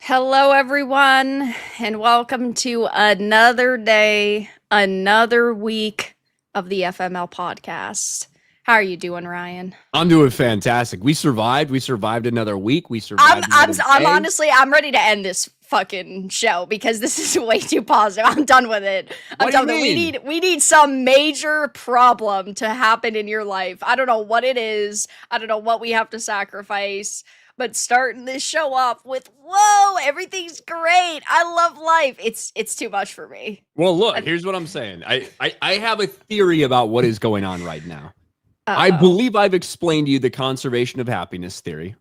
Hello, everyone, and welcome to another day, another week of the FML podcast. How are you doing, Ryan? I'm doing fantastic. We survived. We survived another week. We survived I'm honestly, I'm ready to end this fucking show because this is way too positive. I'm done with it. I'm done with it. We need some major problem to happen in your life. I don't know what it is. I don't know what we have to sacrifice. But starting this show off with, whoa, everything's great. I love life. It's too much for me. Well, look, here's what I'm saying. I have a theory about what is going on right now. Uh-oh. I believe I've explained to you the conservation of happiness theory.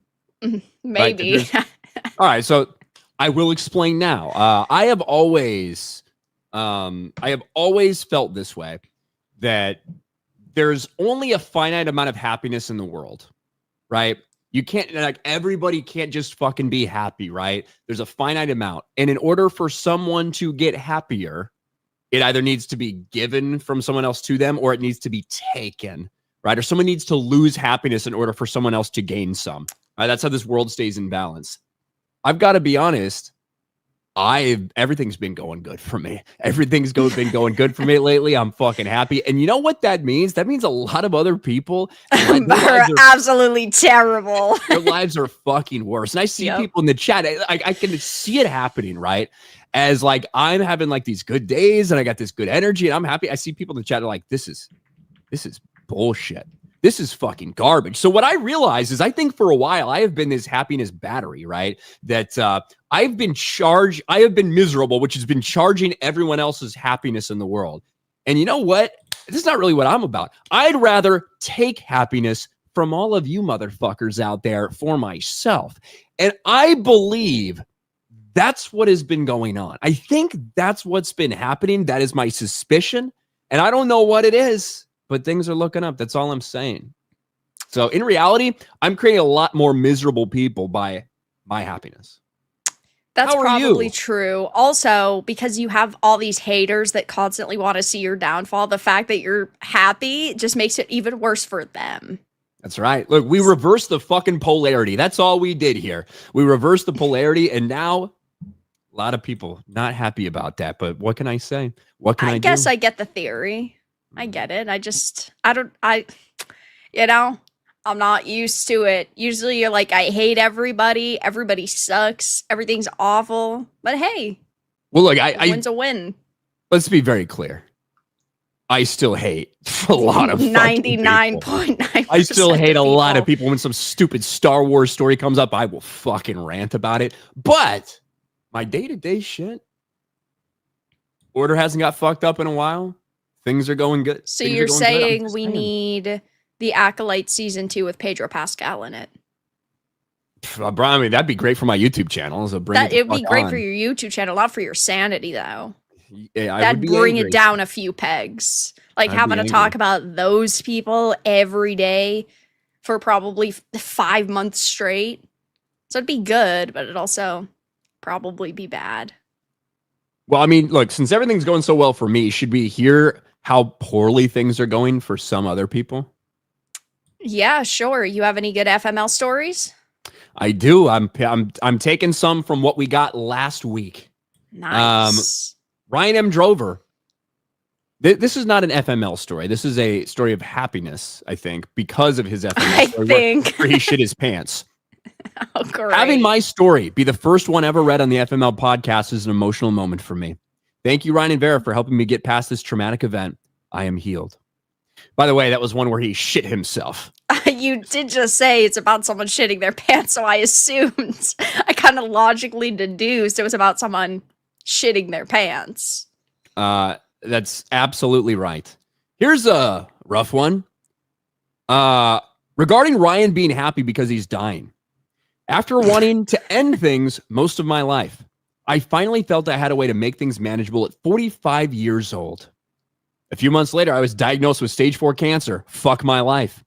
Maybe. Right? All right, so I will explain now. I have always felt this way, that there's only a finite amount of happiness in the world, right? You can't, like, everybody can't just fucking be happy, right? There's a finite amount. And in order for someone to get happier, it either needs to be given from someone else to them, or it needs to be taken, right? Or someone needs to lose happiness in order for someone else to gain some. Right? That's how this world stays in balance. I've got to be honest. Everything's been going good for me. Everything's been going good for me lately. I'm fucking happy. And you know what that means? That means a lot of other people are absolutely terrible. Their lives are fucking worse. And I see people in the chat. I can see it happening, right? As like I'm having like these good days and I got this good energy and I'm happy. I see people in the chat are like, this is bullshit. This is fucking garbage. So what I realize is I think for a while I have been this happiness battery, right? That I have been miserable, which has been charging everyone else's happiness in the world. And you know what? This is not really what I'm about. I'd rather take happiness from all of you motherfuckers out there for myself. And I believe that's what has been going on. I think that's what's been happening. That is my suspicion. And I don't know what it is, but things are looking up. That's all I'm saying. So in reality, I'm creating a lot more miserable people by my happiness. That's probably true. Also, because you have all these haters that constantly want to see your downfall, the fact that you're happy just makes it even worse for them. That's right. Look, we reversed the fucking polarity. That's all we did here. We reversed the polarity, and now a lot of people not happy about that. But what can I say? What can I do? I guess I get the theory. I get it. I'm not used to it. Usually you're like, I hate everybody. Everybody sucks. Everything's awful. But hey, well, look, a win's a win. Let's be very clear. I still hate a lot of 99.9%. I still hate a lot of people. When some stupid Star Wars story comes up, I will fucking rant about it. But my day-to-day shit, order hasn't got fucked up in a while. Things are going good. So you're saying we need the Acolyte Season 2 with Pedro Pascal in it? I mean, that'd be great for my YouTube channel. So it'd be great for your YouTube channel, not for your sanity, though. Yeah, that'd bring it down a few pegs. Like having to talk about those people every day for probably 5 months straight. So it'd be good, but it'd also probably be bad. Well, I mean, look, since everything's going so well for me, should we hear how poorly things are going for some other people? Yeah, sure. You have any good FML stories? I do. I'm taking some from what we got last week. Nice. Ryan M. Drover. This is not an FML story. This is a story of happiness, I think, because of his FML story where he shit his pants. Oh, great. Having my story be the first one ever read on the FML podcast is an emotional moment for me. Thank you, Ryan and Vera, for helping me get past this traumatic event. I am healed. By the way, that was one where he shit himself. You did just say it's about someone shitting their pants, so I assumed, I kind of logically deduced it was about someone shitting their pants. That's absolutely right. Here's a rough one. Regarding Ryan being happy because he's dying. After wanting to end things most of my life, I finally felt I had a way to make things manageable at 45 years old. A few months later, I was diagnosed with stage 4 cancer. Fuck my life.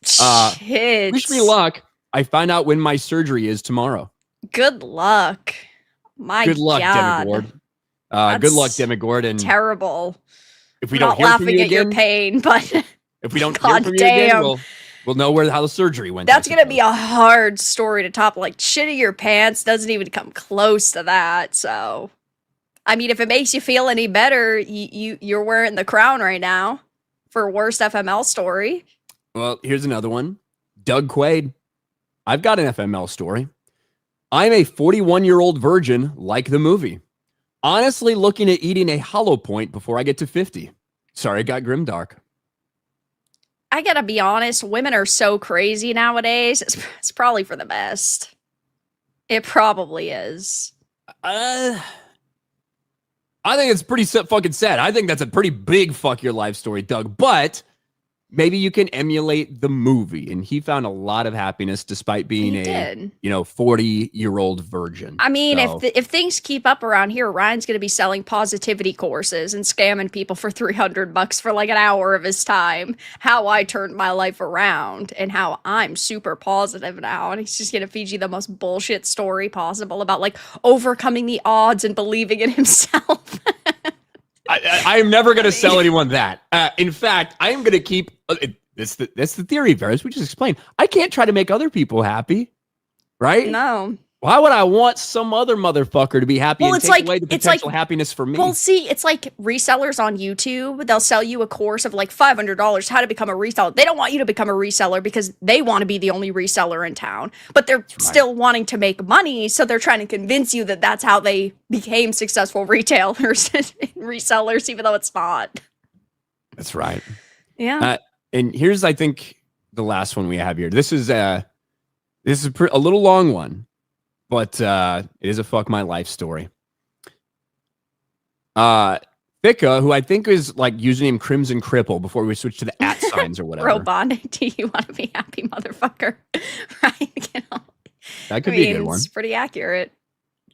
Shit. Wish me luck. I find out when my surgery is tomorrow. Good luck. Good luck, Demigord. Good luck, Demigord. And terrible. If we don't hear from you again, at your pain, but if we don't hear from you again, We'll know how the surgery went. That's going to be a hard story to top. Like, shitting your pants doesn't even come close to that. So, I mean, if it makes you feel any better, you're wearing the crown right now for worst FML story. Well, here's another one. Doug Quaid. I've got an FML story. I'm a 41-year-old virgin like the movie. Honestly looking at eating a hollow point before I get to 50. Sorry, it got grimdark. I gotta be honest, women are so crazy nowadays. It's probably for the best. It probably is. I think it's pretty fucking sad. I think that's a pretty big fuck your life story, Doug. But maybe you can emulate the movie. And he found a lot of happiness despite being 40-year-old virgin. I mean, if things keep up around here, Ryan's going to be selling positivity courses and scamming people for $300 for like an hour of his time. How I turned my life around and how I'm super positive now. And he's just going to feed you the most bullshit story possible about like overcoming the odds and believing in himself. I am never going to sell anyone that. In fact, I am going to keep. That's the theory, Varys. We just explained. I can't try to make other people happy, right? No. Why would I want some other motherfucker to be happy and take away the potential happiness for me? Well, see, it's like resellers on YouTube. They'll sell you a course of like $500 how to become a reseller. They don't want you to become a reseller because they want to be the only reseller in town. But they're still wanting to make money, so they're trying to convince you that that's how they became successful retailers and resellers, even though it's not. That's right. Yeah. And here's, I think, the last one we have here. This is a little long one. But it is a fuck my life story. Thicka, who I think is like username Crimson Cripple before we switch to the @ signs or whatever. Robot, do you want to be happy, motherfucker? Right? That could be a good one. It's pretty accurate.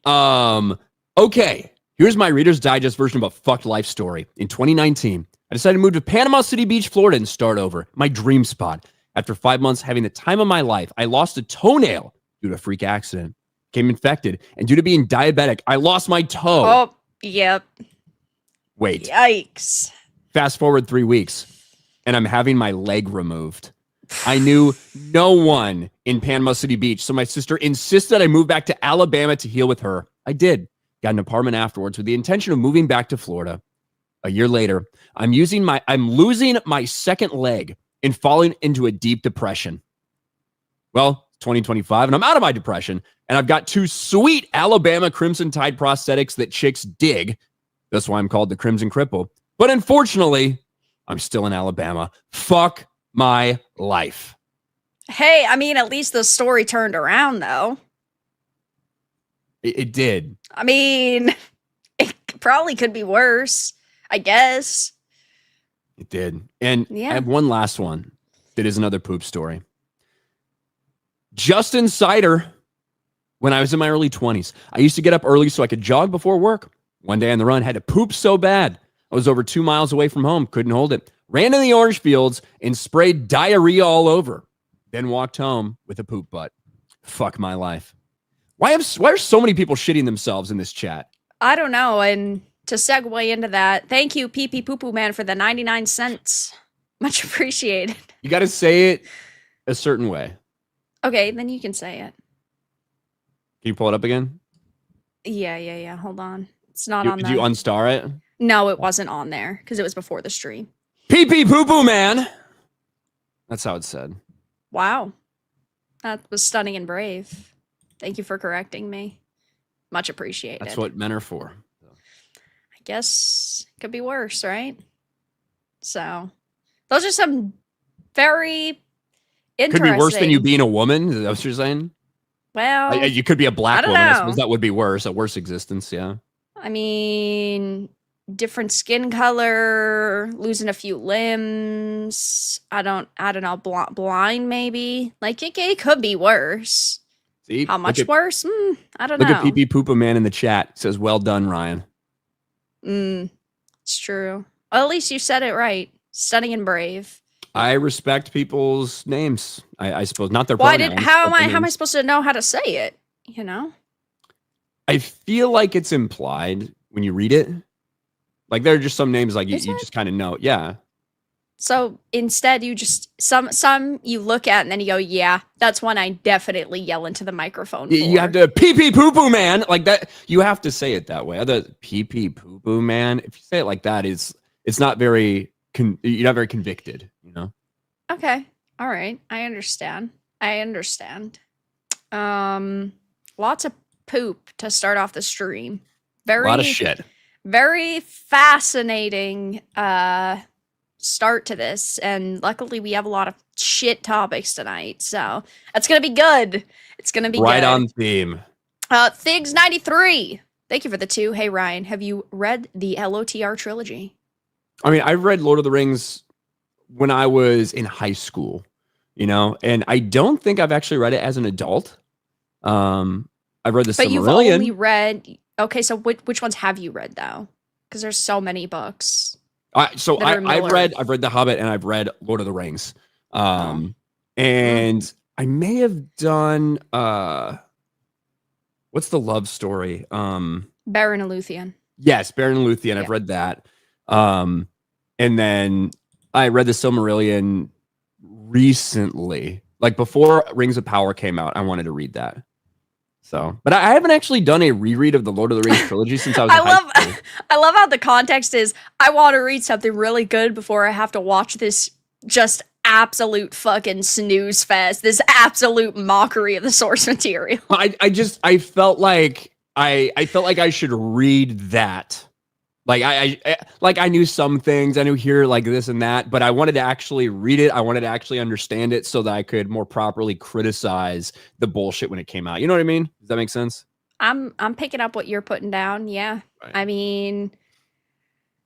Okay. Here's my Reader's Digest version of a fucked life story. In 2019, I decided to move to Panama City Beach, Florida and start over. My dream spot. After 5 months having the time of my life, I lost a toenail due to a freak accident. Became infected, and due to being diabetic, I lost my toe. Oh, yep. Wait. Yikes. Fast forward 3 weeks, and I'm having my leg removed. I knew no one in Panama City Beach, so my sister insisted I move back to Alabama to heal with her. I did. Got an apartment afterwards with the intention of moving back to Florida. A year later, I'm losing my second leg and falling into a deep depression. Well, 2025, and I'm out of my depression, and I've got 2 sweet Alabama Crimson Tide prosthetics that chicks dig. That's why I'm called the Crimson Cripple. But unfortunately, I'm still in Alabama. Fuck my life. Hey, I mean, at least the story turned around, though. It did. I mean, it probably could be worse, I guess. It did. And I have one last one that is another poop story. Justin Cider, when I was in my early 20s, I used to get up early so I could jog before work. One day on the run, had to poop so bad. I was over 2 miles away from home, couldn't hold it. Ran in the orange fields and sprayed diarrhea all over. Then walked home with a poop butt. Fuck my life. Why are so many people shitting themselves in this chat? I don't know. And to segue into that, thank you, Pee Pee Poo Poo Man, for the 99 cents. Much appreciated. You got to say it a certain way. Okay, then you can say it. Can you pull it up again? Yeah. Hold on. It's not on there. Did you unstar it? No, it wasn't on there because it was before the stream. Pee Pee Poo Poo Man. That's how it's said. Wow. That was stunning and brave. Thank you for correcting me. Much appreciated. That's what men are for. I guess it could be worse, right? So, those are some very interesting. Could be worse than you being a woman? Is that what you're saying? Well, you could be a black woman. Know. I suppose that would be worse. A worse existence, yeah. I mean, different skin color, losing a few limbs. I don't know. Blind, maybe. Like it could be worse. See, how much worse? I don't know. Look at Pee Pee Poopa Man in the chat. It says, "Well done, Ryan." It's true. Well, at least you said it right. Stunning and brave. I respect people's names. I suppose not their pronouns. How am I supposed to know how to say it? You know. I feel like it's implied when you read it. Like there are just some names like you just kind of know. Yeah. So instead, you just some you look at and then you go, yeah, that's one I definitely yell into the microphone for. You have to pee pee poo poo man like that. You have to say it that way. Other pee pee poo poo man. If you say it like that, it's not very. You're not very convicted. You know. Okay. All right. I understand. Lots of poop to start off the stream. A lot of shit. Very fascinating. Start to this, and luckily we have a lot of shit topics tonight, so that's gonna be good. It's gonna be right good. On theme. Thigs93, thank you for the 2. Hey Ryan, have you read the LOTR trilogy? I mean, I read Lord of the Rings when I was in high school, you know, and I don't think I've actually read it as an adult. I've read the Silmarillion. But you've only read, okay, so which ones have you read though? Because there's so many books. I've read The Hobbit and I've read Lord of the Rings. And I may have done what's the love story? Beren and Luthien. Yes, Beren and Luthien. I've read that. And then I read the Silmarillion recently. Like before Rings of Power came out, I wanted to read that. So, but I haven't actually done a reread of the Lord of the Rings trilogy since I was in high school. I love how the context is, I want to read something really good before I have to watch this just absolute fucking snooze fest, this absolute mockery of the source material. I felt like I should read that. Like I knew some things, I knew here like this and that, but I wanted to actually read it. I wanted to actually understand it so that I could more properly criticize the bullshit when it came out. You know what I mean? Does that make sense? I'm picking up what you're putting down. Yeah. Right. I mean,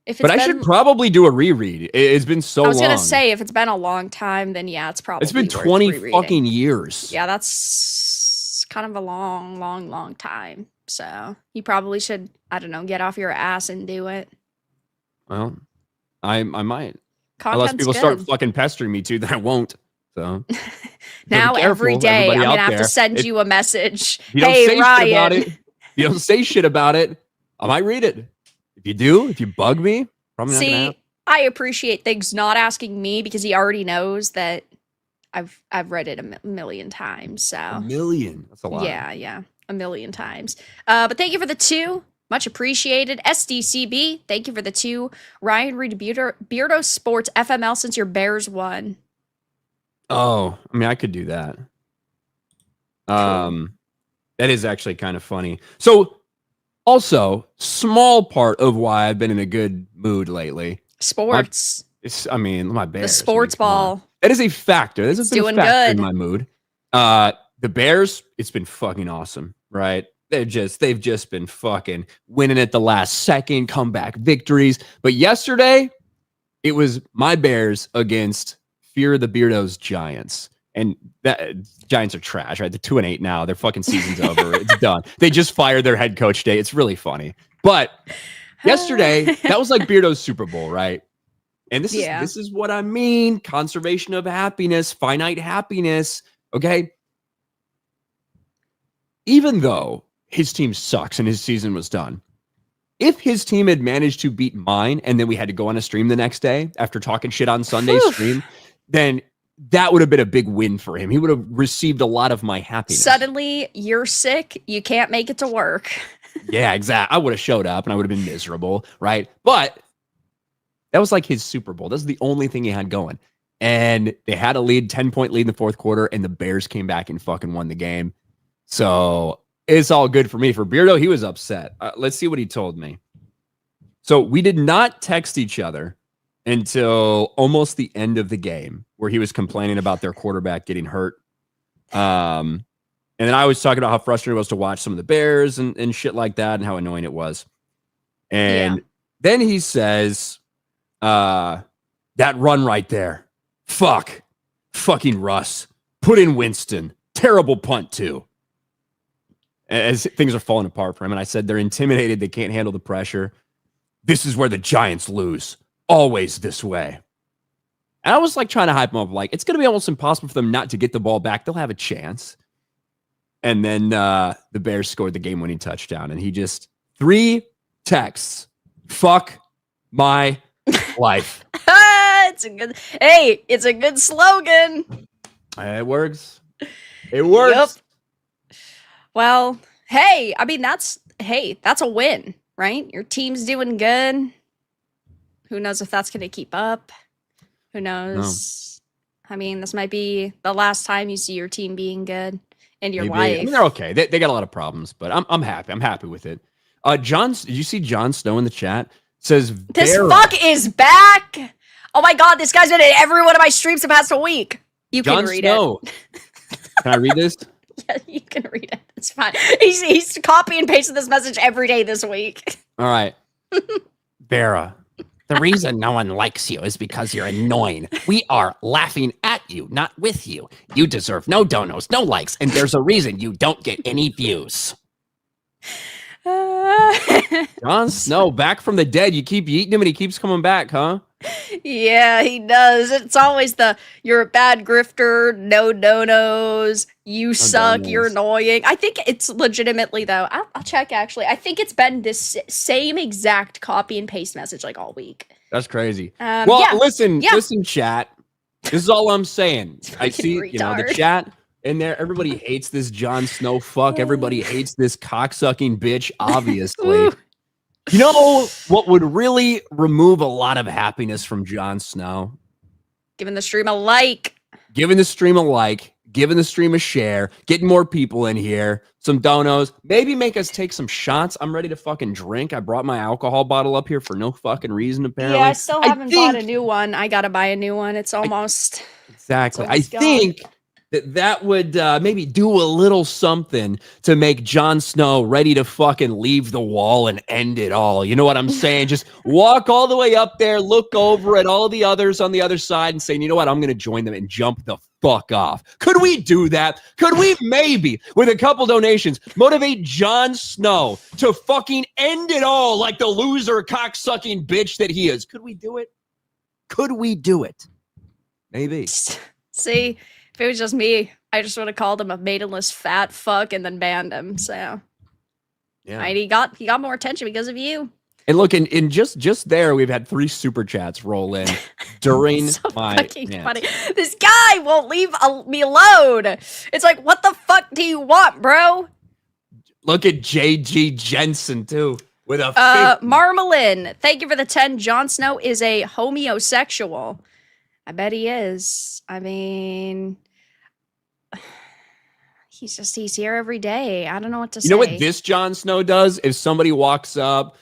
I should probably do a reread. It's been so long. I was going to say, if it's been a long time, then yeah, it's probably It's been 20 fucking years. Yeah, that's kind of a long time. So you probably should, I don't know, get off your ass and do it. Well, I might. Content's Unless people start fucking pestering me too, then I won't. So now every day I'm gonna have to send you a message. Hey Ryan, if you don't say shit about it, I might read it. If you do, if you bug me, probably not gonna happen. I appreciate Things not asking me because he already knows that I've read it a million times. So a million, that's a lot. Yeah. A million times. But thank you for the 2. Much appreciated. SDCB, thank you for the 2. Ryan, read Beardo Sports FML since your Bears won. Oh, I mean, I could do that. That is actually kind of funny. So, also, small part of why I've been in a good mood lately. Sports. My Bears. The sports ball. That is a factor. This has been a factor good in my mood. The Bears, it's been fucking awesome, right? They've just been fucking winning at the last second, comeback victories. But yesterday, it was my Bears against Fear of the Beardos Giants. And that Giants are trash, right? They're 2-8 now. Their fucking season's over. It's done. They just fired their head coach today. It's really funny. But yesterday, that was like Beardo's Super Bowl, right? And this is what I mean. Conservation of happiness, finite happiness. Okay. Even though his team sucks and his season was done, if his team had managed to beat mine and then we had to go on a stream the next day after talking shit on Sunday's stream, then that would have been a big win for him. He would have received a lot of my happiness. Suddenly, you're sick. You can't make it to work. Yeah, exactly. I would have showed up and I would have been miserable, right? But that was like his Super Bowl. That's the only thing he had going. And they had a 10-point lead in the fourth quarter, and the Bears came back and fucking won the game. So it's all good for me. For Beardo, he was upset. Let's see what he told me. So we did not text each other until almost the end of the game, where he was complaining about their quarterback getting hurt. And then I was talking about how frustrated it was to watch some of the Bears and shit like that and how annoying it was. And then he says, that run right there. Fucking Russ. Put in Winston. Terrible punt too. As things are falling apart for him. And I said, they're intimidated. They can't handle the pressure. This is where the Giants lose. Always this way. And I was like trying to hype him up. Like, it's going to be almost impossible for them not to get the ball back. They'll have a chance. And then the Bears scored the game-winning touchdown. And he just 3 texts. Fuck my life. It's a good slogan. It works. It works. Yep. Well, hey, I mean that's a win, right? Your team's doing good. Who knows if that's gonna keep up? Who knows? No. I mean, this might be the last time you see your team being good in your life. I mean, they're okay. They got a lot of problems, but I'm happy. I'm happy with it. Did you see Jon Snow in the chat? Says this fuck is back. Oh my god, this guy's been in every one of my streams the past week. You can read it. Can I read this? Yeah, you can read it. It's fine. He's copy and pasting this message every day this week. All right. Vera, the reason no one likes you is because you're annoying. We are laughing at you, not with you. You deserve no donos, no likes, and there's a reason you don't get any views. Jon Snow, back from the dead. You keep eating him and he keeps coming back, huh? Yeah, he does. It's always you're a bad grifter, no donos, you suck, you're annoying. I think it's legitimately, though, I'll check actually. I think it's been this same exact copy and paste message like all week. That's crazy. Listen, chat. This is all I'm saying. I see, the chat in there. Everybody hates this Jon Snow fuck. Everybody hates this cocksucking bitch, obviously. You know what would really remove a lot of happiness from Jon Snow? Giving the stream a like. Giving the stream a like. Giving the stream a share. Getting more people in here. Some donos. Maybe make us take some shots. I'm ready to fucking drink. I brought my alcohol bottle up here for no fucking reason, apparently. Yeah, I still haven't bought a new one. I gotta buy a new one. It's almost... Exactly. I think that would maybe do a little something to make Jon Snow ready to fucking leave the wall and end it all. You know what I'm saying? Just walk all the way up there, look over at all the others on the other side and saying, you know what? I'm going to join them and jump the fuck off. Could we do that? Could we maybe, with a couple donations, motivate Jon Snow to fucking end it all like the loser cocksucking bitch that he is? Could we do it? Could we do it? Maybe. See? If it was just me, I just would have called him a maidenless fat fuck and then banned him. So, yeah, right, he got more attention because of you. And look, in just there, we've had 3 super chats roll in during so my fucking funny. This guy won't leave me alone. It's like, what the fuck do you want, bro? Look at JG Jensen too with a Marmalin. Thank you for the 10. Jon Snow is a homosexual. I bet he is. I mean. He's here every day. I don't know what to say. You know what this Jon Snow does? If somebody walks up,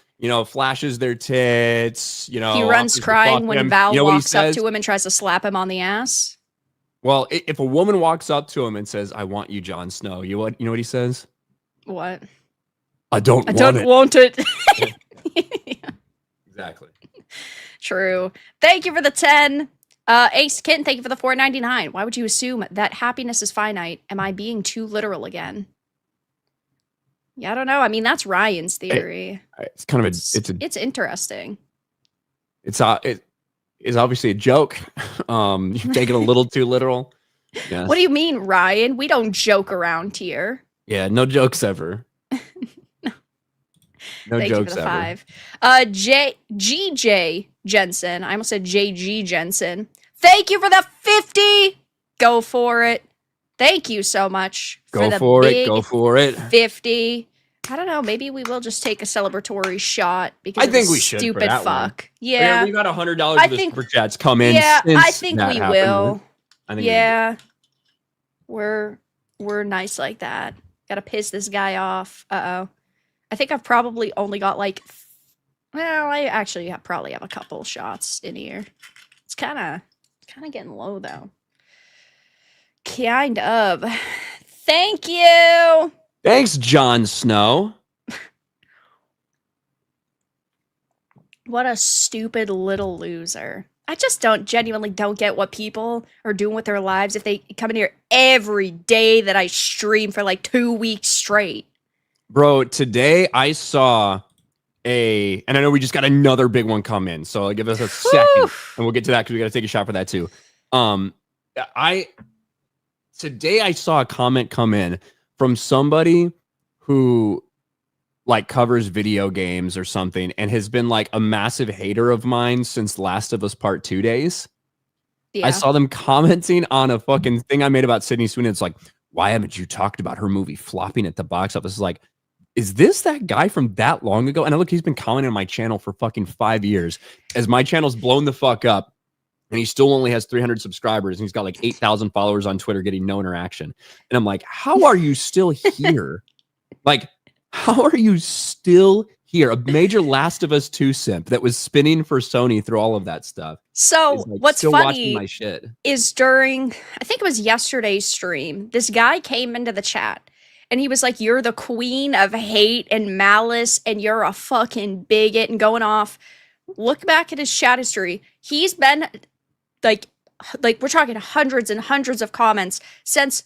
flashes their tits, he runs crying when Val walks up to him and tries to slap him on the ass. Well, if a woman walks up to him and says, "I want you, Jon Snow," you know what he says? What? I don't want it. Yeah. Exactly. True. Thank you for the 10. Ace Kitten, thank you for the $4.99. Why would you assume that happiness is finite? Am I being too literal again? Yeah, I don't know. I mean, that's Ryan's theory. It's kind of it's interesting. It's obviously a joke. You take it a little too literal. Yes. What do you mean, Ryan? We don't joke around here. Yeah, no jokes ever. No Thank jokes you for the ever. 5. GJ Jensen. I almost said JG Jensen. Thank you for the 50. Go for it. Thank you so much. Go for it. 50. I don't know. Maybe we will just take a celebratory shot because I think we should. Stupid fuck. One. Yeah. We got $100 for the super chats come in. Yeah, I think we will. I think yeah. We're nice like that. Gotta piss this guy off. Uh-oh. I think I've probably only got I actually probably have a couple shots in here. It's kind of getting low though. Kind of. Thank you. Thanks, Jon Snow. What a stupid little loser. I just genuinely don't get what people are doing with their lives if they come in here every day that I stream for like 2 weeks straight. Bro, today I saw and I know we just got another big one come in, so give us a second and we'll get to that because we got to take a shot for that too. Today I saw a comment come in from somebody who covers video games or something and has been a massive hater of mine since Last of Us Part 2 days. Yeah. I saw them commenting on a fucking thing I made about Sydney Sweeney. It's like, why haven't you talked about her movie flopping at the box office? It's like, is this that guy from that long ago? And look, he's been commenting on my channel for fucking 5 years. As my channel's blown the fuck up, and he still only has 300 subscribers, and he's got like 8,000 followers on Twitter getting no interaction. And I'm like, how are you still here? Like, how are you still here? A major Last of Us 2 simp that was spinning for Sony through all of that stuff. So like what's funny my shit. is during, I think it was yesterday's stream, this guy came into the chat and he was like, you're the queen of hate and malice and you're a fucking bigot and going off. Look back at his chat history. He's been like we're talking hundreds and hundreds of comments since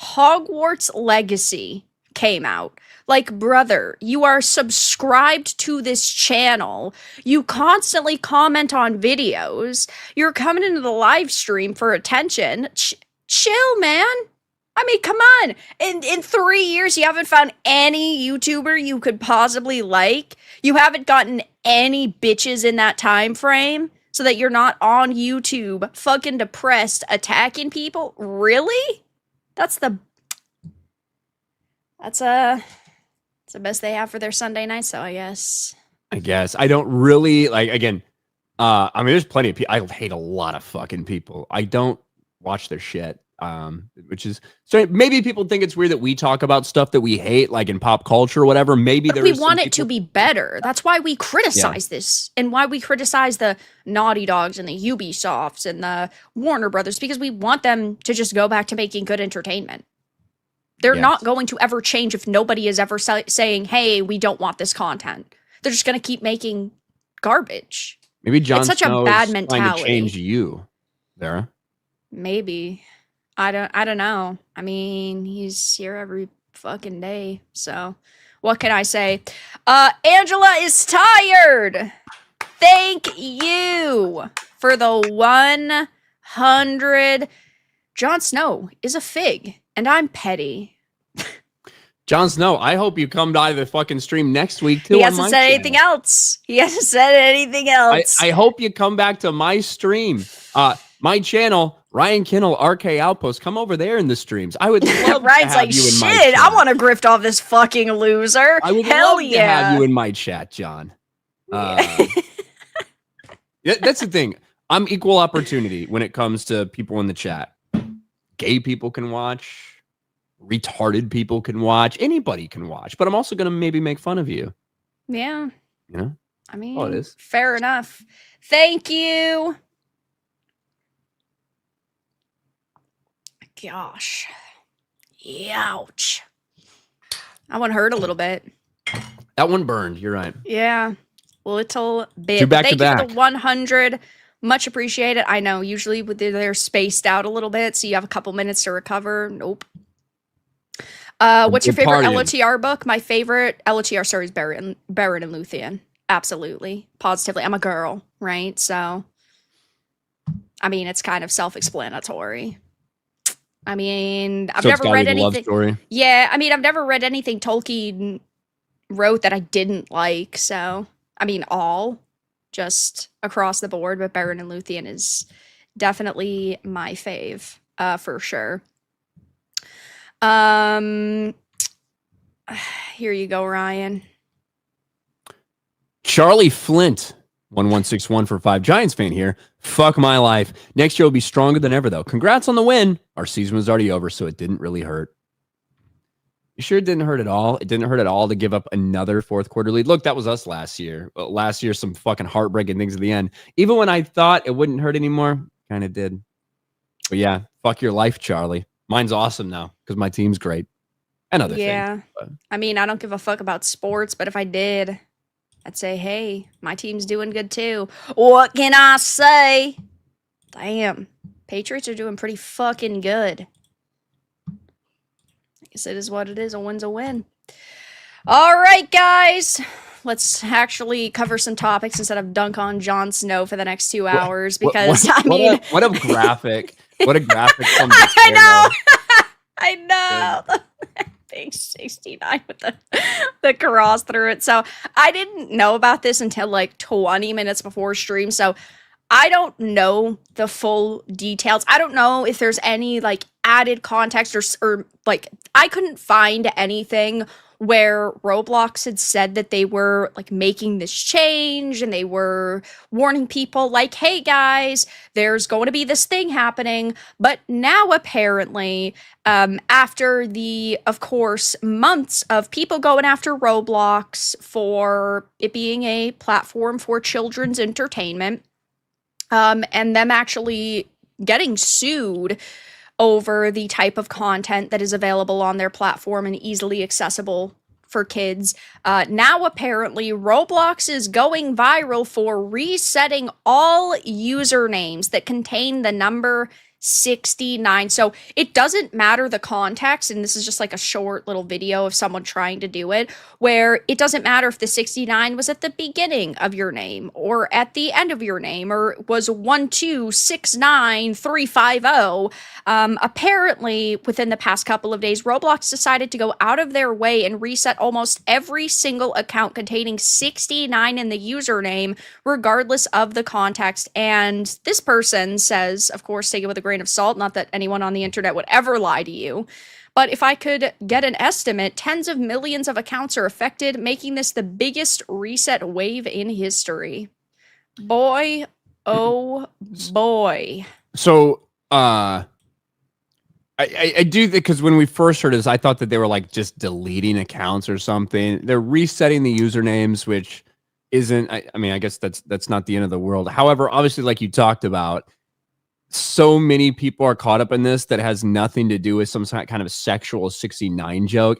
Hogwarts Legacy came out. Like, brother, you are subscribed to this channel. You constantly comment on videos. You're coming into the live stream for attention. Chill, man. I mean, come on. In 3 years, you haven't found any YouTuber you could possibly like. You haven't gotten any bitches in that time frame so that you're not on YouTube fucking depressed attacking people. Really? That's the best they have for their Sunday night, so I guess. I don't really like, again, I mean, there's plenty of people. I hate a lot of fucking people. I don't watch their shit. Which is so maybe people think it's weird that we talk about stuff that we hate, like in pop culture or whatever. Maybe we want it to be better. That's why we criticize this and why we criticize the Naughty Dogs and the Ubisofts and the Warner Brothers, because we want them to just go back to making good entertainment. They're not going to ever change if nobody is ever saying, hey, we don't want this content. They're just going to keep making garbage. Maybe Jon Snow such a bad mentality. Trying to change you, Vera. Maybe. I don't know. I mean, he's here every fucking day. So what can I say? Angela is tired. Thank you for the 100. Jon Snow is a fig, and I'm petty. Jon Snow, I hope you come by the fucking stream next week too. He hasn't said anything else. He hasn't said anything else. I hope you come back to my stream. My channel, Ryan Kinel, RK Outpost. Come over there in the streams. I would love Ryan's to have you in my chat. I want to grift off this fucking loser. I would love to have you in my chat, John. That's the thing. I'm equal opportunity when it comes to people in the chat. Gay people can watch. Retarded people can watch. Anybody can watch. But I'm also going to maybe make fun of you. Yeah. You know? I mean, it is. Fair enough. Thank you. Gosh. Ouch. That one hurt a little bit. That one burned. You're right. Yeah. Little bit. Two back to Thank back. you for the 100. Much appreciated. I know usually they're spaced out a little bit, so you have a couple minutes to recover. Nope. What's your favorite LOTR book? My favorite LOTR story is Baron and Luthien. Absolutely. Positively. I'm a girl, right? So, I mean, it's kind of self-explanatory. I mean, I've never read anything. Love story. Yeah, I mean, I've never read anything Tolkien wrote that I didn't like. So, I mean, just across the board. But Baron and Luthien is definitely my fave, for sure. Here you go, Ryan. Charlie Flint. 1161 for 5. Giants fan here. Fuck my life. Next year will be stronger than ever, though. Congrats on the win. Our season was already over, so it didn't really hurt. You sure it didn't hurt at all? It didn't hurt at all to give up another fourth quarter lead. Look, that was us last year. Last year, some fucking heartbreaking things at the end. Even when I thought it wouldn't hurt anymore, kind of did. But yeah, fuck your life, Charlie. Mine's awesome now because my team's great. And other things. But. I mean, I don't give a fuck about sports, but if I did, I'd say, hey, my team's doing good too. What can I say? Damn. Patriots are doing pretty fucking good. I guess it is what it is. A win's a win. All right, guys. Let's actually cover some topics instead of dunk on Jon Snow for the next 2 hours because, what a graphic. What a graphic. From I know. I know. Big 69 with the cross through it. So I didn't know about this until like 20 minutes before stream. So I don't know the full details. I don't know if there's any like added context or like I couldn't find anything where Roblox had said that they were like making this change and they were warning people like, "Hey guys, there's going to be this thing happening." But now apparently, after the, of course, months of people going after Roblox for it being a platform for children's entertainment, and them actually getting sued over the type of content that is available on their platform and easily accessible for kids. Now, apparently, Roblox is going viral for resetting all usernames that contain the number 69. So it doesn't matter the context, and this is just like a short little video of someone trying to do it, where it doesn't matter if the 69 was at the beginning of your name or at the end of your name or was 1269350. Apparently, within the past couple of days, Roblox decided to go out of their way and reset almost every single account containing 69 in the username, regardless of the context. And this person says, of course, take it with a grain of salt, not that anyone on the internet would ever lie to you. But if I could get an estimate, tens of millions of accounts are affected, making this the biggest reset wave in history. Boy, oh boy. So, I do, because when we first heard this, I thought that they were like just deleting accounts or something. They're resetting the usernames, which isn't, I mean, I guess that's not the end of the world. However, obviously, like you talked about, so many people are caught up in this that has nothing to do with some kind of sexual 69 joke.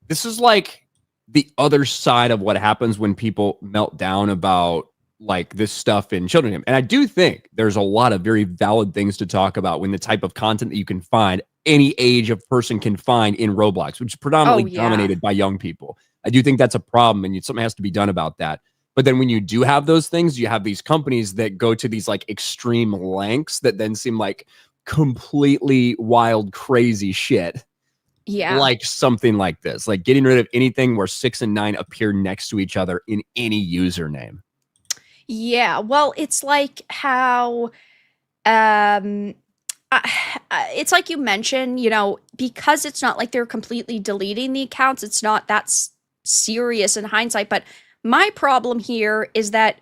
This is like the other side of what happens when people melt down about like this stuff in children. And I do think there's a lot of very valid things to talk about when the type of content that you can find, any age of person can find in Roblox, which is predominantly dominated by young people. I do think that's a problem, and something has to be done about that. But then when you do have those things, you have these companies that go to these like extreme lengths that then seem like completely wild, crazy shit. Yeah. Like something like this, like getting rid of anything where 6 and 9 appear next to each other in any username. Yeah. Well, it's like how, it's like you mentioned, you know, because it's not like they're completely deleting the accounts, it's not that serious in hindsight. But my problem here is that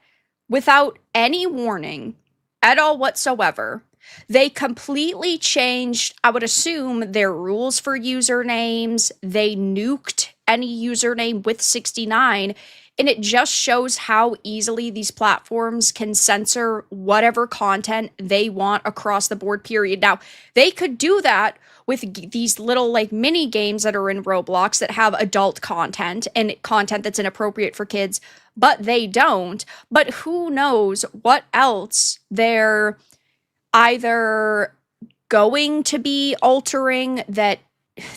without any warning at all whatsoever, they completely changed, I would assume, their rules for usernames. They nuked any username with 69. And it just shows how easily these platforms can censor whatever content they want across the board, period. Now, they could do that with these little like mini games that are in Roblox that have adult content and content that's inappropriate for kids, but they don't. But who knows what else they're either going to be altering that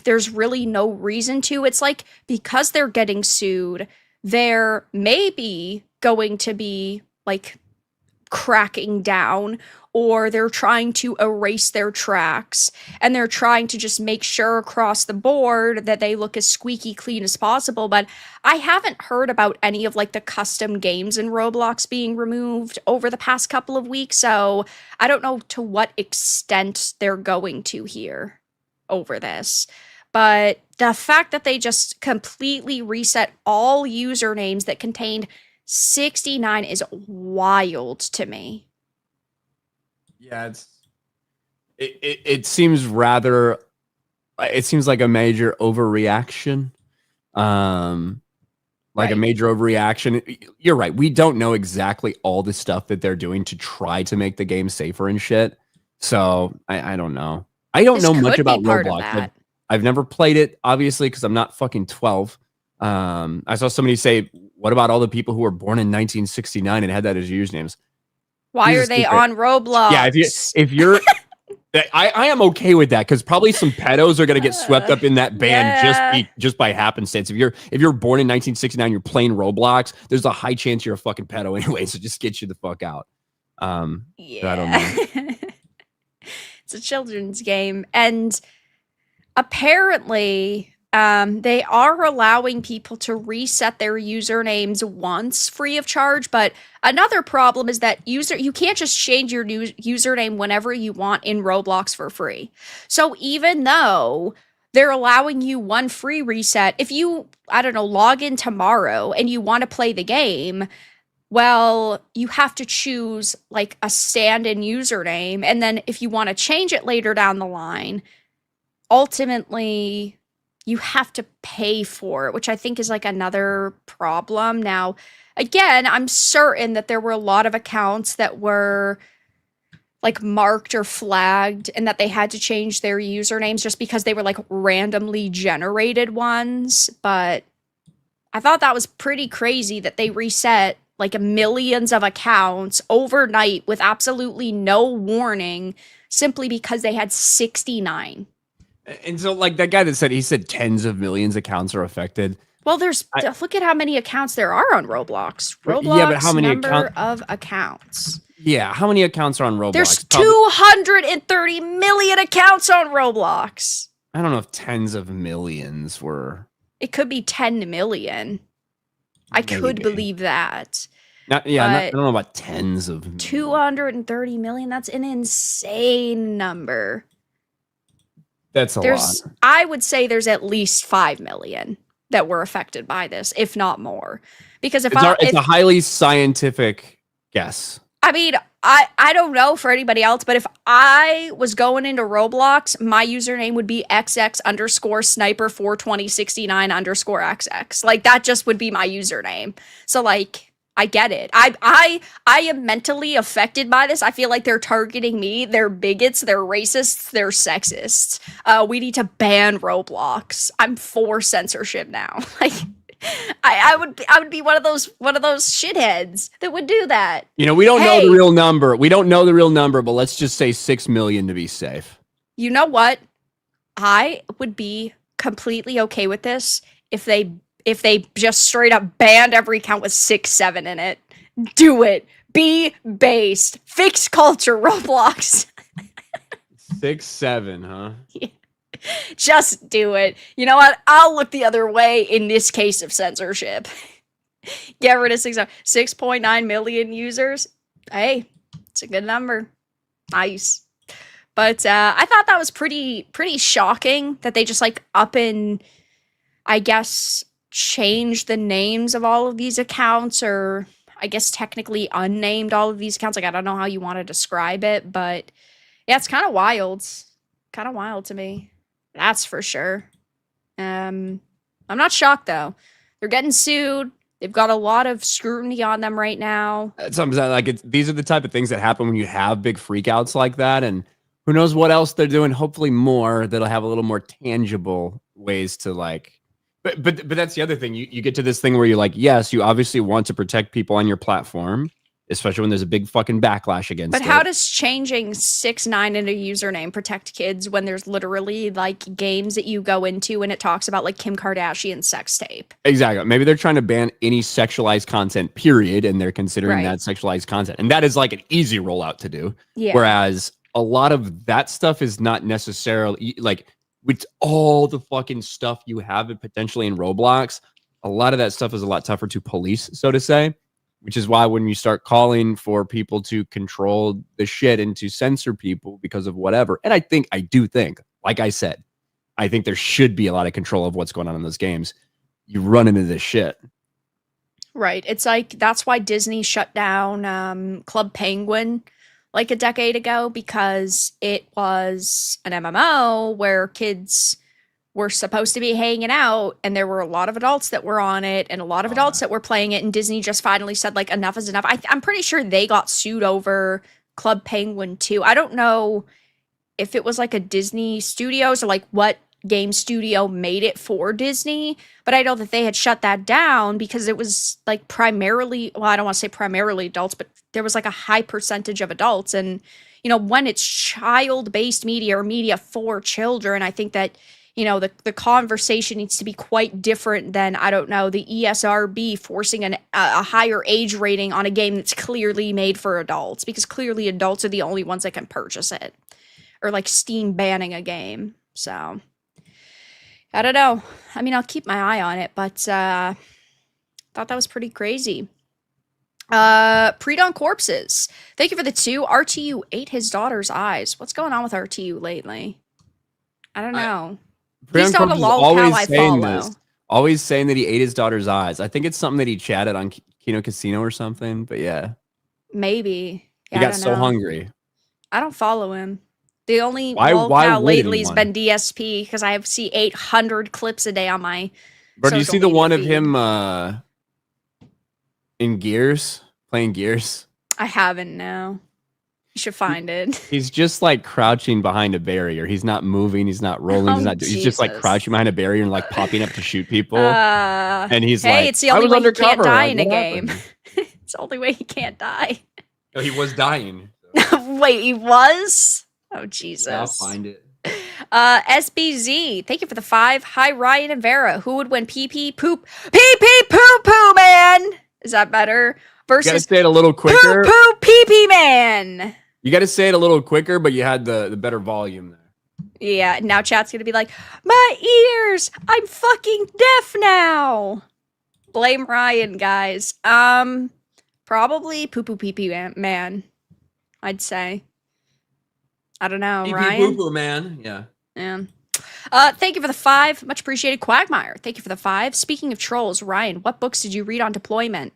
there's really no reason to. It's like because they're getting sued, they're maybe going to be like cracking down, or they're trying to erase their tracks, and they're trying to just make sure across the board that they look as squeaky clean as possible. But I haven't heard about any of like the custom games in Roblox being removed over the past couple of weeks, so I don't know to what extent they're going to here over this. But the fact that they just completely reset all usernames that contained 69 is wild to me. Yeah, it seems rather, it seems like a major overreaction. Like a major overreaction. You're right. We don't know exactly all the stuff that they're doing to try to make the game safer and shit. So I don't know. I don't know much about Roblox. I've never played it, obviously, because I'm not fucking 12. I saw somebody say, what about all the people who were born in 1969 and had that as usernames? Why are they on Roblox? Yeah, if you're I am okay with that, because probably some pedos are gonna get swept up in that band just by happenstance. If you're born in 1969, you're playing Roblox, there's a high chance you're a fucking pedo anyway, so just get you the fuck out. Yeah. I don't know. It's a children's game, and apparently They are allowing people to reset their usernames once free of charge, but another problem is that you can't just change your new username whenever you want in Roblox for free. So even though they're allowing you one free reset, if you, I don't know, log in tomorrow and you want to play the game, well, you have to choose like a stand-in username, and then if you want to change it later down the line, ultimately you have to pay for it, which I think is like another problem. Now, again, I'm certain that there were a lot of accounts that were like marked or flagged and that they had to change their usernames just because they were like randomly generated ones. But I thought that was pretty crazy that they reset like millions of accounts overnight with absolutely no warning simply because they had 69. And so, like that guy that said, he said tens of millions of accounts are affected. Well, look at how many accounts there are on Roblox. Roblox, yeah, but how many number of accounts. Yeah, how many accounts are on Roblox? There's 230 million accounts on Roblox. I don't know if tens of millions were. It could be 10 million. I could believe that. I don't know about tens of 230 million. That's an insane number. That's a lot. I would say there's at least 5 million that were affected by this, if not more. Because it's a highly scientific guess. I mean, I don't know for anybody else, but if I was going into Roblox, my username would be XX_sniper42069_XX. Like, that just would be my username. So, like, I get it. I am mentally affected by this. I feel like they're targeting me. They're bigots. They're racists. They're sexists. We need to ban Roblox. I'm for censorship now. Like, I would be one of those shitheads that would do that. We don't know the real number. We don't know the real number, but let's just say 6 million to be safe. You know what? I would be completely okay with this if they just straight up banned every account with 6, 7 in it. Do it. Be based. Fix culture, Roblox. 6, 7, huh? Yeah. Just do it. You know what? I'll look the other way in this case of censorship. Get rid of 6.9 million users. Hey, it's a good number. Nice. But I thought that was pretty shocking that they just like up and, I guess, change the names of all of these accounts, or I guess technically unnamed all of these accounts. Like, I don't know how you want to describe it, but yeah, it's kind of wild. Kind of wild to me. That's for sure. I'm not shocked though. They're getting sued. They've got a lot of scrutiny on them right now. Sometimes these are the type of things that happen when you have big freakouts like that, and who knows what else they're doing. Hopefully more that'll have a little more tangible ways to like. But that's the other thing. You get to this thing where you're like, yes, you obviously want to protect people on your platform, especially when there's a big fucking backlash against it. But how does changing 6'9" in a username protect kids when there's literally like games that you go into and it talks about like Kim Kardashian sex tape? Exactly. Maybe they're trying to ban any sexualized content, period, and they're considering that sexualized content. And that is like an easy rollout to do. Yeah. Whereas a lot of that stuff is not necessarily like with all the fucking stuff you have potentially in Roblox, a lot of that stuff is a lot tougher to police, so to say. Which is why when you start calling for people to control the shit and to censor people because of whatever, and I do think, like I said, I think there should be a lot of control of what's going on in those games. You run into this shit. Right. It's like, that's why Disney shut down Club Penguin like a decade ago, because it was an MMO where kids were supposed to be hanging out, and there were a lot of adults that were on it and a lot of adults that were playing it, and Disney just finally said like enough is enough. I'm pretty sure they got sued over Club Penguin too. I don't know if it was like a Disney Studios or like what game studio made it for Disney, but I know that they had shut that down because it was like primarily, well, I don't want to say primarily adults, but there was like a high percentage of adults. And when it's child-based media or media for children, I think that the conversation needs to be quite different than, I don't know, the ESRB forcing a higher age rating on a game that's clearly made for adults, because clearly adults are the only ones that can purchase it, or like Steam banning a game. So I don't know. I mean, I'll keep my eye on it, but thought that was pretty crazy. Pre-dawn corpses. Thank you for the 2. RTU ate his daughter's eyes. What's going on with RTU lately? I don't know. He's not a lol cow I follow. Always saying that he ate his daughter's eyes. I think it's something that he chatted on Kino Casino or something, but yeah. Maybe. Yeah, he got so hungry. I don't follow him. The only lol cow lately has been DSP because I see 800 clips a day on my Bro, do you see the one of him in Gears? Playing Gears? I haven't, no. You should find it. He's just like crouching behind a barrier. He's not moving. He's not rolling. He's just like crouching behind a barrier and like popping up to shoot people. And he's like, it's the only way he can't die in a game. It's the only way he can't die. No, he was dying. So. Wait, he was? Oh, Jesus. Yeah, I'll find it. SBZ, thank you for the 5. Hi, Ryan and Vera. Who would win pee-pee poop? Pee-pee poo-poo man! Is that better? Versus you gotta say it a little quicker. Poo-poo pee-pee man! You gotta say it a little quicker, but you had the better volume there. Yeah, now chat's gonna be like, my ears! I'm fucking deaf now! Blame Ryan, guys. Probably poo-poo pee-pee man, I'd say. I don't know, Ryan. Poo-poo man, yeah. Yeah. Thank you for the 5. Much appreciated. Quagmire, thank you for the 5. Speaking of trolls, Ryan, what books did you read on deployment?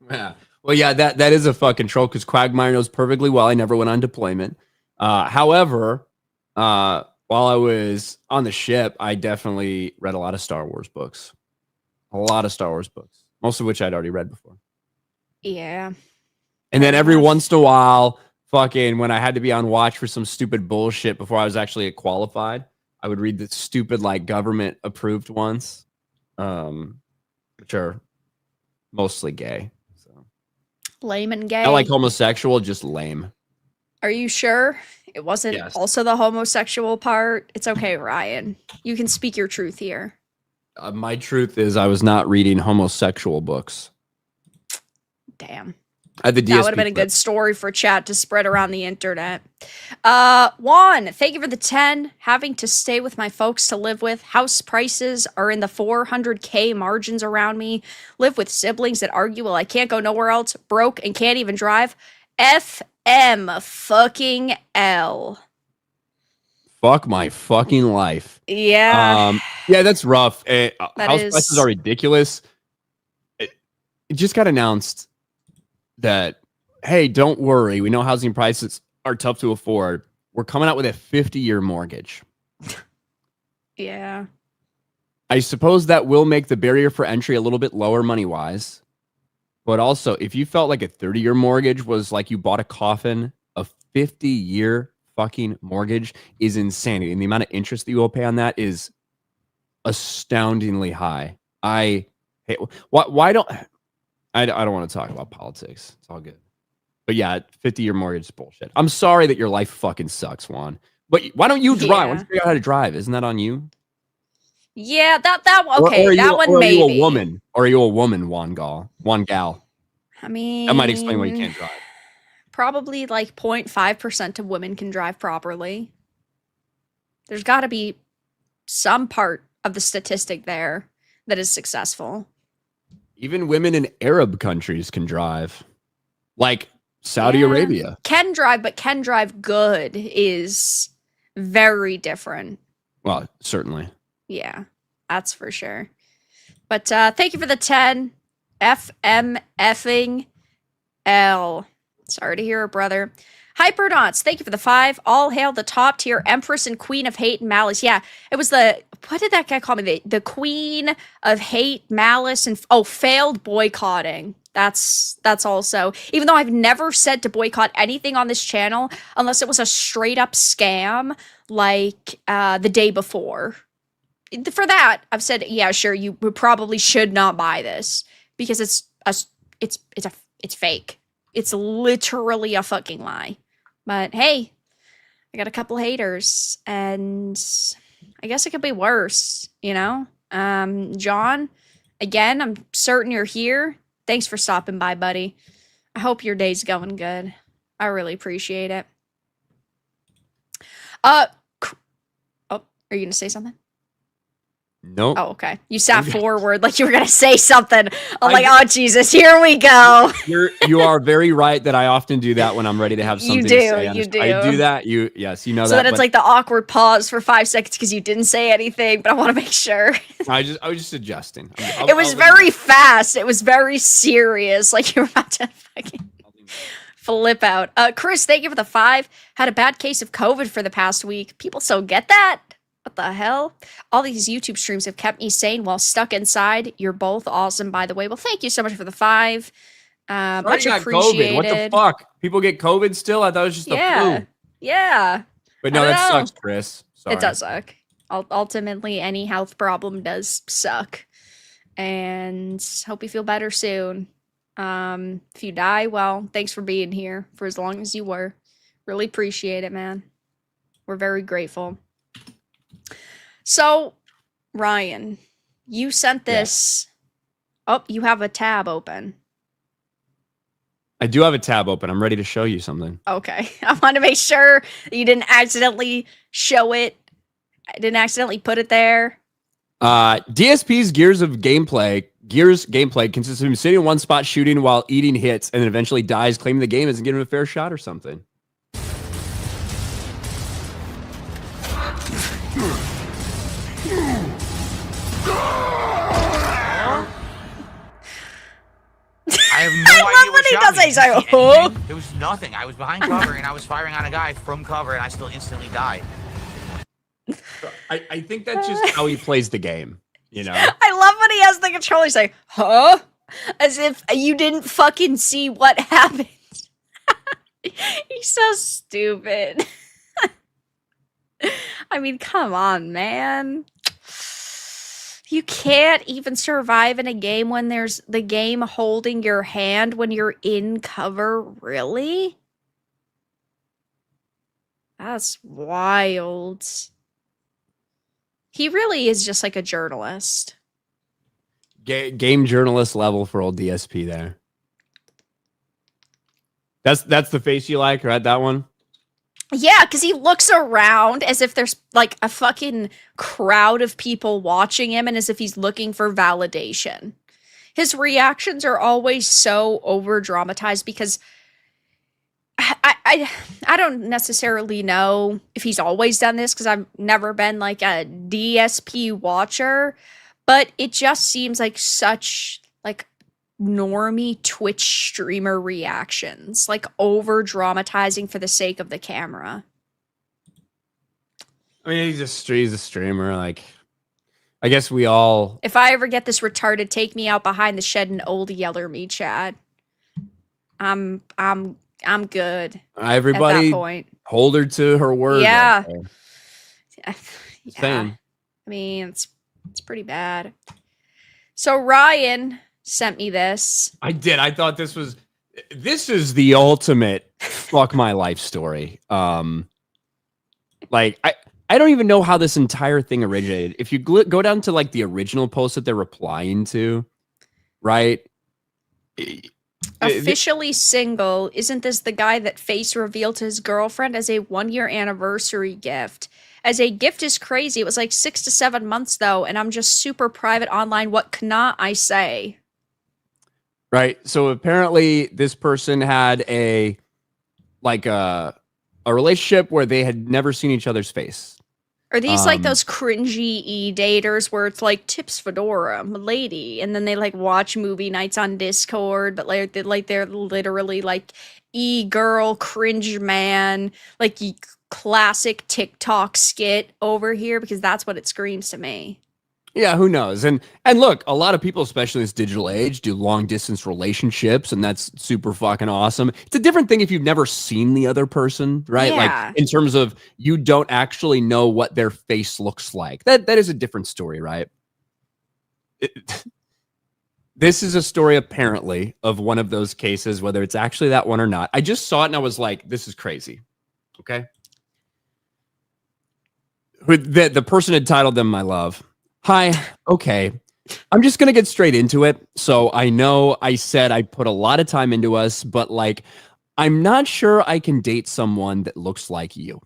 Yeah. Well, yeah, that is a fucking troll because Quagmire knows perfectly well I never went on deployment. However, while I was on the ship, I definitely read a lot of Star Wars books. A lot of Star Wars books, most of which I'd already read before. Yeah. And then every once in a while, fucking when I had to be on watch for some stupid bullshit before I was actually qualified, I would read the stupid like government approved ones, which are mostly gay. So lame and gay. I like homosexual, just lame. Are you sure it wasn't also the homosexual part? It's okay, Ryan. You can speak your truth here. My truth is I was not reading homosexual books. Damn. That would have been a good story for chat to spread around the internet. Juan, thank you for the 10. Having to stay with my folks to live with. House prices are in the 400K margins around me. Live with siblings that argue, well, I can't go nowhere else. Broke and can't even drive. FM fucking L. Fuck my fucking life. Yeah. Yeah, that's rough. House prices are ridiculous. It just got announced that, hey, don't worry. We know housing prices are tough to afford. We're coming out with a 50-year mortgage. Yeah. I suppose that will make the barrier for entry a little bit lower money-wise. But also, if you felt like a 30-year mortgage was like you bought a coffin, a 50-year fucking mortgage is insanity. And the amount of interest that you will pay on that is astoundingly high. Why don't I don't want to talk about politics. It's all good. But yeah, 50-year mortgage is bullshit. I'm sorry that your life fucking sucks, Juan. But why don't you drive? Why don't you figure out how to drive? Isn't that on you? Yeah, okay, that one maybe. Are you a woman? Or are you a woman, Juan Gal? I mean, that might explain why you can't drive. Probably like 0.5% of women can drive properly. There's got to be some part of the statistic there that is successful. Even women in Arab countries can drive. Like Saudi Arabia. Can drive, but can drive good is very different. Well, certainly. Yeah, that's for sure. But thank you for the 10. FM effing L. Sorry to hear it, brother. Hyperdonts, thank you for the 5. All hail the top tier Empress and Queen of Hate and Malice. Yeah, it was what did that guy call me? The Queen of Hate, Malice, and failed boycotting. That's also, even though I've never said to boycott anything on this channel unless it was a straight up scam like the day before. For that, I've said, yeah, sure, you probably should not buy this because it's fake. It's literally a fucking lie. But hey, I got a couple haters, and I guess it could be worse, you know? John, again, I'm certain you're here. Thanks for stopping by, buddy. I hope your day's going good. I really appreciate it. Oh, are you gonna say something? Nope. Oh, okay. You sat forward like you were gonna say something. I'm like, oh Jesus, here we go. You are very right that I often do that when I'm ready to have something to say. You do. I do that. Yes, you know that. So then it's like the awkward pause for 5 seconds because you didn't say anything, but I want to make sure. I was just adjusting. It was very fast. It was very serious. Like you were about to fucking flip out. Chris, thank you for the 5. Had a bad case of COVID for the past week. People still get that? What the hell? All these YouTube streams have kept me sane while stuck inside. You're both awesome, by the way. Well, thank you so much for the 5. Much appreciated. COVID. What the fuck? People get COVID still? I thought it was just a flu. Yeah. But no, that sucks, Chris. Sorry. It does suck. Ultimately, any health problem does suck. And hope you feel better soon. If you die, well, thanks for being here for as long as you were. Really appreciate it, man. We're very grateful. So, Ryan, you sent this. Oh, you have a tab open. I do have a tab open. I'm ready to show you something. Okay. I want to make sure that you didn't accidentally show it. I didn't accidentally put it there. DSP's Gears gameplay consists of him sitting in one spot shooting while eating hits and then eventually dies, claiming the game isn't giving him a fair shot or something. I have no idea what he does. He's like, oh. There was nothing. I was behind cover and I was firing on a guy from cover and I still instantly died. I think that's just how he plays the game, you know? I love when he has the controller. He's like, huh? As if you didn't fucking see what happened. He's so stupid. I mean, come on, man. You can't even survive in a game when there's the game holding your hand when you're in cover? Really? That's wild. He really is just like a journalist. Game journalist level for old DSP there. That's the face you like, right? That one? Yeah, because he looks around as if there's like a fucking crowd of people watching him and as if he's looking for validation. His reactions are always so over dramatized because I don't necessarily know if he's always done this because I've never been like a DSP watcher, but it just seems like such like normie Twitch streamer reactions, like over dramatizing for the sake of the camera. I mean, he's a streamer. Like, I guess we all. If I ever get this retarded, take me out behind the shed and old yeller me, Chad. I'm good. Everybody, at that point. Hold her to her word. Yeah. Saying. I mean, it's pretty bad. So Ryan sent me this. I did. I thought this is the ultimate fuck my life story. Like I don't even know how this entire thing originated. If you go down to like the original post that they're replying to, right? Officially single. Isn't this the guy that face revealed to his girlfriend as a 1-year anniversary gift? As a gift is crazy. It was like 6 to 7 months though, and I'm just super private online. What cannot I say? Right. So apparently this person had a relationship where they had never seen each other's face. Are these like those cringy e-daters where it's like tips fedora, milady, and then they like watch movie nights on Discord, but they're literally like e-girl cringe man, like classic TikTok skit over here, because that's what it screams to me. Yeah, who knows? And look, a lot of people, especially in this digital age, do long distance relationships, and that's super fucking awesome. It's a different thing if you've never seen the other person, right? Yeah. Like in terms of you don't actually know what their face looks like. That is a different story, right? This is a story apparently of one of those cases, whether it's actually that one or not. I just saw it and I was like, this is crazy. Okay. The person had titled them "My Love." Hi. Okay. I'm just going to get straight into it. So I know I said I put a lot of time into us, but like, I'm not sure I can date someone that looks like you.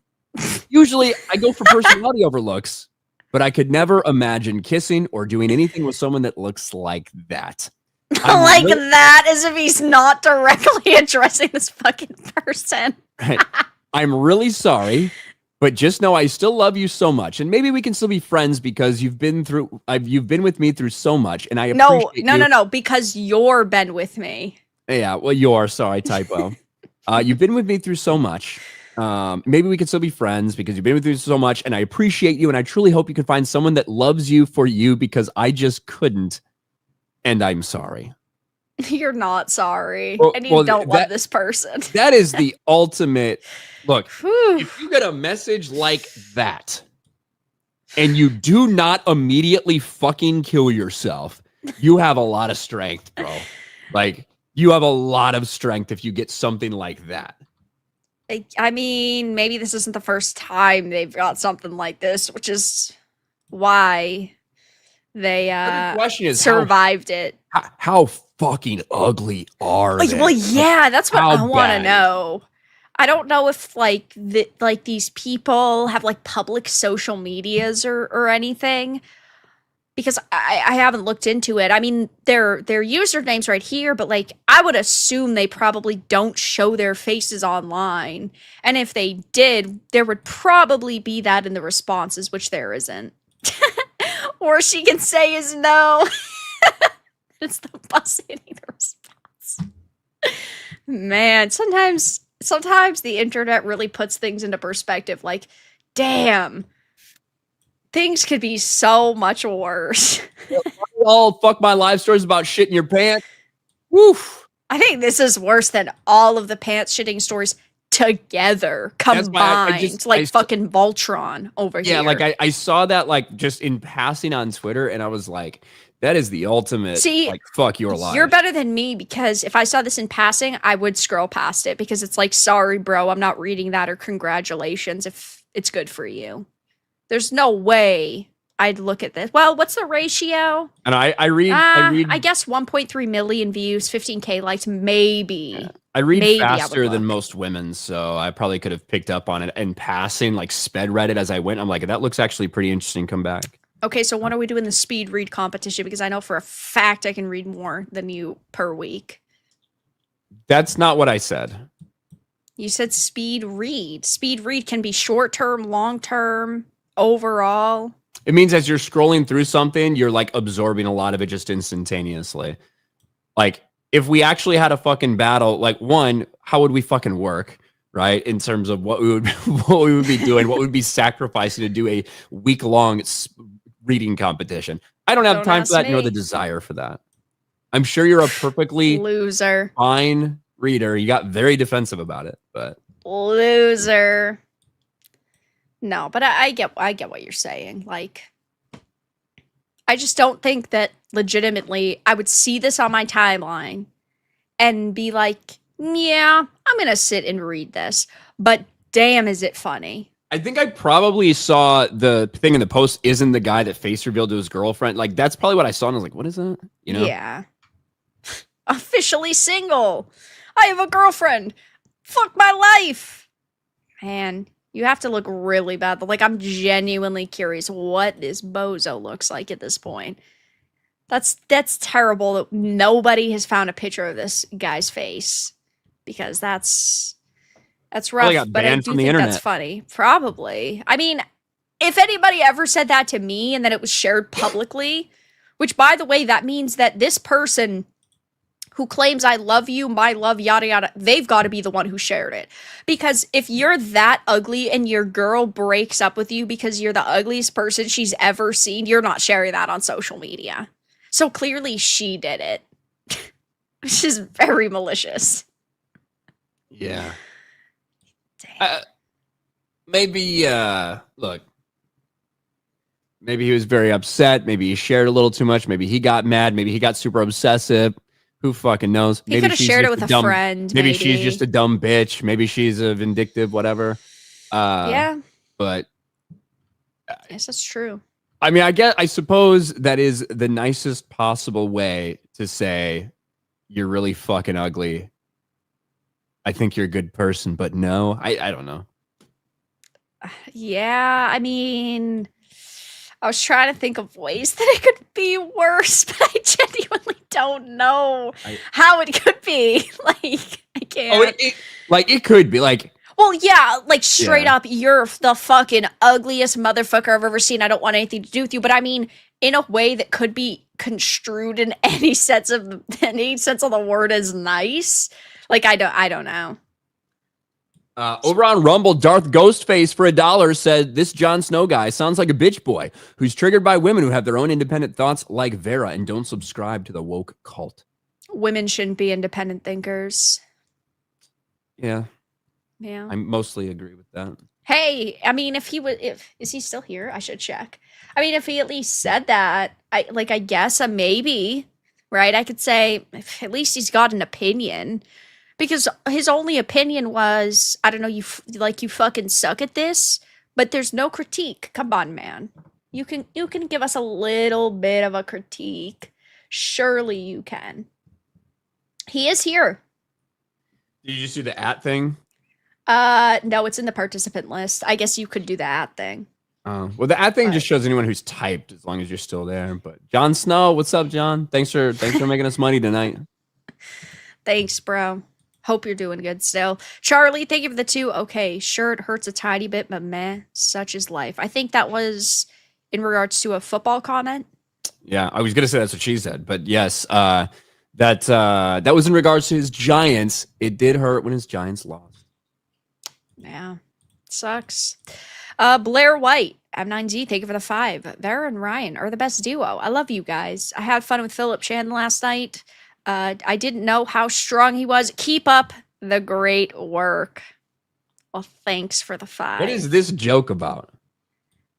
Usually I go for personality over looks. but I could never imagine kissing or doing anything with someone that looks like that. Like that, as if he's not directly addressing this fucking person. Right. I'm really sorry, but just know I still love you so much, and maybe we can still be friends because you've been with me through so much, and I appreciate no, because you're been with me. Yeah, well, you're sorry, typo. You've been with me through so much. Maybe we can still be friends because you've been with me so much, and I appreciate you, and I truly hope you can find someone that loves you for you because I just couldn't, and I'm sorry. You're not sorry, and you well, don't love this person. That is the ultimate. Look, if you get a message like that, and you do not immediately fucking kill yourself, you have a lot of strength, bro. Like, you have a lot of strength if you get something like that. I mean, maybe this isn't the first time they've got something like this, which is why they the question is survived it. How fucking ugly are they? Well, yeah, that's what I want to know. I don't know if like these people have like public social medias or anything, because I haven't looked into it. I mean, their usernames right here, but like I would assume they probably don't show their faces online. And if they did, there would probably be that in the responses, which there isn't. Or she can say is no. It's the bus hitting the response. Man, sometimes the internet really puts things into perspective. Like, damn. Things could be so much worse. All fuck my life stories about shit in your pants. Woof. I think this is worse than all of the pants shitting stories together combined. I fucking Voltron over here. Yeah, like I saw that like just in passing on Twitter, and I was like, that is the ultimate. See, like, fuck your life. You're better than me because if I saw this in passing, I would scroll past it because it's like, sorry, bro, I'm not reading that, or congratulations if it's good for you. There's no way I'd look at this. Well, what's the ratio? And I read. I guess 1.3 million views, 15K likes, maybe. Yeah. I read faster than most women, so I probably could have picked up on it in passing, like sped read it as I went. I'm like, that looks actually pretty interesting. Come back. Okay, so when are we doing the speed read competition? Because I know for a fact I can read more than you per week. That's not what I said. You said speed read. Speed read can be short term, long term, overall. It means as you're scrolling through something, you're like absorbing a lot of it just instantaneously. Like, if we actually had a fucking battle, like, one, how would we fucking work, right? In terms of what we would be doing, what would be sacrificing to do a week-long reading competition. I don't have time for that, nor the desire for that. I'm sure you're a perfectly loser, fine reader. You got very defensive about it, but loser. No, but I get what you're saying. Like, I just don't think that legitimately I would see this on my timeline and be like, yeah, I'm gonna sit and read this. But damn, is it funny. I think I probably saw the thing in the post isn't the guy that face revealed to his girlfriend. Like, that's probably what I saw, and I was like, what is that? You know? Yeah. Officially single. I have a girlfriend. Fuck my life. Man, you have to look really bad. Like, I'm genuinely curious what this bozo looks like at this point. That's terrible that nobody has found a picture of this guy's face, because that's rough, but I do think that's funny. Probably. I mean, if anybody ever said that to me and then it was shared publicly, which, by the way, that means that this person who claims I love you, my love, yada, yada, they've got to be the one who shared it. Because if you're that ugly and your girl breaks up with you because you're the ugliest person she's ever seen, you're not sharing that on social media. So clearly she did it, which is very malicious. Yeah. Maybe, look, maybe he was very upset. Maybe he shared a little too much. Maybe he got mad. Maybe he got super obsessive. Who fucking knows? He could have shared it with a friend. Maybe she's just a dumb bitch. Maybe she's a vindictive, whatever. Yeah. But yes, that's true. I mean, I suppose that is the nicest possible way to say you're really fucking ugly. I think you're a good person, but no, I don't know. Yeah, I mean, I was trying to think of ways that it could be worse, but I genuinely don't know how it could be. Like, I can't. Oh, it could be like. Well, yeah, like straight up, you're the fucking ugliest motherfucker I've ever seen. I don't want anything to do with you. But I mean, in a way that could be construed in any sense of the word as nice. Like, I don't know. Over on Rumble, Darth Ghostface for $1 said, this Jon Snow guy sounds like a bitch boy who's triggered by women who have their own independent thoughts like Vera and don't subscribe to the woke cult. Women shouldn't be independent thinkers. Yeah. Yeah. I mostly agree with that. Hey, I mean, is he still here? I should check. I mean, if he at least said that, I guess maybe, right? I could say at least he's got an opinion. Because his only opinion was, I don't know, you fucking suck at this, but there's no critique. Come on, man. You can give us a little bit of a critique. Surely you can. He is here. Did you just do the @ thing? No, it's in the participant list. I guess you could do the @ thing. Well, the @ thing just shows anyone who's typed as long as you're still there. But Jon Snow, what's up, John? Thanks for making us money tonight. Thanks, bro. Hope you're doing good still. Charlie, thank you for the 2. Okay, sure, it hurts a tiny bit, but meh, such is life. I think that was in regards to a football comment. Yeah, I was going to say that's what she said. But yes, that was in regards to his Giants. It did hurt when his Giants lost. Yeah, sucks. Blair White, M9Z, thank you for the 5. Vera and Ryan are the best duo. I love you guys. I had fun with Philip Chan last night. I didn't know how strong he was. Keep up the great work. Well, thanks for the 5. What is this joke about?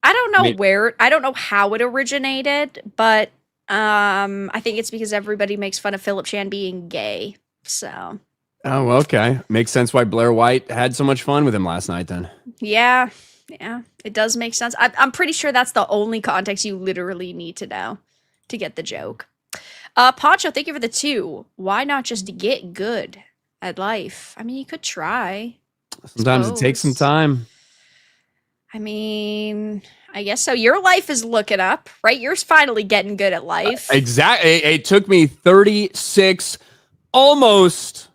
I don't know I don't know how it originated, but I think it's because everybody makes fun of Philip Chan being gay. So. Oh, okay. Makes sense why Blair White had so much fun with him last night then. Yeah, it does make sense. I'm pretty sure that's the only context you literally need to know to get the joke. Poncho, thank you for the 2. Why not just get good at life? I mean, you could try. Sometimes it takes some time. I mean, I guess so. Your life is looking up, right? You're finally getting good at life. Exactly. It took me 36, almost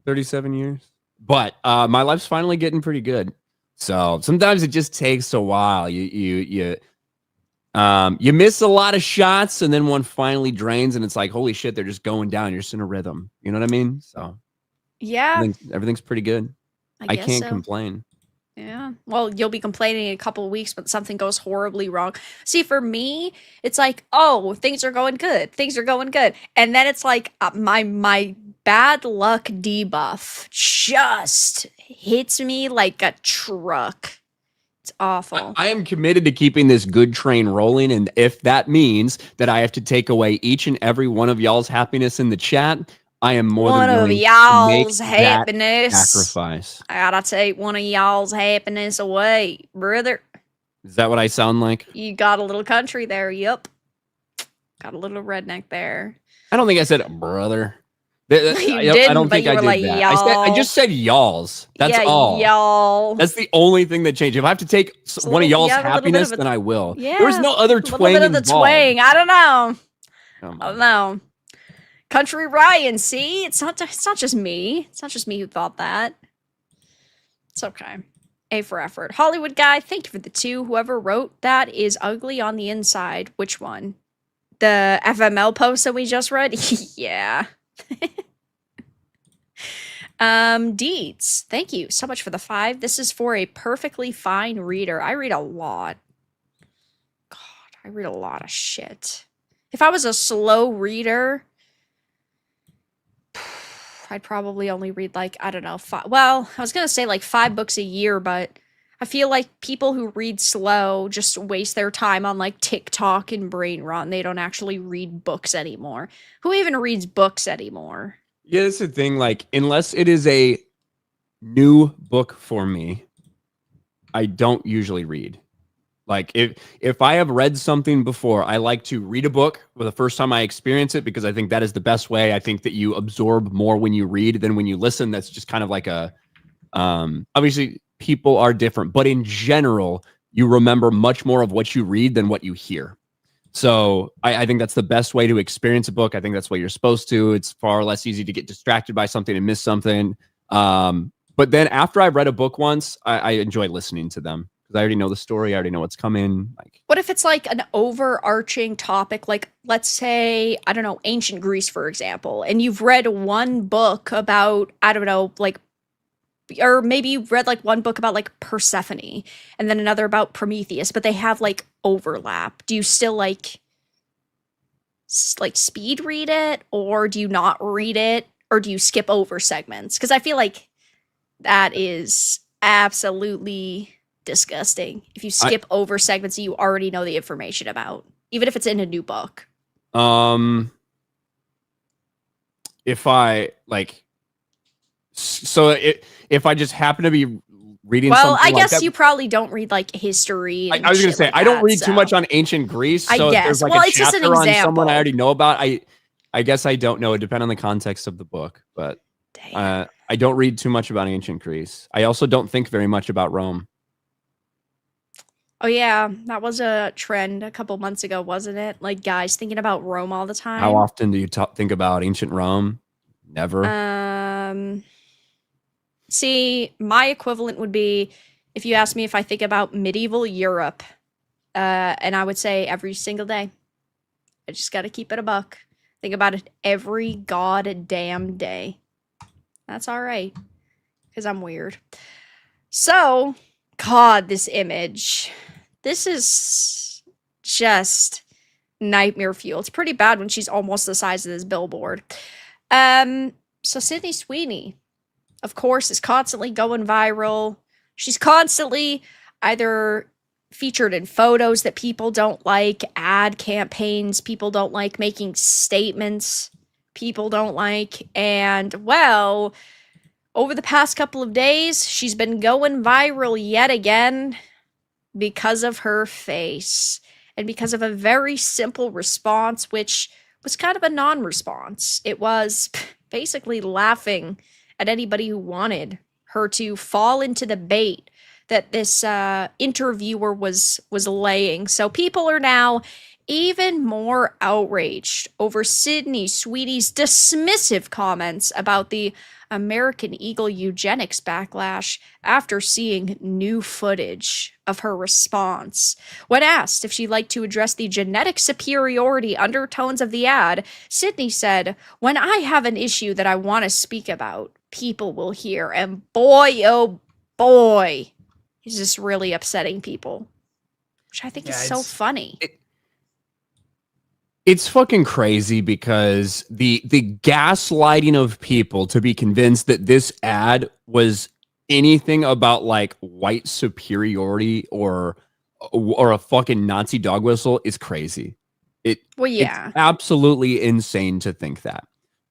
37 years. But my life's finally getting pretty good. So sometimes it just takes a while. You miss a lot of shots, and then one finally drains, and it's like, holy shit, they're just going down. You're just in a rhythm. You know what I mean? So yeah, everything's pretty good. I can't complain. Yeah. Well, you'll be complaining in a couple of weeks, but something goes horribly wrong. See, for me, it's like, oh, things are going good. Things are going good. And then it's like my bad luck debuff just hits me like a truck. It's awful. I am committed to keeping this good train rolling. And if that means that I have to take away each and every one of y'all's happiness in the chat, I am more than willing to make that sacrifice. I gotta take one of y'all's happiness away, brother. Is that what I sound like? You got a little country there. Yup. Got a little redneck there. I don't think I said brother. You didn't, I don't think I did like, that. I just said y'alls. That's all. Y'all. That's the only thing that changed. If I have to take one of y'all's happiness, then I will. Yeah, there was no other twang involved. A little bit of the twang. I don't know. I don't know. Country Ryan, see? It's not just me. It's not just me who thought that. It's okay. A for effort. Hollywood guy, thank you for the 2. Whoever wrote that is ugly on the inside. Which one? The FML post that we just read? Yeah. Deeds, thank you so much for the 5. This is for a perfectly fine reader. I read a lot. God, I read a lot of shit. If I was a slow reader, I'd probably only read like, I don't know, 5. Well, I was gonna say like 5 books a year, but I feel like people who read slow just waste their time on like TikTok and brain rot, and they don't actually read books anymore. Who even reads books anymore? Yeah, that's the thing. Like, unless it is a new book for me, I don't usually read. Like, if I have read something before, I like to read a book for the first time I experience it, because I think that is the best way. I think that you absorb more when you read than when you listen. That's just kind of like a obviously people are different, but in general, you remember much more of what you read than what you hear. So I think that's the best way to experience a book. I think that's what you're supposed to. It's far less easy to get distracted by something and miss something. But then after I've read a book once, I enjoy listening to them because I already know the story. I already know what's coming. Like, what if it's like an overarching topic? Like, let's say, I don't know, ancient Greece, for example, and you've read one book about, I don't know, like, or maybe you read like one book about like Persephone and then another about Prometheus, but they have like overlap. Do you still like speed read it, or do you not read it, or do you skip over segments? Because I feel like that is absolutely disgusting if you skip over segments that you already know the information about, even if it's in a new book. If I like, if I just happen to be reading, well, I like guess that, you probably don't read like history. I was going to say, like I don't that, read too much on ancient Greece. So I guess. if there's like well, a it's just an chapter on example. someone I already know about, I guess I don't know. It depends on the context of the book, but I don't read too much about ancient Greece. I also don't think very much about Rome. Oh yeah, that was a trend a couple months ago, wasn't it? Like guys thinking about Rome all the time. How often do you think about ancient Rome? Never. See, my equivalent would be if you ask me if I think about medieval Europe, and I would say every single day. I just got to keep it a buck. Think about it every goddamn day. That's all right, because I'm weird. So, God, this image. This is just nightmare fuel. It's pretty bad when she's almost the size of this billboard. So Sydney Sweeney, of course, is constantly going viral. She's constantly either featured in photos that people don't like, ad campaigns people don't like, making statements people don't like. And, well, over the past couple of days, she's been going viral yet again because of her face and because of a very simple response, which was kind of a non-response. It was basically laughing at anybody who wanted her to fall into the bait that this interviewer was laying. So people are now even more outraged over Sydney Sweeney's dismissive comments about the American Eagle eugenics backlash after seeing new footage of her response. When asked if she'd like to address the genetic superiority undertones of the ad, Sydney said, "When I have an issue that I want to speak about, people will hear, and boy, oh boy, is this really upsetting people." Which I think is so funny. It's fucking crazy because the gaslighting of people to be convinced that this ad was anything about like white superiority or a fucking Nazi dog whistle is crazy. It's absolutely insane to think that.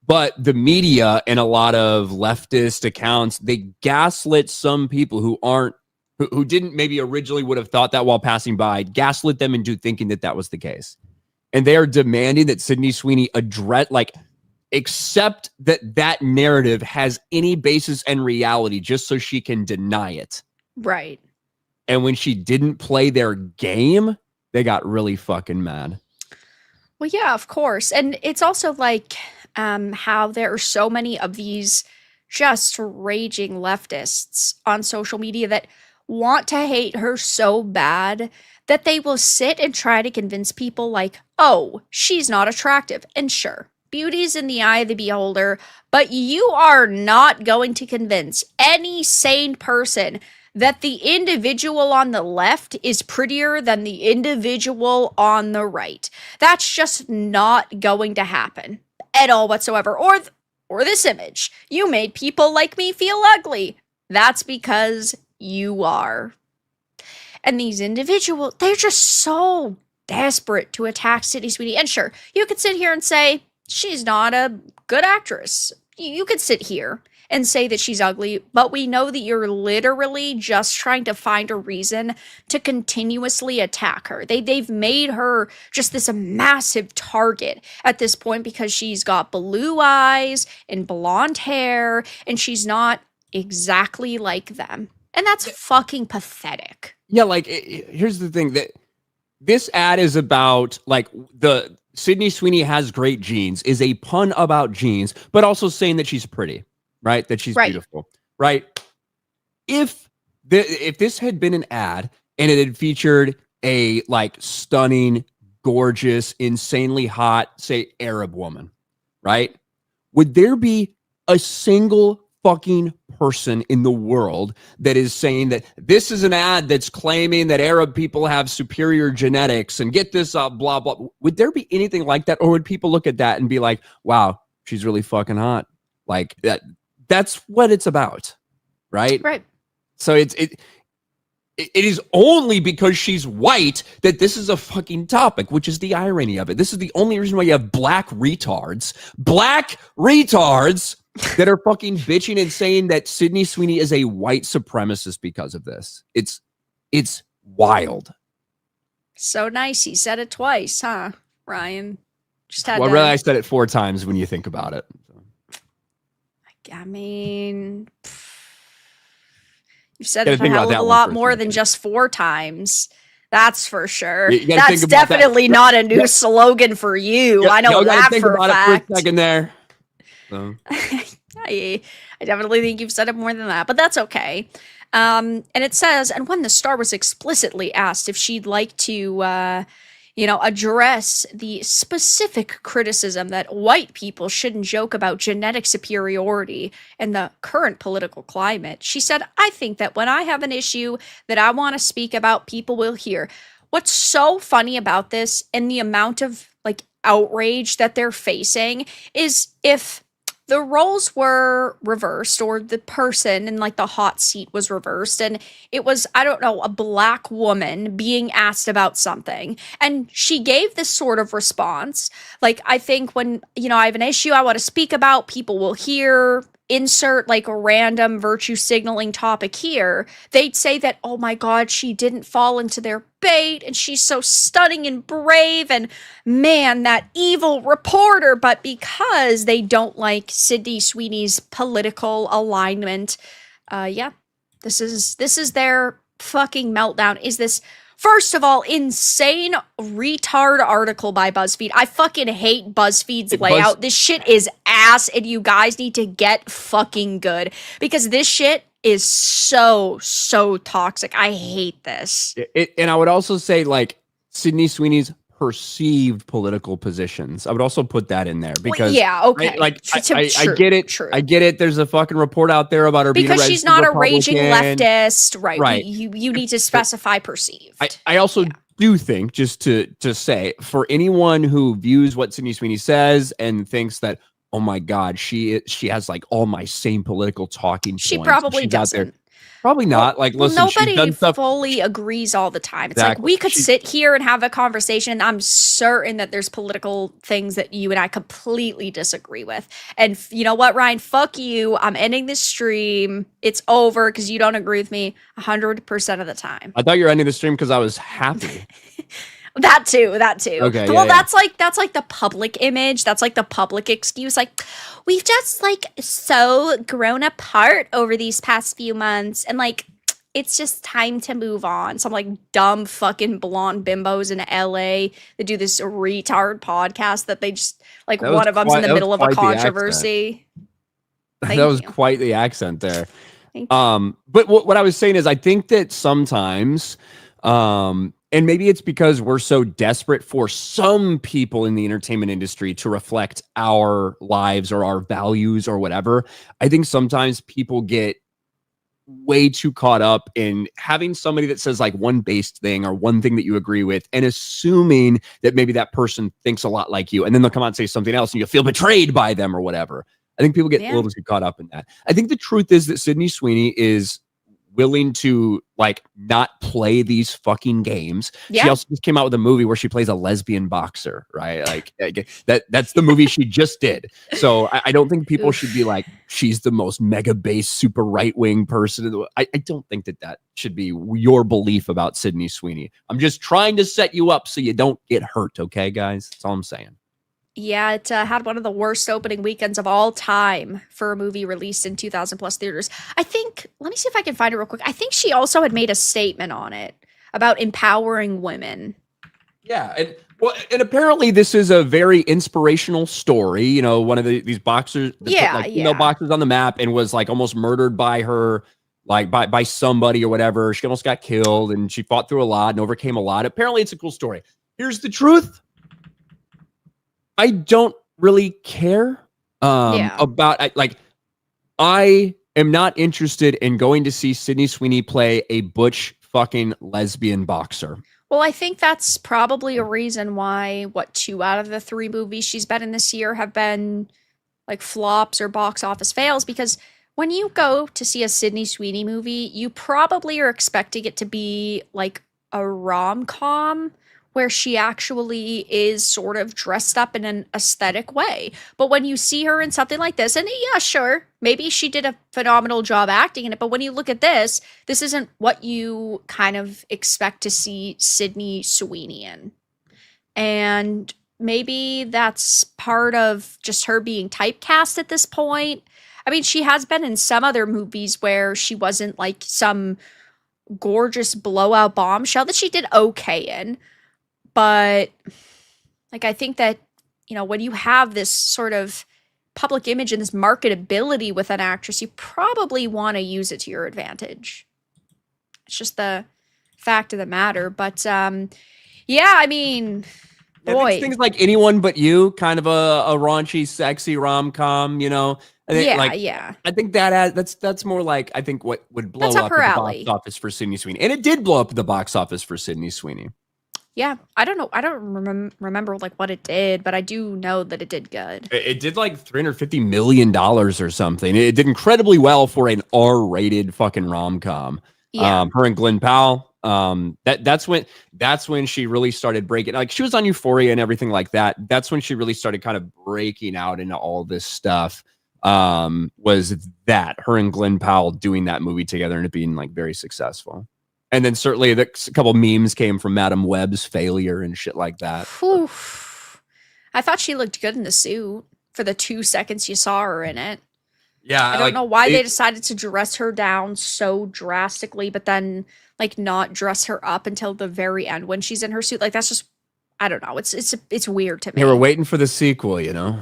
But the media and a lot of leftist accounts, they gaslit some people who didn't maybe originally would have thought that while passing by, gaslit them into thinking that that was the case. And they are demanding that Sydney Sweeney accept that narrative has any basis and reality just so she can deny it. Right. And when she didn't play their game, they got really fucking mad. Well, yeah, of course. And it's also like how there are so many of these just raging leftists on social media that want to hate her so bad that they will sit and try to convince people like, oh, she's not attractive. And sure, beauty's in the eye of the beholder, but you are not going to convince any sane person that the individual on the left is prettier than the individual on the right. That's just not going to happen at all whatsoever. Or this image. You made people like me feel ugly. That's because you are. And these individuals, they're just so desperate to attack Sydney Sweeney. And sure, you could sit here and say, she's not a good actress. You could sit here and say that she's ugly, but we know that you're literally just trying to find a reason to continuously attack her. They've made her just this massive target at this point because she's got blue eyes and blonde hair, and she's not exactly like them. And that's fucking pathetic. Yeah, like, here's the thing, that this ad is about, like, the Sydney Sweeney has great genes is a pun about genes, but also saying that she's pretty, right? That she's beautiful, right? If this had been an ad and it had featured a, like, stunning, gorgeous, insanely hot, say, Arab woman, right? Would there be a single fucking person in the world that is saying that this is an ad that's claiming that Arab people have superior genetics and get this up, blah, blah? Would there be anything like that? Or would people look at that and be like, wow, she's really fucking hot? Like, that's what it's about, right? Right. So it is only because she's white that this is a fucking topic, which is the irony of it. This is the only reason why you have black retards that are fucking bitching and saying that Sydney Sweeney is a white supremacist because of this. It's wild. So nice. He said it twice, huh, Ryan? Just had really, I said it 4 times when you think about it. I mean, you've said it a hell of a lot more than just 4 times. That's for sure. That's definitely not a new slogan for you. I know that for a fact. For a second there. So. I definitely think you've said it more than that, but that's okay. And it says, and when the star was explicitly asked if she'd like to, address the specific criticism that white people shouldn't joke about genetic superiority in the current political climate, she said, I think that when I have an issue that I want to speak about, people will hear. What's so funny about this and the amount of, like, outrage that they're facing is if the roles were reversed, or the person in, like, the hot seat was reversed, and it was, I don't know, a black woman being asked about something, and she gave this sort of response, like, I think when, I have an issue I want to speak about, people will hear, insert, like, a random virtue signaling topic here, they'd say that, oh my god, she didn't fall into their bait, and she's so stunning and brave, and man, that evil reporter. But because they don't like Sydney Sweeney's political alignment, this is their fucking meltdown. Is this, first of all, insane retard article by BuzzFeed. I fucking hate BuzzFeed's layout. This shit is ass, and you guys need to get fucking good, because this shit is so toxic. I hate this. And I would also say, like, Sydney Sweeney's perceived political positions. I would also put that in there, because okay. I get it. True. I get it. There's a fucking report out there about her because she's not a raging leftist, right? Right. You need to specify perceived. I also do think, just to say, for anyone who views what Sydney Sweeney says and thinks that, oh my god, she has, like, all my same political talking points. She probably doesn't. Probably not. Like, listen, nobody fully agrees all the time. It's like, we could sit here and have a conversation, and I'm certain that there's political things that you and I completely disagree with. And you know what, Ryan? Fuck you. I'm ending this stream. It's over because you don't agree with me 100% of the time. I thought you were ending the stream because I was happy. That too. Okay. Well, that's like the public image. That's like the public excuse. Like, we've just, like, so grown apart over these past few months, and, like, it's just time to move on. Some, like, dumb fucking blonde bimbos in LA that do this retard podcast that they just, like, one of them's in the middle of a controversy. That was quite the accent there. But what I was saying is, I think that sometimes, and maybe it's because we're so desperate for some people in the entertainment industry to reflect our lives or our values or whatever. I think sometimes people get way too caught up in having somebody that says, like, one based thing or one thing that you agree with, and assuming that maybe that person thinks a lot like you. And then they'll come out and say something else and you'll feel betrayed by them or whatever. I think people get a little too caught up in that. I think the truth is that Sydney Sweeney is willing to, like, not play these fucking games. Yeah. She also just came out with a movie where she plays a lesbian boxer, right? Like, that's the movie she just did. So I don't think people should be like, she's the most mega base, super right-wing person. I don't think that should be your belief about Sydney Sweeney. I'm just trying to set you up so you don't get hurt, okay, guys? That's all I'm saying. Yeah, it had one of the worst opening weekends of all time for a movie released in 2000 plus theaters. I think, let me see if I can find it real quick. I think she also had made a statement on it about empowering women. Yeah, and well, and apparently this is a very inspirational story. You know, one of these boxers that put Yeah, like female yeah. boxers on the map and was like almost murdered by her, like by somebody or whatever. She almost got killed, and she fought through a lot and overcame a lot. Apparently, it's a cool story. Here's the truth: I don't really care Yeah. about I am not interested in going to see Sydney Sweeney play a butch fucking lesbian boxer. Well, I think that's probably a reason why, what, 2 out of the 3 movies she's been in this year have been like flops or box office fails, because when you go to see a Sydney Sweeney movie, you probably are expecting it to be like a rom-com where she actually is sort of dressed up in an aesthetic way. But when you see her in something like this, and yeah, sure, maybe she did a phenomenal job acting in it, but when you look at this isn't what you kind of expect to see Sydney Sweeney in. And maybe that's part of just her being typecast at this point. I mean, she has been in some other movies where she wasn't like some gorgeous blowout bombshell that she did okay in. But like, I think that, you know, when you have this sort of public image and this marketability with an actress, you probably want to use it to your advantage. It's just the fact of the matter. But yeah, I mean, boy, Things like Anyone But You, kind of a raunchy, sexy rom-com, you know. yeah. I think that's more like, I think, what would blow That's up up her at the alley. box office for Sydney Sweeney, and it did blow up at the box office for Sydney Sweeney. Yeah, I don't know. I don't remember like what it did, but I do know that it did good. It did like $350 million or something. It did incredibly well for an R-rated fucking rom-com. Yeah. Her and Glenn Powell. That's when she really started breaking. Like, she was on Euphoria and everything like that. That's when she really started kind of breaking out into all this stuff. Was that her and Glenn Powell doing that movie together and it being like very successful. And then certainly a couple memes came from Madam Web's failure and shit like that. Whew. I thought she looked good in the suit for the 2 seconds you saw her in it. Yeah, I don't know why they decided to dress her down so drastically, but then like not dress her up until the very end when she's in her suit. Like, that's just, I don't know. It's weird to me. They were waiting for the sequel, you know.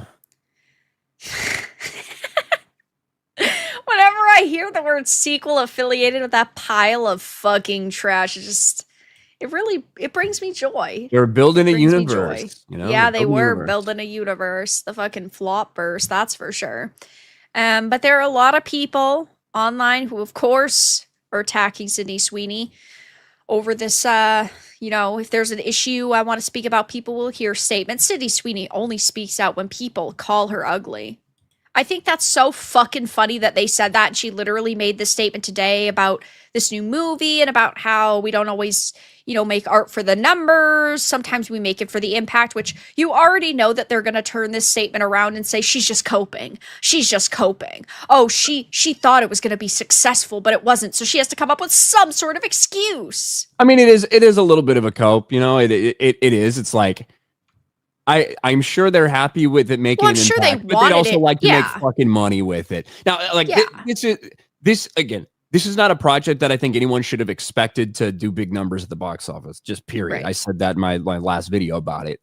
Whenever I hear the word sequel affiliated with that pile of fucking trash, it brings me joy. They were building a universe, you know. Yeah, they were building a universe, the fucking flop verse, that's for sure. But there are a lot of people online who, of course, are attacking Sydney Sweeney over this. You know, if there's an issue I want to speak about, people will hear statements. Sydney Sweeney only speaks out when people call her ugly. I think that's so fucking funny that they said that. And she literally made this statement today about this new movie and about how we don't always, you know, make art for the numbers. Sometimes we make it for the impact, which you already know that they're going to turn this statement around and say, she's just coping. She's just coping. Oh, she thought it was going to be successful, but it wasn't. So she has to come up with some sort of excuse. I mean, it is a little bit of a cope, you know. It is. It's like, I'm sure they're happy with it making an impact, but they'd also like to make fucking money with it. Now, like, this is not a project that I think anyone should have expected to do big numbers at the box office. Just period. Right. I said that in my last video about it.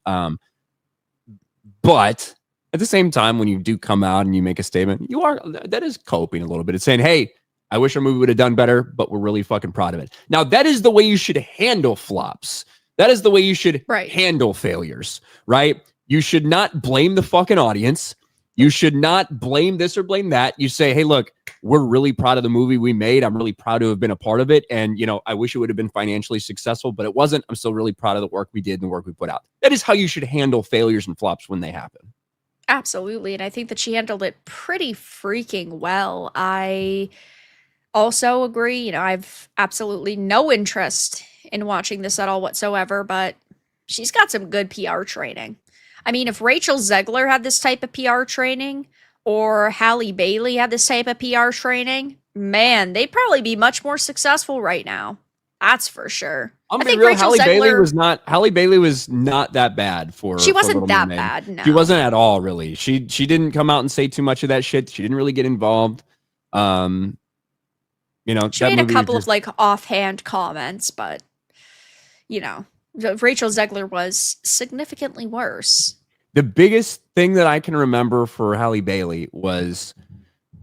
But at the same time, when you do come out and you make a statement, that is coping a little bit. It's saying, hey, I wish our movie would have done better, but we're really fucking proud of it. Now, that is the way you should handle flops. That is the way you should handle failures, right? You should not blame the fucking audience. You should not blame this or blame that. You say, hey, look, we're really proud of the movie we made. I'm really proud to have been a part of it. And, you know, I wish it would have been financially successful, but it wasn't. I'm still really proud of the work we did and the work we put out. That is how you should handle failures and flops when they happen. Absolutely. And I think that she handled it pretty freaking well. I also agree. You know, I've absolutely no interest in watching this at all whatsoever, but she's got some good PR training. I mean, if Rachel Zegler had this type of PR training, or Halle Bailey had this type of PR training, man, they'd probably be much more successful right now. That's for sure. I'm I gonna be think real. Rachel Halle Bailey Zegler was not that bad for. She wasn't Little that Mermaid. bad. No, She wasn't at all. Really, she didn't come out and say too much of that shit. She didn't really get involved. You know, she that made a movie couple just, of like offhand comments, but you know, Rachel Zegler was significantly worse. the biggest thing that I can remember for Halle Bailey was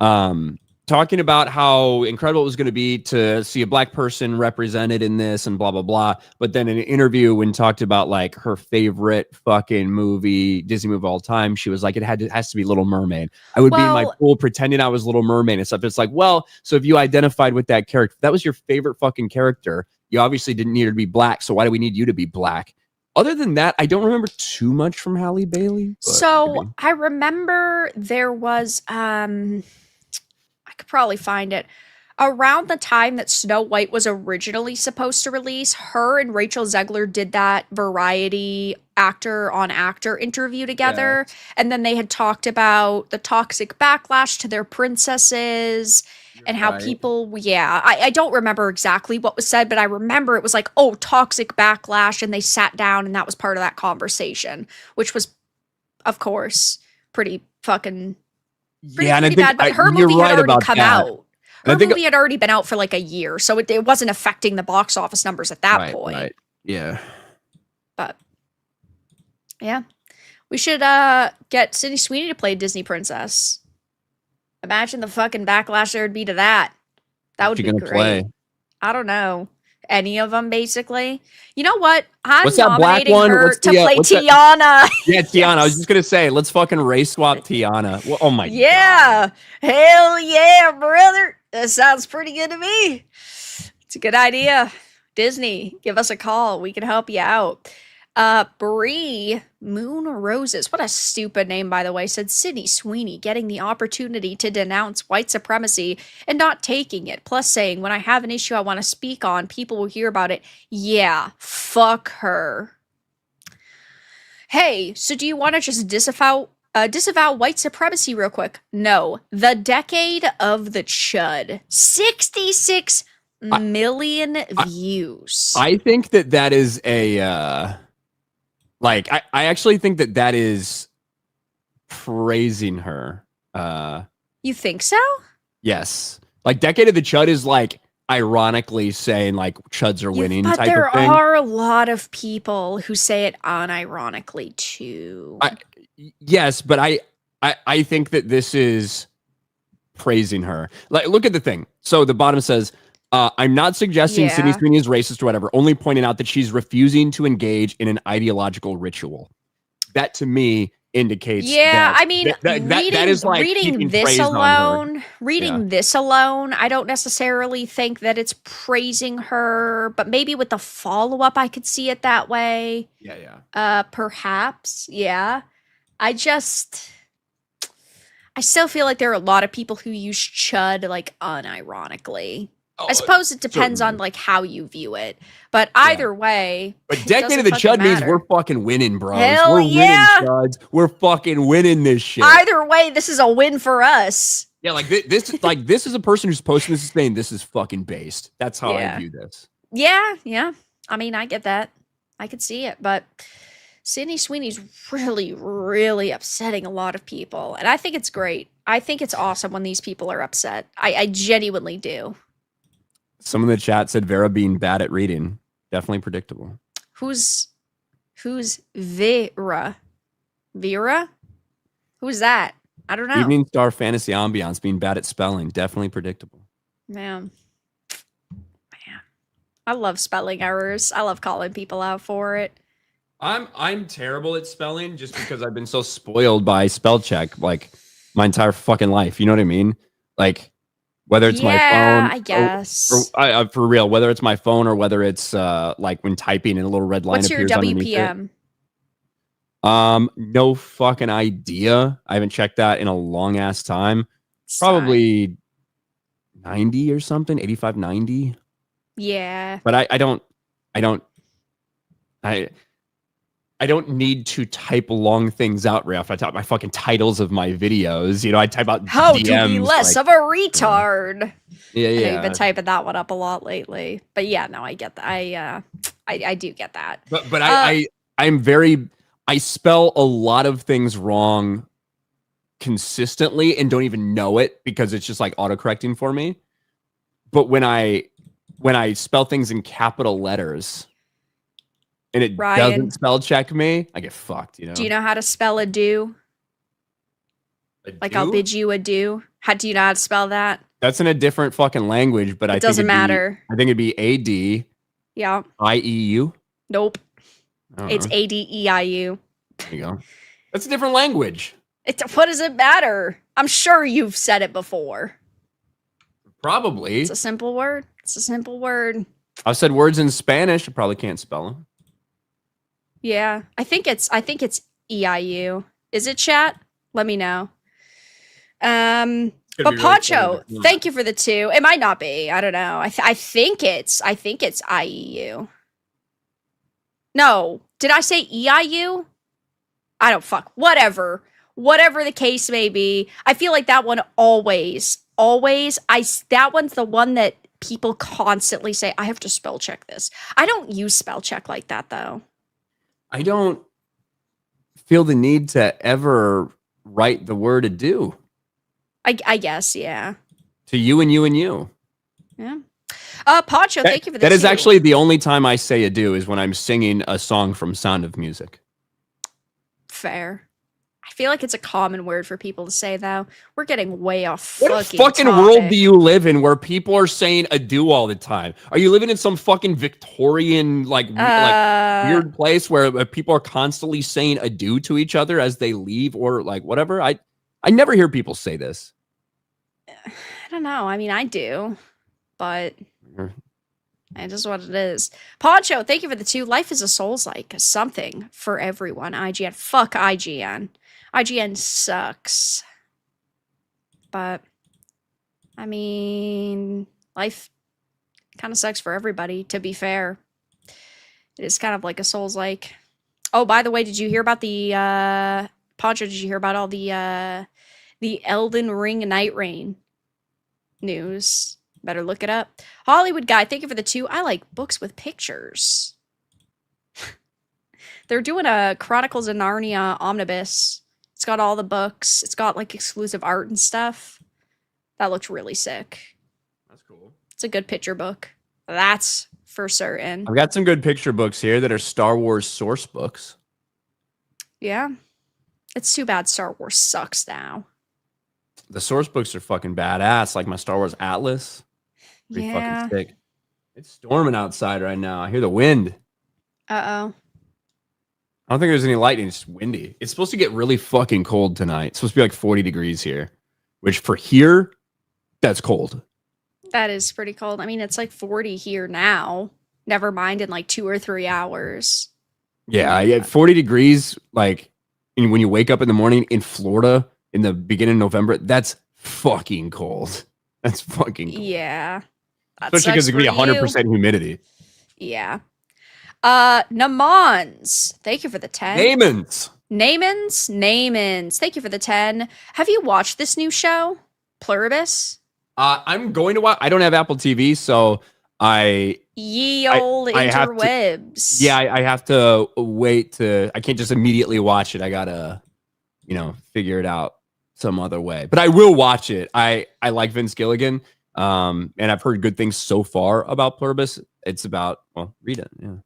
talking about how incredible it was going to be to see a black person represented in this and blah, blah, blah. But then in an interview when talked about like her favorite fucking movie, Disney movie of all time, she was like, has to be Little Mermaid. I would be in my pool pretending I was Little Mermaid and stuff. It's like, well, so if you identified with that character, that was your favorite fucking character, you obviously didn't need her to be black. So why do we need you to be black? Other than that, I don't remember too much from Halle Bailey. So maybe. I remember there was I could probably find it. Around the time that Snow White was originally supposed to release, her and Rachel Zegler did that Variety actor on actor interview together. Yeah. And then they had talked about the toxic backlash to their princesses and how people, I don't remember exactly what was said, but I remember it was like, oh, toxic backlash. And they sat down and that was part of that conversation, which was, of course, pretty fucking pretty bad. But her movie had already come out. Her movie had already been out for like a year, so it wasn't affecting the box office numbers at that point. Right. Yeah. But yeah, we should get Sydney Sweeney to play Disney Princess. Imagine the fucking backlash there would be to that. That would be great. Play? I don't know. Any of them, basically. You know what? I'm nominating her to play Tiana. Yeah, Tiana. Yes. I was just going to say, let's fucking race swap Tiana. Well, oh my God. Yeah. Hell yeah, brother. That sounds pretty good to me. It's a good idea. Disney, give us a call. We can help you out. Bree Moon Roses, what a stupid name, by the way, said Sydney Sweeney getting the opportunity to denounce white supremacy and not taking it, plus saying, when I have an issue I want to speak on, people will hear about it. Yeah, fuck her. Hey, so do you want to just disavow white supremacy real quick? No. The Decade of the Chud. 66 million views. I think that is a... Like, I actually think that is praising her. You think so? Yes. Like, Decade of the Chud is, like, ironically saying, like, Chuds are winning type of thing. But there are a lot of people who say it unironically, too. Yes, but I think that this is praising her. Like, look at the thing. So the bottom says... I'm not suggesting Sydney Sweeney is racist or whatever, only pointing out that she's refusing to engage in an ideological ritual. That to me indicates I mean, that is like reading this alone, this alone, I don't necessarily think that it's praising her, but maybe with the follow-up I could see it that way. Perhaps. Yeah. I still feel like there are a lot of people who use chud like unironically. I suppose it depends on like how you view it, but either way. But Decade of the Chud means we're fucking winning, bro. Hell we're winning, Chuds. We're fucking winning this shit. Either way, this is a win for us. Yeah, like this is a person who's posting this is saying this is fucking based. That's how I view this. Yeah. I mean, I get that. I could see it, but Sydney Sweeney's really, really upsetting a lot of people, and I think it's great. I think it's awesome when these people are upset. I genuinely do. Someone in the chat said Vera being bad at reading. Definitely predictable. Who's Vera? Vera? Who's that? I don't know. Evening Star Fantasy Ambiance being bad at spelling. Definitely predictable. Man. I love spelling errors. I love calling people out for it. I'm terrible at spelling just because I've been so spoiled by spell check like my entire fucking life. You know what I mean? Like whether it's my phone, I guess. Or for real, whether it's my phone or whether it's like when typing and a little red line appears underneath it. What's your WPM? No fucking idea. I haven't checked that in a long ass time. Probably 90 or something, 85, 90. Yeah. But I don't need to type long things out, Ralph. I type my fucking titles of my videos. You know, I type out how DMs, to be less of a retard. Yeah, I know you've yeah. been typing that one up a lot lately. But yeah, no, I get that. I do get that. But I spell a lot of things wrong consistently and don't even know it because it's just like autocorrecting for me. But when I spell things in capital letters and it Ryan, doesn't spell check me, I get fucked, you know? do you know how to spell adieu? Like I'll bid you adieu. How do you know how to spell that? That's in a different fucking language, but It doesn't matter. I think it'd be A-D. Yeah. I-E-U. Nope. It's A-D-E-I-U. There you go. That's a different language. What does it matter? I'm sure you've said it before. Probably. It's a simple word. It's a simple word. I've said words in Spanish. I probably can't spell them. Yeah. I think it's E-I-U. Is it, chat? Let me know. But Poncho, thank you for the 2. It might not be. I don't know. I think it's I-E-U. No. Did I say E-I-U? I don't fuck. Whatever the case may be. I feel like that one always, that one's the one that people constantly say, I have to spell check this. I don't use spell check like that, though. I don't feel the need to ever write the word adieu. I guess, yeah. To you and you and you. Yeah. Poncho, thank you for this. That is actually the only time I say adieu is when I'm singing a song from Sound of Music. Fair. I feel like it's a common word for people to say, though. We're getting way off what fucking world do you live in where people are saying adieu all the time? Are you living in some fucking Victorian, like weird place where people are constantly saying adieu to each other as they leave or like whatever? I never hear people say this. I don't know. I mean, I do, but it is what it is. Poncho, thank you for the 2. Life is a Souls-like. Something for everyone. IGN. Fuck IGN. IGN sucks. But, I mean, life kind of sucks for everybody, to be fair. It is kind of like a Souls-like. Oh, by the way, did you hear about the, Poncho, did you hear about all the Elden Ring Night Rain news? Better look it up. Hollywood Guy, thank you for the 2. I like books with pictures. They're doing a Chronicles of Narnia omnibus. It's got all the books. It's got like exclusive art and stuff. That looks really sick. That's cool. It's a good picture book. That's for certain. I've got some good picture books here that are Star Wars source books. Yeah. It's too bad Star Wars sucks now. The source books are fucking badass, like my Star Wars Atlas. Pretty fucking sick. It's storming outside right now. I hear the wind. Uh-oh. I don't think there's any lightning. It's windy. It's supposed to get really fucking cold tonight. It's supposed to be like 40 degrees here, which for here, that's cold. That is pretty cold. I mean, it's like 40 here now. Never mind in like 2 or 3 hours. Yeah, 40 degrees, like when you wake up in the morning in Florida in the beginning of November, that's fucking cold. That's fucking cold. Yeah. Especially because it can be 100% humidity. Yeah. Namans, thank you for the 10. Namans, thank you for the 10. Have you watched this new show, Pluribus? I'm going to watch. I don't have Apple TV, so Ye old interwebs. I have to wait to. I can't just immediately watch it. I gotta, figure it out some other way. But I will watch it. I like Vince Gilligan, and I've heard good things so far about Pluribus. It's about read it. Yeah.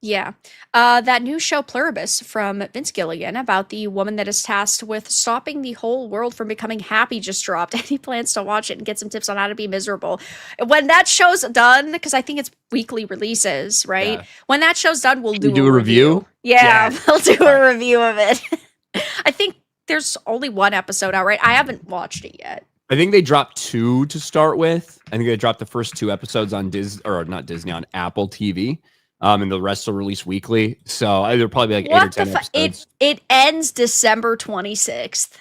Yeah. That new show Pluribus from Vince Gilligan about the woman that is tasked with stopping the whole world from becoming happy just dropped, and he plans to watch it and get some tips on how to be miserable. When that show's done, because I think it's weekly releases, right? Yeah. When that show's done, we'll do a review. Yeah, we'll do a review of it. I think there's only 1 episode out, right? I haven't watched it yet. I think they dropped 2 to start with. I think they dropped the first 2 episodes on on Apple TV. And the rest will release weekly. So there'll probably be like 8 or 10 episodes. It ends December 26th.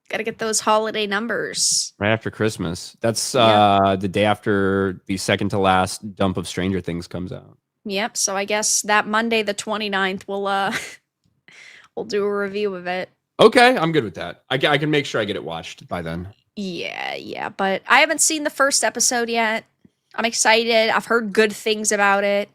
Got to get those holiday numbers. Right after Christmas. That's the day after the second to last dump of Stranger Things comes out. Yep. So I guess that Monday, the 29th, we'll do a review of it. Okay, I'm good with that. I can make sure I get it watched by then. Yeah, but I haven't seen the first episode yet. I'm excited. I've heard good things about it.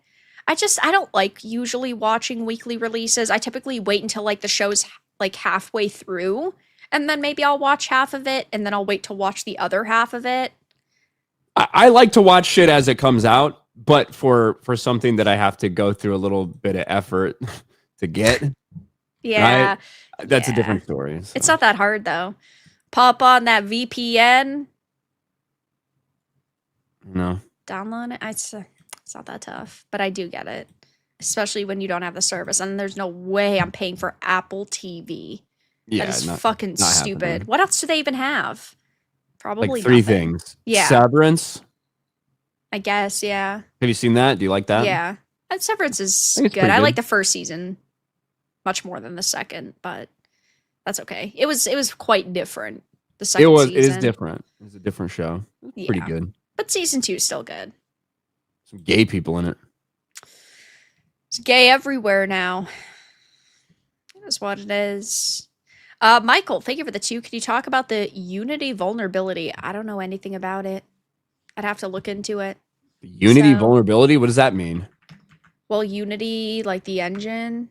I don't like usually watching weekly releases. I typically wait until like the show's like halfway through, and then maybe I'll watch half of it, and then I'll wait to watch the other half of it. I like to watch shit as it comes out, but for something that I have to go through a little bit of effort to get, Yeah. right? That's a Yeah. different story. So. It's not that hard though. Pop on that VPN. No. Download it. It's not that tough, but I do get it. Especially when you don't have the service. And there's no way I'm paying for Apple TV. Yeah, that is fucking stupid. happening. What else do they even have? Probably like three nothing. things. Yeah. Severance. I guess, yeah. Have you seen that? Do you like that? Yeah. And Severance is think it's good. pretty I good. like the first season much more than the second, but that's okay. It was quite different. The second season. It is different. It's a different show. Yeah. Pretty good. But season 2 is still good. Some gay people in it. It's gay everywhere now. That's what it is. Michael, thank you for the 2. Can you talk about the Unity vulnerability? I don't know anything about it. I'd have to look into it. Unity vulnerability? What does that mean? Well, Unity, like the engine.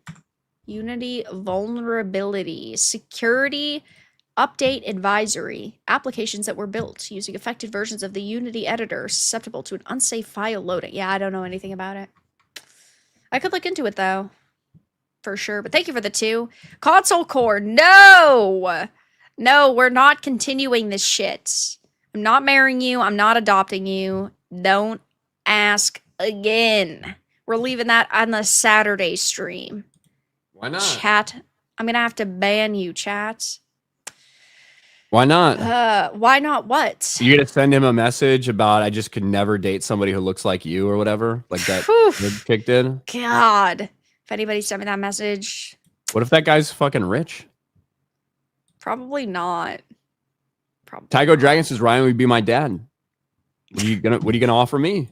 Unity vulnerability. Security update advisory. Applications that were built using affected versions of the Unity editor are susceptible to an unsafe file loading. Yeah, I don't know anything about it. I could look into it, though. For sure. But thank you for the 2. Console core. No! No, we're not continuing this shit. I'm not marrying you. I'm not adopting you. Don't ask again. We're leaving that on the Saturday stream. Why not? Chat. I'm going to have to ban you, chat. Why not? Why not what? You're going to send him a message about I just could never date somebody who looks like you or whatever? Like that chick did? God. If anybody sent me that message. What if that guy's fucking rich? Probably not. Probably. Tygo Dragon says Ryan would be my dad. What are you gonna offer me?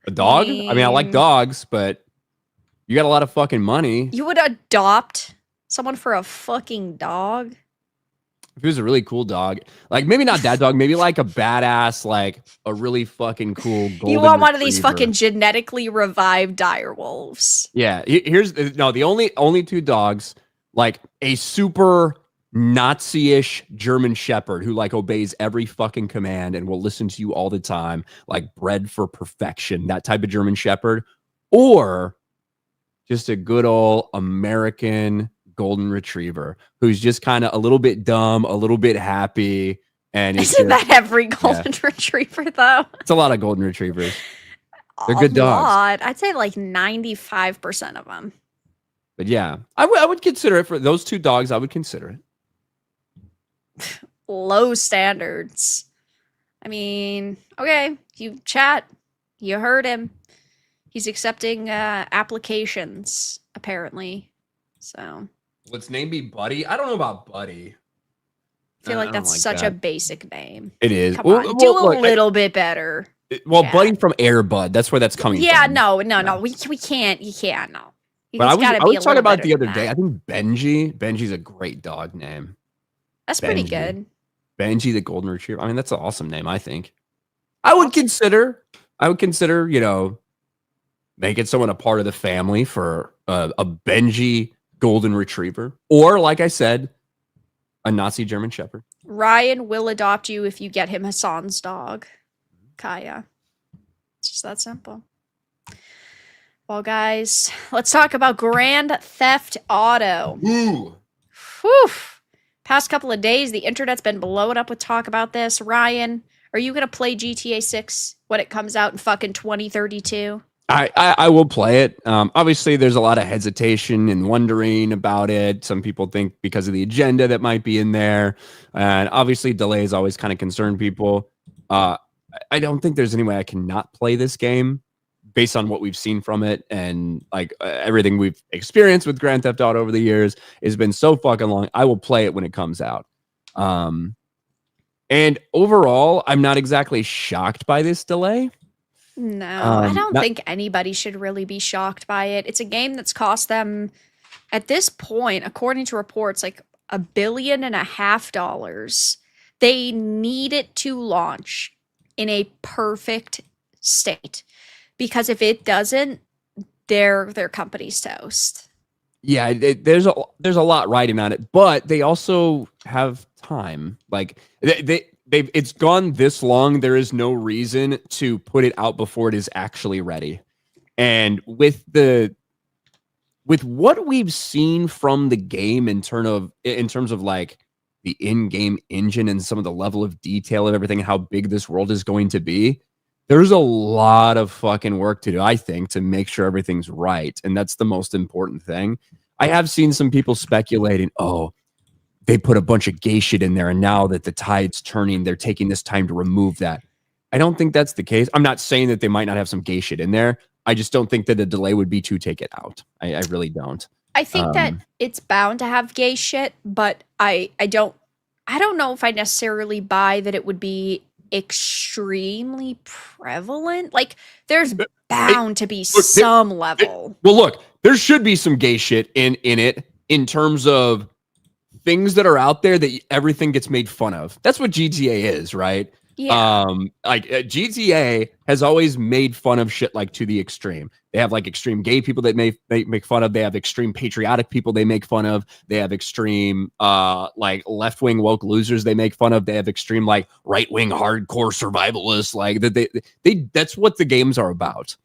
A dog? I mean, I like dogs, but you got a lot of fucking money. You would adopt someone for a fucking dog? If it was a really cool dog, like maybe not that dog, maybe like a badass, like a really fucking cool golden You want one of these retriever. fucking genetically revived dire wolves. Yeah, here's the only 2 dogs, like a super Nazi-ish German Shepherd who like obeys every fucking command and will listen to you all the time, like bred for perfection, that type of German Shepherd, or just a good old American golden retriever who's just kind of a little bit dumb, a little bit happy, and isn't that every golden retriever though? It's a lot of golden retrievers. They're good dogs. I'd say like 95% of them. But yeah, I would consider it for those 2 dogs. I would consider it. Low standards. I mean, okay, you chat. You heard him. He's accepting applications, apparently. So. Will its name be Buddy? I don't know about Buddy. I feel like that's such a basic name. It is. Come on, do a little bit better. Buddy from Air Bud. That's where that's coming from. Yeah, no. We can't. You can't. No. But I was talking about the other day. I think Benji. Benji's a great dog name. That's pretty good. Benji the Golden Retriever. I mean, that's an awesome name, I think. I would consider, making someone a part of the family for a Benji Golden Retriever. Or, like I said, a Nazi German Shepherd. Ryan will adopt you if you get him Hassan's dog, Kaya. It's just that simple. Well, guys, let's talk about Grand Theft Auto. Woo! Whew. Past couple of days, the internet's been blowing up with talk about this. Ryan, are you going to play GTA 6 when it comes out in fucking 2032? I will play it. Obviously, there's a lot of hesitation and wondering about it. Some people think because of the agenda that might be in there. And obviously, delays always kind of concern people. I don't think there's any way I cannot play this game based on what we've seen from it. And like everything we've experienced with Grand Theft Auto over the years has been so fucking long. I will play it when it comes out. And overall, I'm not exactly shocked by this delay. No, I don't think anybody should really be shocked by it. It's a game that's cost them, at this point, according to reports, like $1.5 billion. They need it to launch in a perfect state, because if it doesn't, their company's toast. Yeah, there's a lot riding on it, but they also have time. Like it's gone this long. There is no reason to put it out before it is actually ready. And with what we've seen from the game in terms of like the in-game engine and some of the level of detail of everything and how big this world is going to be, there's a lot of fucking work to do, I think, to make sure everything's right. And that's the most important thing. I have seen some people speculating, oh, they put a bunch of gay shit in there, and now that the tide's turning, they're taking this time to remove that. I don't think that's the case. I'm not saying that they might not have some gay shit in there. I just don't think that a delay would be to take it out. I really don't. I think that it's bound to have gay shit, but I don't know if I necessarily buy that it would be extremely prevalent. Like, there's bound to be some level. Well, look, there should be some gay shit in it in terms of things that are out there that everything gets made fun of. That's what GTA is, right? Yeah. GTA has always made fun of shit like to the extreme. They have like extreme gay people that they make fun of. They have extreme patriotic people they make fun of. They have extreme like left-wing woke losers they make fun of. They have extreme like right-wing hardcore survivalists. Like they that's what the games are about.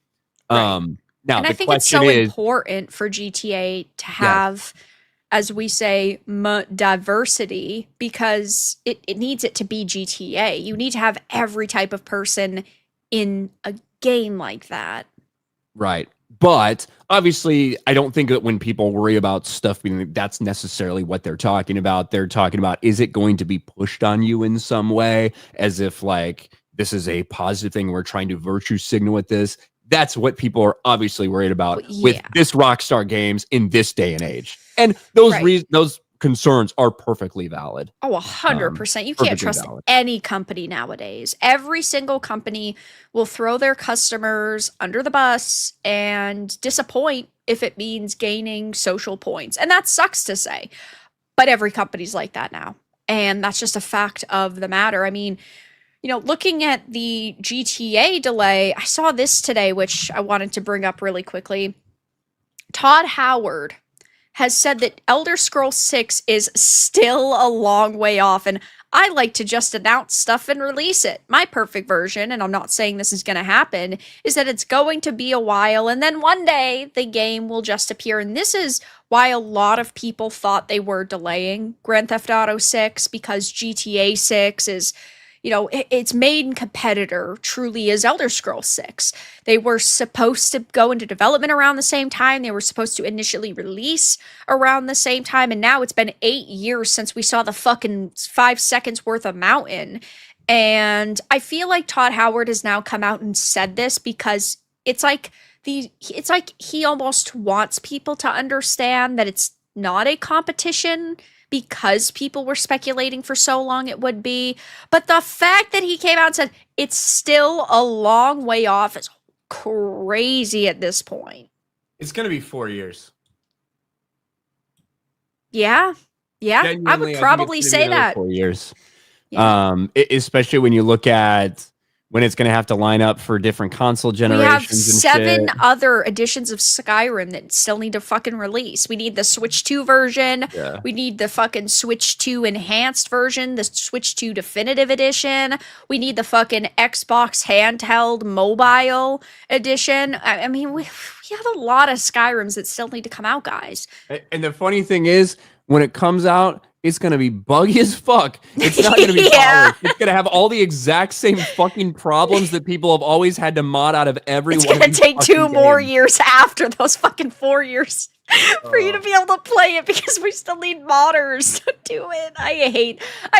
Right. Now, and I think it's so important for GTA to have, as we say, diversity, because it needs it to be GTA. You need to have every type of person in a game like that. Right. But obviously, I don't think that when people worry about stuff being, that's necessarily what they're talking about. They're talking about, is it going to be pushed on you in some way, as if like this is a positive thing, we're trying to virtue signal with this. That's what people are obviously worried about with this Rockstar Games in this day and age. And those concerns are perfectly valid. Oh, 100%. You can't trust any company nowadays. Every single company will throw their customers under the bus and disappoint if it means gaining social points. And that sucks to say, but every company's like that now. And that's just a fact of the matter. I mean, you know, looking at the GTA delay, I saw this today, which I wanted to bring up really quickly. Todd Howard has said that Elder Scrolls 6 is still a long way off, and I like to just announce stuff and release it. My perfect version, and I'm not saying this is going to happen, is that it's going to be a while, and then one day the game will just appear. And this is why a lot of people thought they were delaying Grand Theft Auto 6, because GTA 6 is, you know, its main competitor truly is Elder Scrolls 6. They were supposed to go into development around the same time. They were supposed to initially release around the same time. And now it's been 8 years since we saw the fucking 5 seconds worth of mountain. And I feel like Todd Howard has now come out and said this because it's like he almost wants people to understand that it's not a competition, because people were speculating for so long it would be. But the fact that he came out and said it's still a long way off is crazy at this point. It's going to be 4 years. Yeah. Genuinely, I would probably say that. 4 years. Yeah. Especially when you look at when it's going to have to line up for different console generations. We have 7 other editions of Skyrim that still need to fucking release. We need the Switch 2 version. Yeah. We need the fucking Switch 2 enhanced version, the Switch 2 definitive edition. We need the fucking Xbox handheld mobile edition. I mean, we have a lot of Skyrims that still need to come out, guys. And the funny thing is, when it comes out, it's going to be buggy as fuck. It's not going to be polished. It's going to have all the exact same fucking problems that people have always had to mod out of every one of these. It's going to take 2 more years after those fucking 4 years for you to be able to play it, because we still need modders to do it. I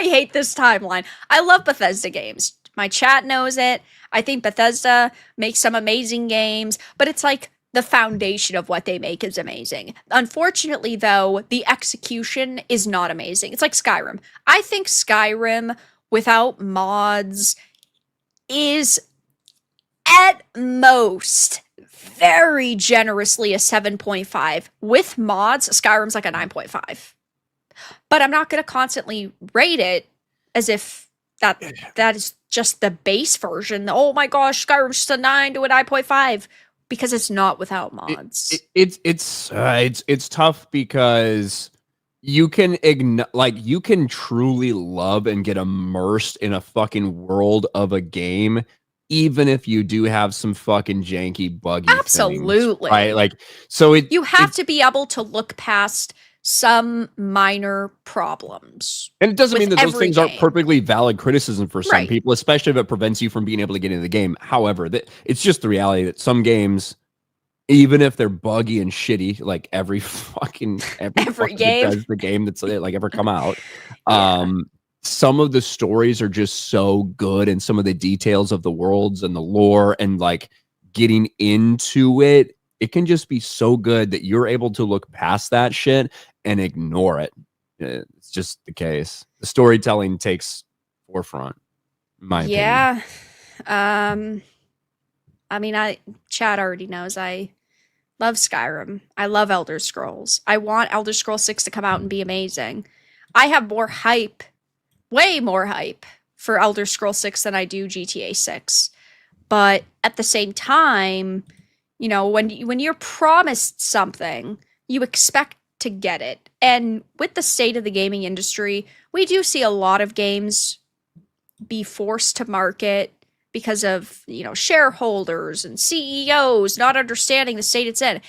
hate this timeline. I love Bethesda games. My chat knows it. I think Bethesda makes some amazing games, but it's like, the foundation of what they make is amazing. Unfortunately, though, the execution is not amazing. It's like Skyrim. I think Skyrim without mods is at most very generously a 7.5. With mods, Skyrim's like a 9.5. but I'm not going to constantly rate it as if that is just the base version. Oh my gosh, Skyrim's just a 9 to a 9.5 because it's not without mods. It's tough because you can you can truly love and get immersed in a fucking world of a game, even if you do have some fucking janky, buggy Absolutely. things, right? Like, so you have to be able to look past some minor problems. And it doesn't mean that those things aren't game. perfectly valid criticism for some Right. people, especially if it prevents you from being able to get into the game. However, it's just the reality that some games, even if they're buggy and shitty, like every fucking game does the game that's like ever come out, yeah. Some of the stories are just so good, and some of the details of the worlds and the lore and like getting into it, it can just be so good that you're able to look past that shit and ignore it. It's just the case. The storytelling takes forefront, in my opinion. I mean, Chad already knows I love Skyrim. I love Elder Scrolls. I want Elder Scrolls 6 to come out and be amazing. I have more hype, way more hype for Elder Scrolls 6 than I do GTA 6. But at the same time, you know, when you're promised something, you expect to get it. And with the state of the gaming industry, we do see a lot of games be forced to market because of, you know, shareholders and CEOs not understanding the state it's in.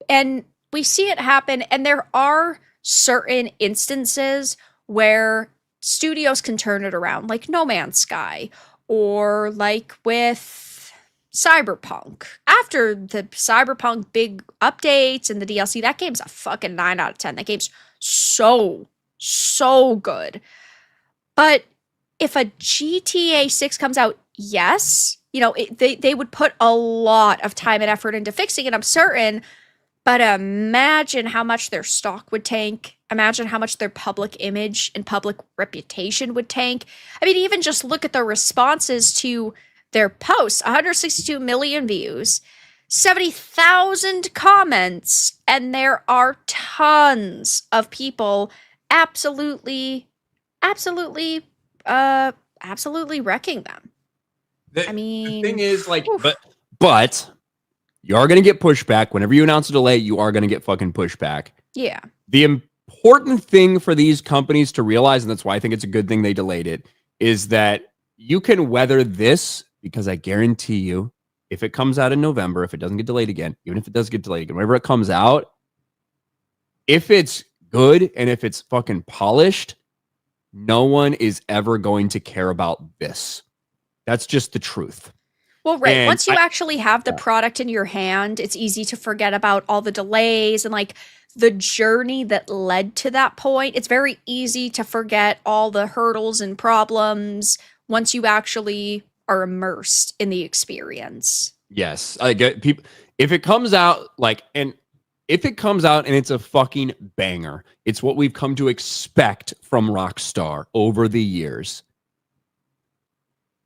And we see it happen, and there are certain instances where studios can turn it around, like No Man's Sky, or like with Cyberpunk. After the Cyberpunk big updates and the DLC, that game's a fucking 9 out of 10. That game's so good. But if a GTA 6 comes out, yes, you know, they would put a lot of time and effort into fixing it, I'm certain. But imagine how much their stock would tank. Imagine how much their public image and public reputation would tank. I mean, even just look at the responses to their posts. 162 million views, 70,000 comments, and there are tons of people absolutely wrecking them. The thing is, like, but you are going to get pushback. Whenever you announce a delay, you are going to get fucking pushback. Yeah. The important thing for these companies to realize, and that's why I think it's a good thing they delayed it, is that you can weather this, because I guarantee you, if it comes out in November, if it doesn't get delayed again, even if it does get delayed again, whenever it comes out, if it's good and if it's fucking polished, no one is ever going to care about this. That's just the truth. Well, right. And once you actually have the product in your hand, it's easy to forget about all the delays and like the journey that led to that point. It's very easy to forget all the hurdles and problems once you actually are immersed in the experience. Yes. I get people. If it comes out and it's a fucking banger, it's what we've come to expect from Rockstar over the years.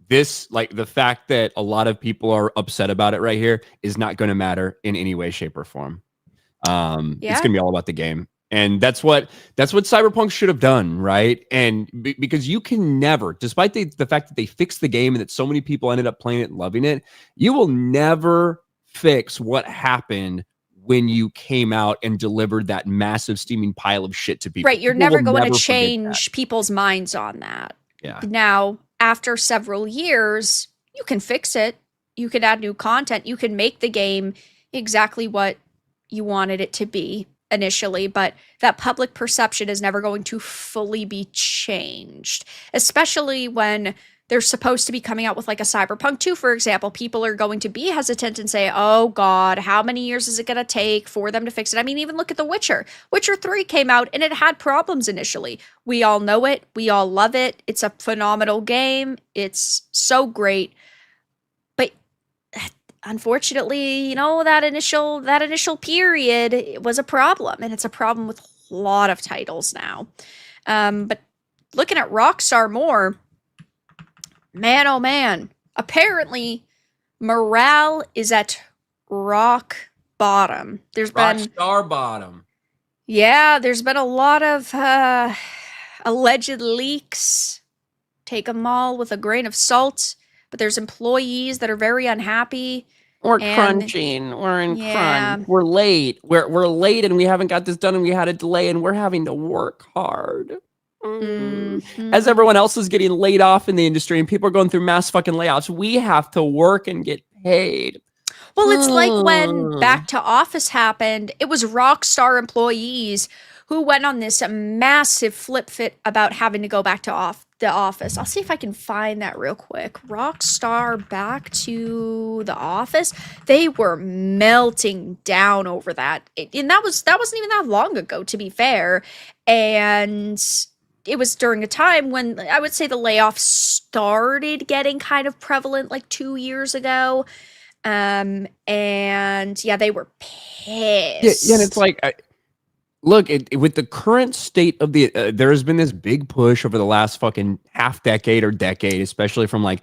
This, like, the fact that a lot of people are upset about it right here is not going to matter in any way, shape, or form. It's going to be all about the game. And that's what Cyberpunk should have done, right? And because you can never, despite the fact that they fixed the game and that so many people ended up playing it and loving it, you will never fix what happened when you came out and delivered that massive steaming pile of shit to people. Right, you're never going to change people's minds on that. Yeah. Now, after several years, you can fix it. You can add new content. You can make the game exactly what you wanted it to be initially, but that public perception is never going to fully be changed, especially when they're supposed to be coming out with like a Cyberpunk 2, for example. People are going to be hesitant and say, oh God, how many years is it going to take for them to fix it? I mean, even look at The Witcher. Witcher 3 came out and it had problems initially. We all know it. We all love it. It's a phenomenal game. It's so great. But unfortunately, you know, that initial period was a problem, and it's a problem with a lot of titles now. But looking at Rockstar more, man, oh man, apparently morale is at rock bottom. There's been Rockstar bottom. Yeah, there's been a lot of alleged leaks. Take them all with a grain of salt. But there's employees that are very unhappy. We're And crunching. We're in yeah. crunch. We're late. We're late and we haven't got this done and we had a delay and we're having to work hard. As everyone else is getting laid off in the industry and people are going through mass fucking layoffs, we have to work and get paid. Well, it's like when Back to Office happened, it was Rockstar employees who went on this massive flip fit about having to go back to the office. I'll see if I can find that real quick. Rockstar Back to the Office. They were melting down over that. And that wasn't even that long ago, to be fair. And it was during a time when I would say the layoffs started getting kind of prevalent like 2 years ago. And yeah, they were pissed. Yeah, and it's like, look, with the current state of the, there has been this big push over the last fucking half decade or decade, especially from like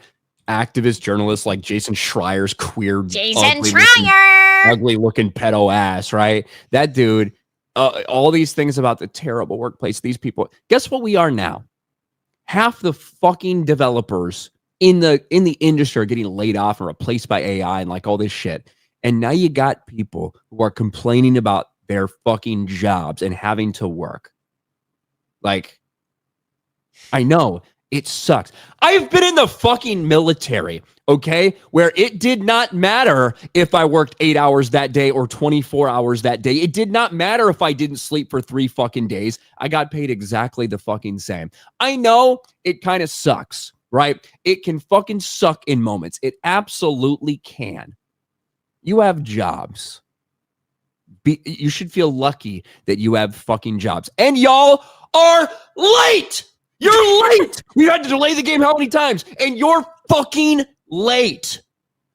activist journalists like Jason Schreier's queer, ugly looking pedo ass, right? That dude, all these things about the terrible workplace, these people, guess what we are now? Half the fucking developers in the industry are getting laid off and replaced by AI and like all this shit. And now you got people who are complaining about their fucking jobs and having to work. Like, I know it sucks. I've been in the fucking military, okay, where it did not matter if I worked 8 hours that day or 24 hours that day. It did not matter if I didn't sleep for 3 fucking days. I got paid exactly the fucking same. I know it kind of sucks, right? It can fucking suck in moments. It absolutely can. You have jobs. You should feel lucky that you have fucking jobs. And y'all are late. You're late. We had to delay the game how many times? And you're fucking late.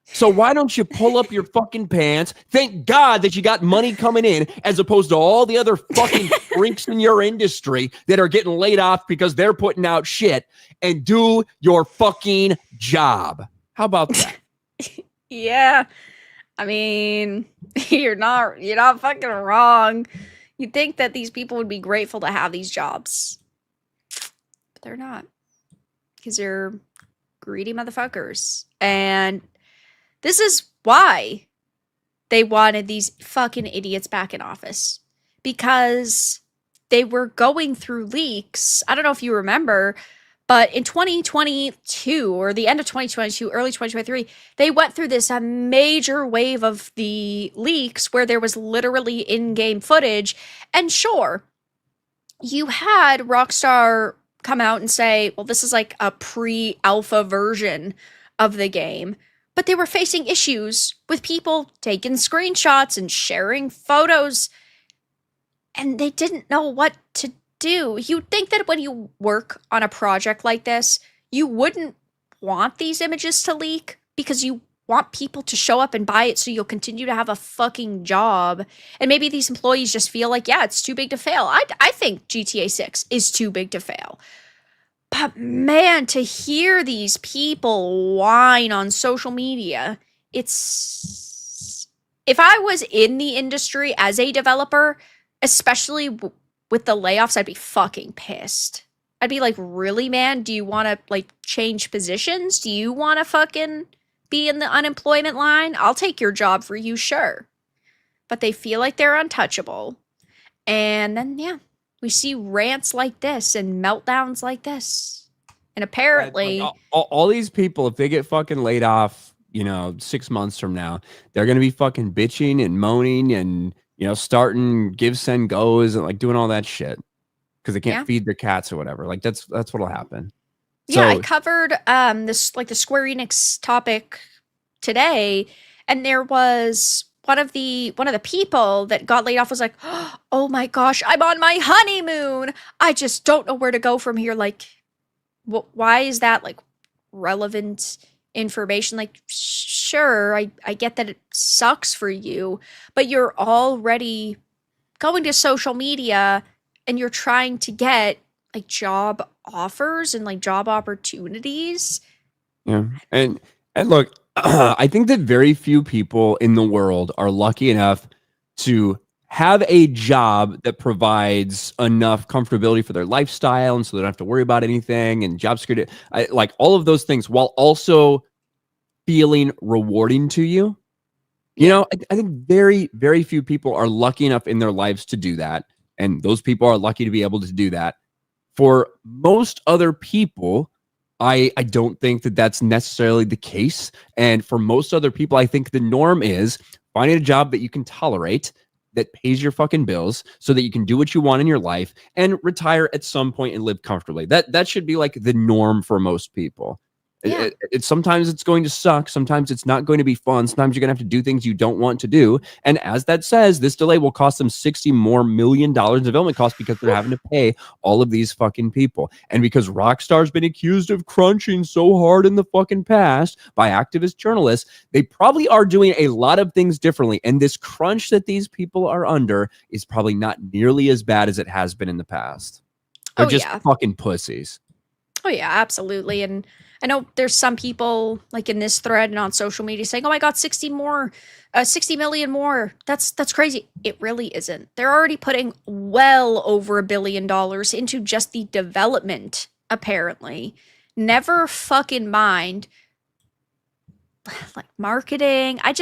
So why don't you pull up your fucking pants? Thank God that you got money coming in as opposed to all the other fucking freaks in your industry that are getting laid off because they're putting out shit, and do your fucking job. How about that? Yeah. I mean, you're not fucking wrong. You'd think that these people would be grateful to have these jobs. But they're not. Because they're greedy motherfuckers. And this is why they wanted these fucking idiots back in office. Because they were going through leaks. I don't know if you remember, but in 2022, or the end of 2022, early 2023, they went through this major wave of the leaks where there was literally in-game footage. And sure, you had Rockstar come out and say, well, this is like a pre-alpha version of the game. But they were facing issues with people taking screenshots and sharing photos. And they didn't know what to do. You'd think that when you work on a project like this, you wouldn't want these images to leak because you want people to show up and buy it so you'll continue to have a fucking job. And maybe these employees just feel like, yeah, it's too big to fail. I think GTA6 is too big to fail. But man, to hear these people whine on social media, it's... If I was in the industry as a developer, especially with the layoffs, I'd be fucking pissed. I'd be like, really, man? Do you want to, like, change positions? Do you want to fucking be in the unemployment line? I'll take your job for you, sure. But they feel like they're untouchable. And then, yeah, we see rants like this and meltdowns like this. And apparently... Like all these people, if they get fucking laid off, 6 months from now, they're going to be fucking bitching and moaning and... starting give, send, goes and like doing all that shit because they can't feed their cats or whatever. Like that's what'll happen. Yeah, I covered this like the Square Enix topic today, and there was one of the people that got laid off was like, "Oh my gosh, I'm on my honeymoon. I just don't know where to go from here." Like, why is that like relevant information? Like, sure, I get that it sucks for you, but you're already going to social media and you're trying to get like job offers and like job opportunities. Yeah. And look, I think that very few people in the world are lucky enough to have a job that provides enough comfortability for their lifestyle, and so they don't have to worry about anything, and job security, like all of those things, while also feeling rewarding to you. You know, I think very, very few people are lucky enough in their lives to do that. And those people are lucky to be able to do that. For most other people, I don't think that that's necessarily the case. And for most other people, I think the norm is finding a job that you can tolerate, that pays your fucking bills, so that you can do what you want in your life and retire at some point and live comfortably. That should be like the norm for most people. Yeah. Sometimes it's going to suck. Sometimes it's not going to be fun. Sometimes you're going to have to do things you don't want to do. And as that says, this delay will cost them $60 million more in development costs because they're having to pay all of these fucking people. And because Rockstar's been accused of crunching so hard in the fucking past by activist journalists, they probably are doing a lot of things differently. And this crunch that these people are under is probably not nearly as bad as it has been in the past. They're just fucking pussies. Oh yeah, absolutely. And I know there's some people like in this thread and on social media saying, "Oh my God, 60 million more. That's crazy." It really isn't. They're already putting well over $1 billion into just the development, apparently. Never fucking mind like marketing. I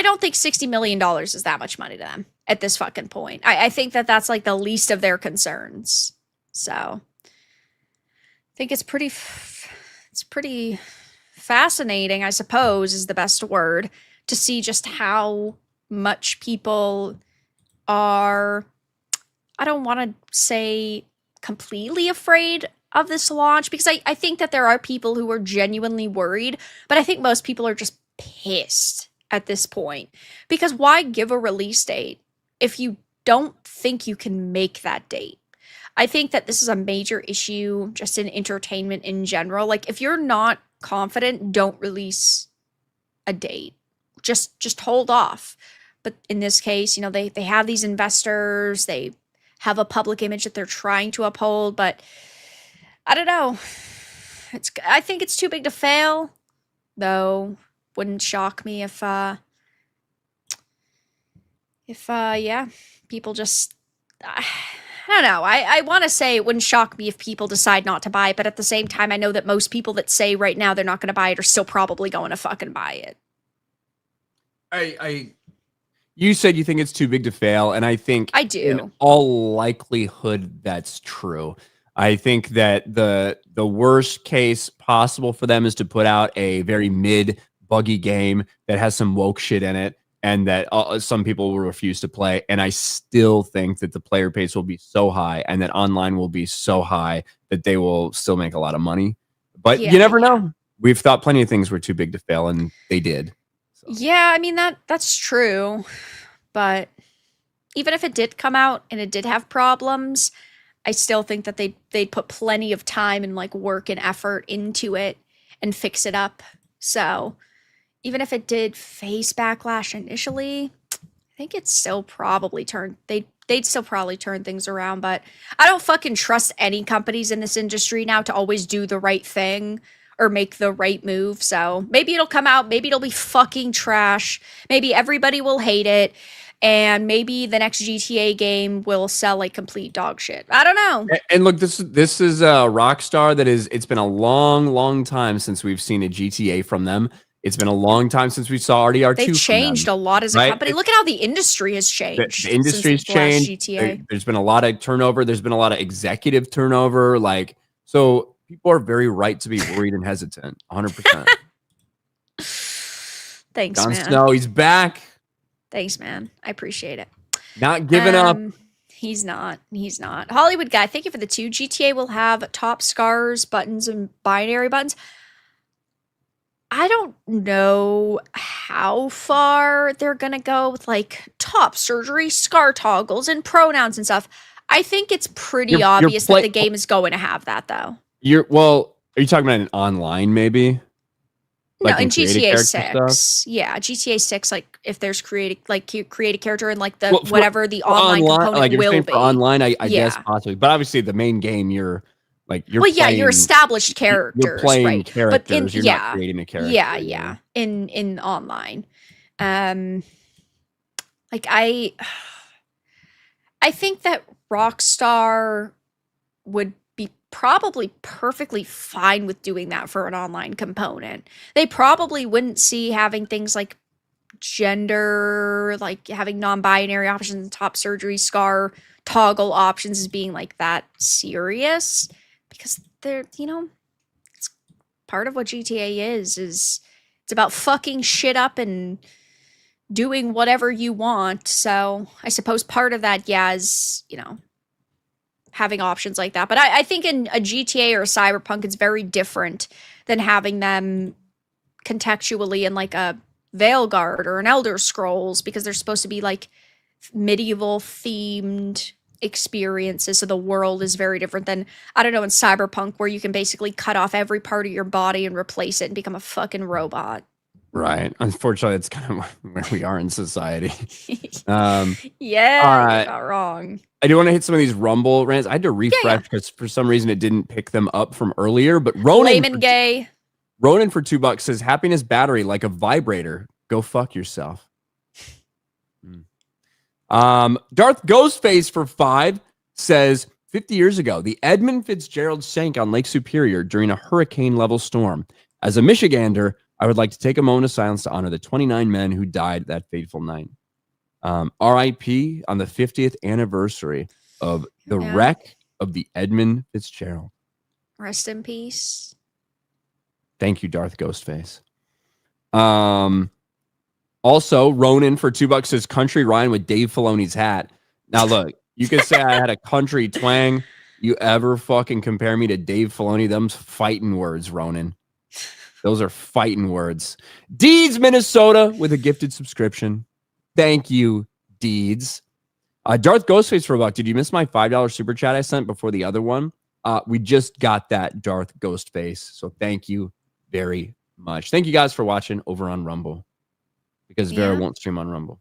don't think $60 million is that much money to them at this fucking point. I think that that's like the least of their concerns. So I think it's pretty fascinating, I suppose, is the best word, to see just how much people are, I don't want to say completely afraid of this launch, because I think that there are people who are genuinely worried, but I think most people are just pissed at this point. Because why give a release date if you don't think you can make that date? I think that this is a major issue just in entertainment in general. Like, if you're not confident, don't release a date. Just hold off. But in this case, you know, they have these investors, they have a public image that they're trying to uphold, but I don't know. I think it's too big to fail, though. Wouldn't shock me if people just I don't know. I want to say it wouldn't shock me if people decide not to buy it, but at the same time, I know that most people that say right now they're not going to buy it are still probably going to fucking buy it. You said you think it's too big to fail, and I think I do. In all likelihood, that's true. I think that the worst case possible for them is to put out a very mid buggy game that has some woke shit in it, and that some people will refuse to play. And I still think that the player base will be so high and that online will be so high that they will still make a lot of money. But you never know. We've thought plenty of things were too big to fail, and they did. So. Yeah, I mean, that's true. But even if it did come out and it did have problems, I still think that they'd put plenty of time and like work and effort into it and fix it up. So even if it did face backlash initially, I think it's still probably they'd still probably turn things around. But I don't fucking trust any companies in this industry now to always do the right thing or make the right move. So maybe it'll come out, maybe it'll be fucking trash, maybe everybody will hate it, and maybe the next GTA game will sell like complete dog shit. I don't know. And look, this is Rockstar. It's been a long time since we've seen a GTA from them. It's been a long time since we saw RDR2. They've changed a lot as a company. Look at how the industry has changed. The industry's changed. GTA. There's been a lot of turnover. There's been a lot of executive turnover. So people are very right to be worried and hesitant. 100%. Thanks, Jon man. Snow, he's back. Thanks, man. I appreciate it. Not giving up. He's not. Hollywood guy, thank you for the 2. GTA will have top scars, buttons, and binary buttons. I don't know how far they're gonna go with like top surgery, scar toggles, and pronouns and stuff. I think it's pretty obvious that the game is going to have that, though. Are you talking about an online maybe? No, in GTA 6. Yeah, GTA 6, like if there's create a character and like the whatever the online component like will be. For online, I guess possibly. But obviously the main game you're you're established characters. You're playing right? characters. You're not creating a character. Yeah. In online. I think that Rockstar would be probably perfectly fine with doing that for an online component. They probably wouldn't see having things like gender, like having non-binary options, top surgery, scar, toggle options as being like that serious because they're, it's part of what GTA is it's about fucking shit up and doing whatever you want. So I suppose part of that, yeah, is, having options like that. But I think in a GTA or a Cyberpunk, it's very different than having them contextually in like a Veilguard or an Elder Scrolls because they're supposed to be like medieval themed experiences. So the world is very different than, I don't know, in Cyberpunk where you can basically cut off every part of your body and replace it and become a fucking robot. Right. Unfortunately, it's kind of where we are in society. Yeah, you're not wrong. I do want to hit some of these Rumble rants. I had to refresh because for some reason it didn't pick them up from earlier. But Ronan for $2 says, happiness battery like a vibrator. Go fuck yourself. Darth Ghostface for 5 says, 50 years ago, the Edmund Fitzgerald sank on Lake Superior during a hurricane-level storm. As a Michigander, I would like to take a moment of silence to honor the 29 men who died that fateful night. RIP on the 50th anniversary of the wreck of the Edmund Fitzgerald. Rest in peace. Thank you, Darth Ghostface. Also, Ronan for $2 says country Ryan with Dave Filoni's hat. Now, look, you could say I had a country twang. You ever fucking compare me to Dave Filoni? Them's fighting words, Ronan. Those are fighting words. Deeds, Minnesota with a gifted subscription. Thank you, Deeds. Darth Ghostface for $1. Did you miss my $5 super chat I sent before the other one? We just got that, Darth Ghostface. So thank you very much. Thank you guys for watching over on Rumble. Because Vera won't stream on Rumble.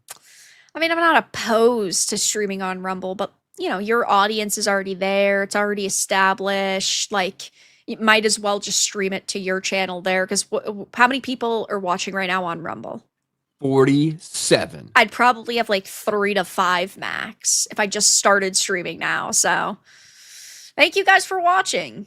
I mean, I'm not opposed to streaming on Rumble, but, your audience is already there. It's already established. Like, you might as well just stream it to your channel there. Because how many people are watching right now on Rumble? 47. I'd probably have like 3 to 5 max if I just started streaming now. So thank you guys for watching.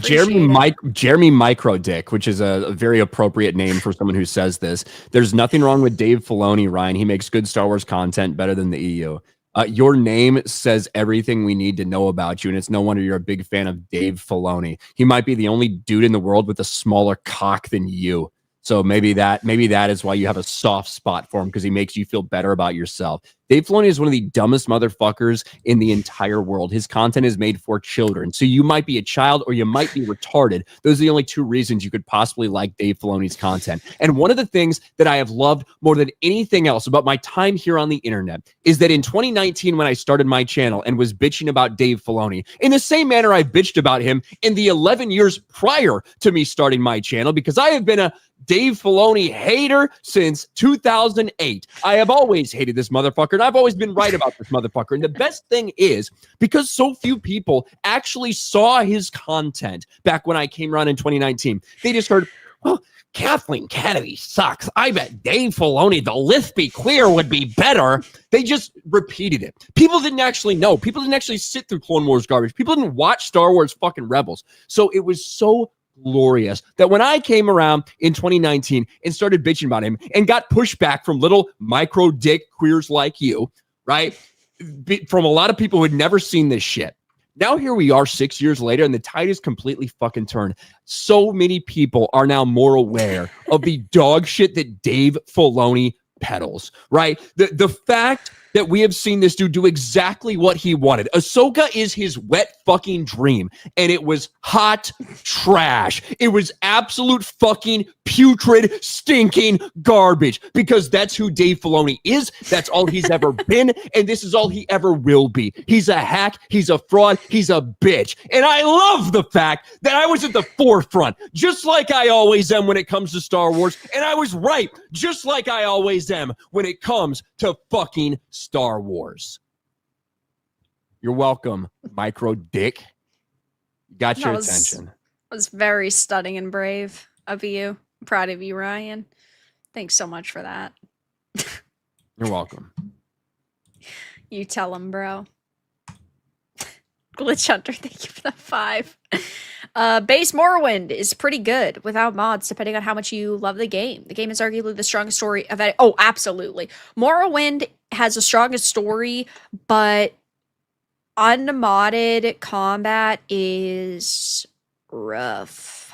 Jeremy Micro Dick, which is a very appropriate name for someone who says this. There's nothing wrong with Dave Filoni, Ryan. He makes good Star Wars content better than the EU. Your name says everything we need to know about you, and it's no wonder you're a big fan of Dave Filoni. He might be the only dude in the world with a smaller cock than you. So maybe that is why you have a soft spot for him, because he makes you feel better about yourself. Dave Filoni is one of the dumbest motherfuckers in the entire world. His content is made for children. So you might be a child or you might be retarded. Those are the only 2 reasons you could possibly like Dave Filoni's content. And one of the things that I have loved more than anything else about my time here on the internet is that in 2019, when I started my channel and was bitching about Dave Filoni, in the same manner I bitched about him in the 11 years prior to me starting my channel, because I have been a Dave Filoni hater since 2008. I have always hated this motherfucker, and I've always been right about this motherfucker. And the best thing is, because so few people actually saw his content back when I came around in 2019, they just heard, well, Kathleen Kennedy sucks. I bet Dave Filoni, the Let's Be Clear, would be better. They just repeated it. People didn't actually know. People didn't actually sit through Clone Wars garbage. People didn't watch Star Wars fucking Rebels. So it was so glorious that when I came around in 2019 and started bitching about him and got pushback from little micro dick queers like you, right? From a lot of people who had never seen this shit. Now here we are 6 years later, and the tide is completely fucking turned. So many people are now more aware of the dog shit that Dave Filoni peddles, right? The fact that we have seen this dude do exactly what he wanted. Ahsoka is his wet fucking dream, and it was hot trash. It was absolute fucking putrid, stinking garbage, because that's who Dave Filoni is. That's all he's ever been, and this is all he ever will be. He's a hack, he's a fraud, he's a bitch. And I love the fact that I was at the forefront, just like I always am when it comes to Star Wars, and I was right, just like I always am when it comes to fucking Star Wars. You're welcome, micro dick. Got your attention. That was very stunning and brave of you. I'm proud of you, Ryan. Thanks so much for that. You're welcome. You tell him, bro. Glitch Hunter, thank you for the 5. Base Morrowind is pretty good without mods, depending on how much you love the game. The game is arguably the strongest story of any. Oh, absolutely. Morrowind has the strongest story, but unmodded combat is rough.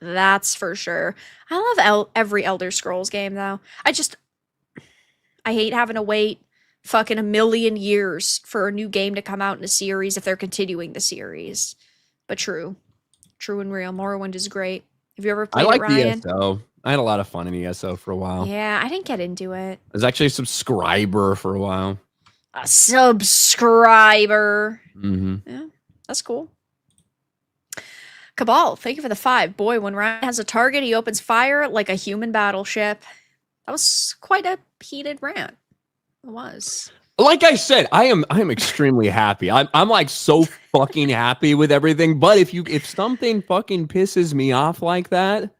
That's for sure. I love every Elder Scrolls game, though. I hate having to wait fucking a million years for a new game to come out in a series if they're continuing the series. But true and real. Morrowind is great. Have you ever played it, Ryan? ESO. I had a lot of fun in ESO for a while. Yeah, I didn't get into it. I was actually a subscriber for a while. A subscriber. Mm-hmm. Yeah, that's cool. Cabal, thank you for the 5. Boy, when Ryan has a target, he opens fire like a human battleship. That was quite a heated rant. It was. Like I said, I am extremely happy. I'm like so fucking happy with everything. But if something fucking pisses me off like that,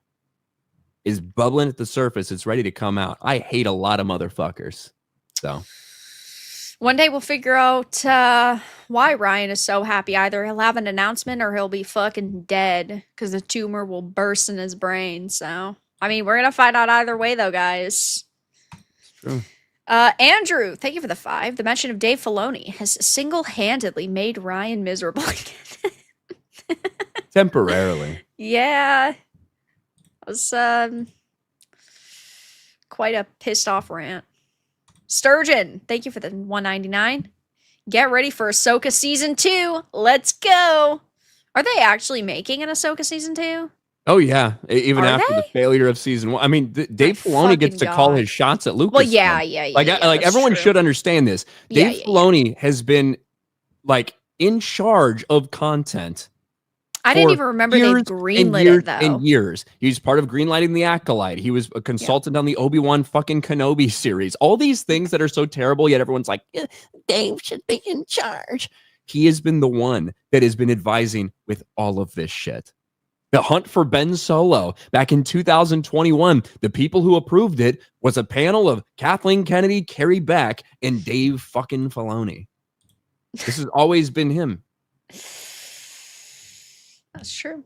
is bubbling at the surface, it's ready to come out. I hate a lot of motherfuckers. So one day we'll figure out why Ryan is so happy. Either he'll have an announcement or he'll be fucking dead because the tumor will burst in his brain. So I mean, we're gonna find out either way, though, guys. It's true. Andrew, thank you for the 5. The mention of Dave Filoni has single-handedly made Ryan miserable again. Temporarily. Yeah. It was quite a pissed-off rant. Sturgeon, thank you for the 199. Get ready for Ahsoka Season 2. Let's go. Are they actually making an Ahsoka Season 2? Oh, yeah. Even Are after they? the failure of Season 1. I mean, Dave Filoni gets to call his shots at Lucas. Well, yeah. Like everyone true. should understand this. Dave Filoni has been, like, in charge of content. I didn't even remember they greenlit it, though. And years. He was part of greenlighting The Acolyte. He was a consultant on the Obi-Wan fucking Kenobi series. All these things that are so terrible, yet everyone's like, Dave should be in charge. He has been the one that has been advising with all of this shit. The hunt for Ben Solo back in 2021, the people who approved it was a panel of Kathleen Kennedy, Carrie Beck, and Dave fucking Filoni. This has always been him. That's true.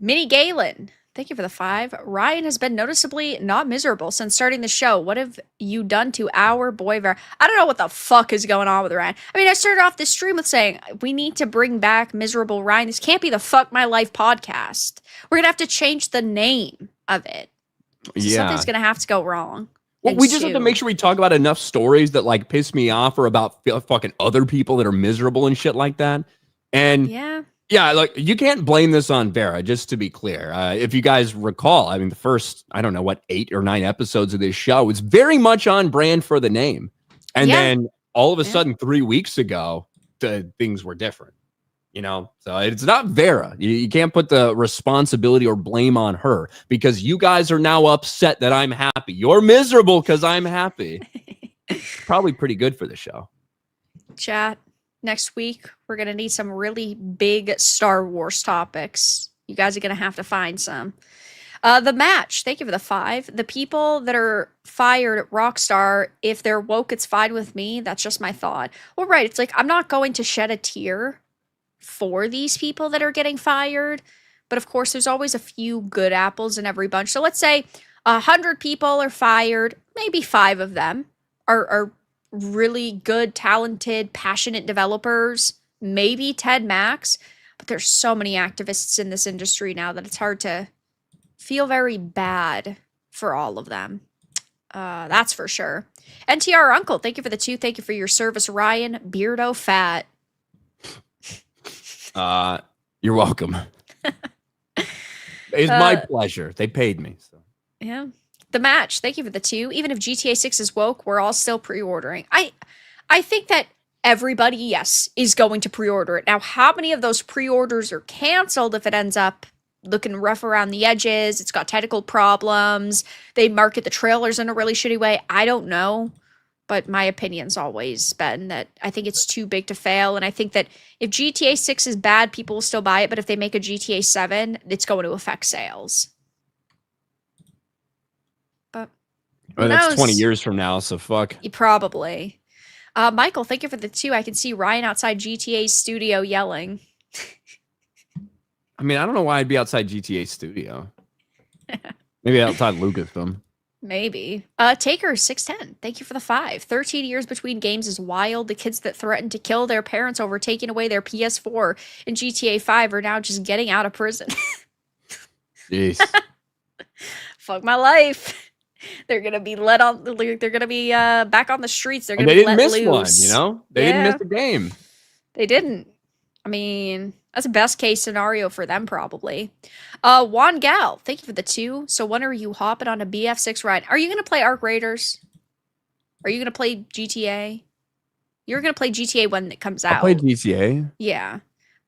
Minnie Galen, thank you for the 5. Ryan has been noticeably not miserable since starting the show. What have you done to our boy Vera? I don't know what the fuck is going on with Ryan. I mean, I started off this stream with saying, we need to bring back miserable Ryan. This can't be the Fuck My Life podcast. We're going to have to change the name of it. Yeah. Something's going to have to go wrong. Well, we just have to make sure we talk about enough stories that, like, piss me off or about fucking other people that are miserable and shit like that. And yeah, like, you can't blame this on Vera, just to be clear. If you guys recall, I mean, the first, I don't know, 8 or 9 episodes of this show was very much on brand for the name. And then all of a sudden, 3 weeks ago, things were different, you know? So it's not Vera. You can't put the responsibility or blame on her because you guys are now upset that I'm happy. You're miserable because I'm happy. Probably pretty good for the show. Chat. Next week, we're going to need some really big Star Wars topics. You guys are going to have to find some. The match. Thank you for the 5. The people that are fired at Rockstar, if they're woke, it's fine with me. That's just my thought. Well, right. It's like, I'm not going to shed a tear for these people that are getting fired. But of course, there's always a few good apples in every bunch. So let's say 100 people are fired. Maybe 5 of them are really good, talented, passionate developers, maybe Ted Max, but there's so many activists in this industry now that it's hard to feel very bad for all of them. That's for sure. NTR Uncle, thank you for the 2. Thank you for your service, Ryan Beardo Fat. You're welcome. It's my pleasure. They paid me. So. Yeah. The match, thank you for the 2. Even if GTA 6 is woke, we're all still pre-ordering. I think that everybody, yes, is going to pre-order it. Now, how many of those pre-orders are canceled if it ends up looking rough around the edges? It's got technical problems. They market the trailers in a really shitty way. I don't know. But my opinion's always been that I think it's too big to fail. And I think that if GTA 6 is bad, people will still buy it. But if they make a GTA 7, it's going to affect sales. Well, that's 20 years from now, so fuck. Probably. Michael, thank you for the 2. I can see Ryan outside GTA's studio yelling. I mean, I don't know why I'd be outside GTA studio. Maybe outside Lucasfilm. Maybe. Taker 610. Thank you for the 5. 13 years between games is wild. The kids that threatened to kill their parents over taking away their PS4 in GTA 5 are now just getting out of prison. Jeez. Fuck my life. They're gonna be let on. They're gonna be back on the streets. They're And gonna they be didn't let miss loose. one, you know? They didn't miss a game. They didn't. I mean, that's a best case scenario for them, probably. Juan Gal, thank you for the 2. So when are you hopping on a BF6 ride? Are you gonna play Arc Raiders? Are you gonna play GTA? You're gonna play GTA when it comes out. I'll play GTA. Yeah.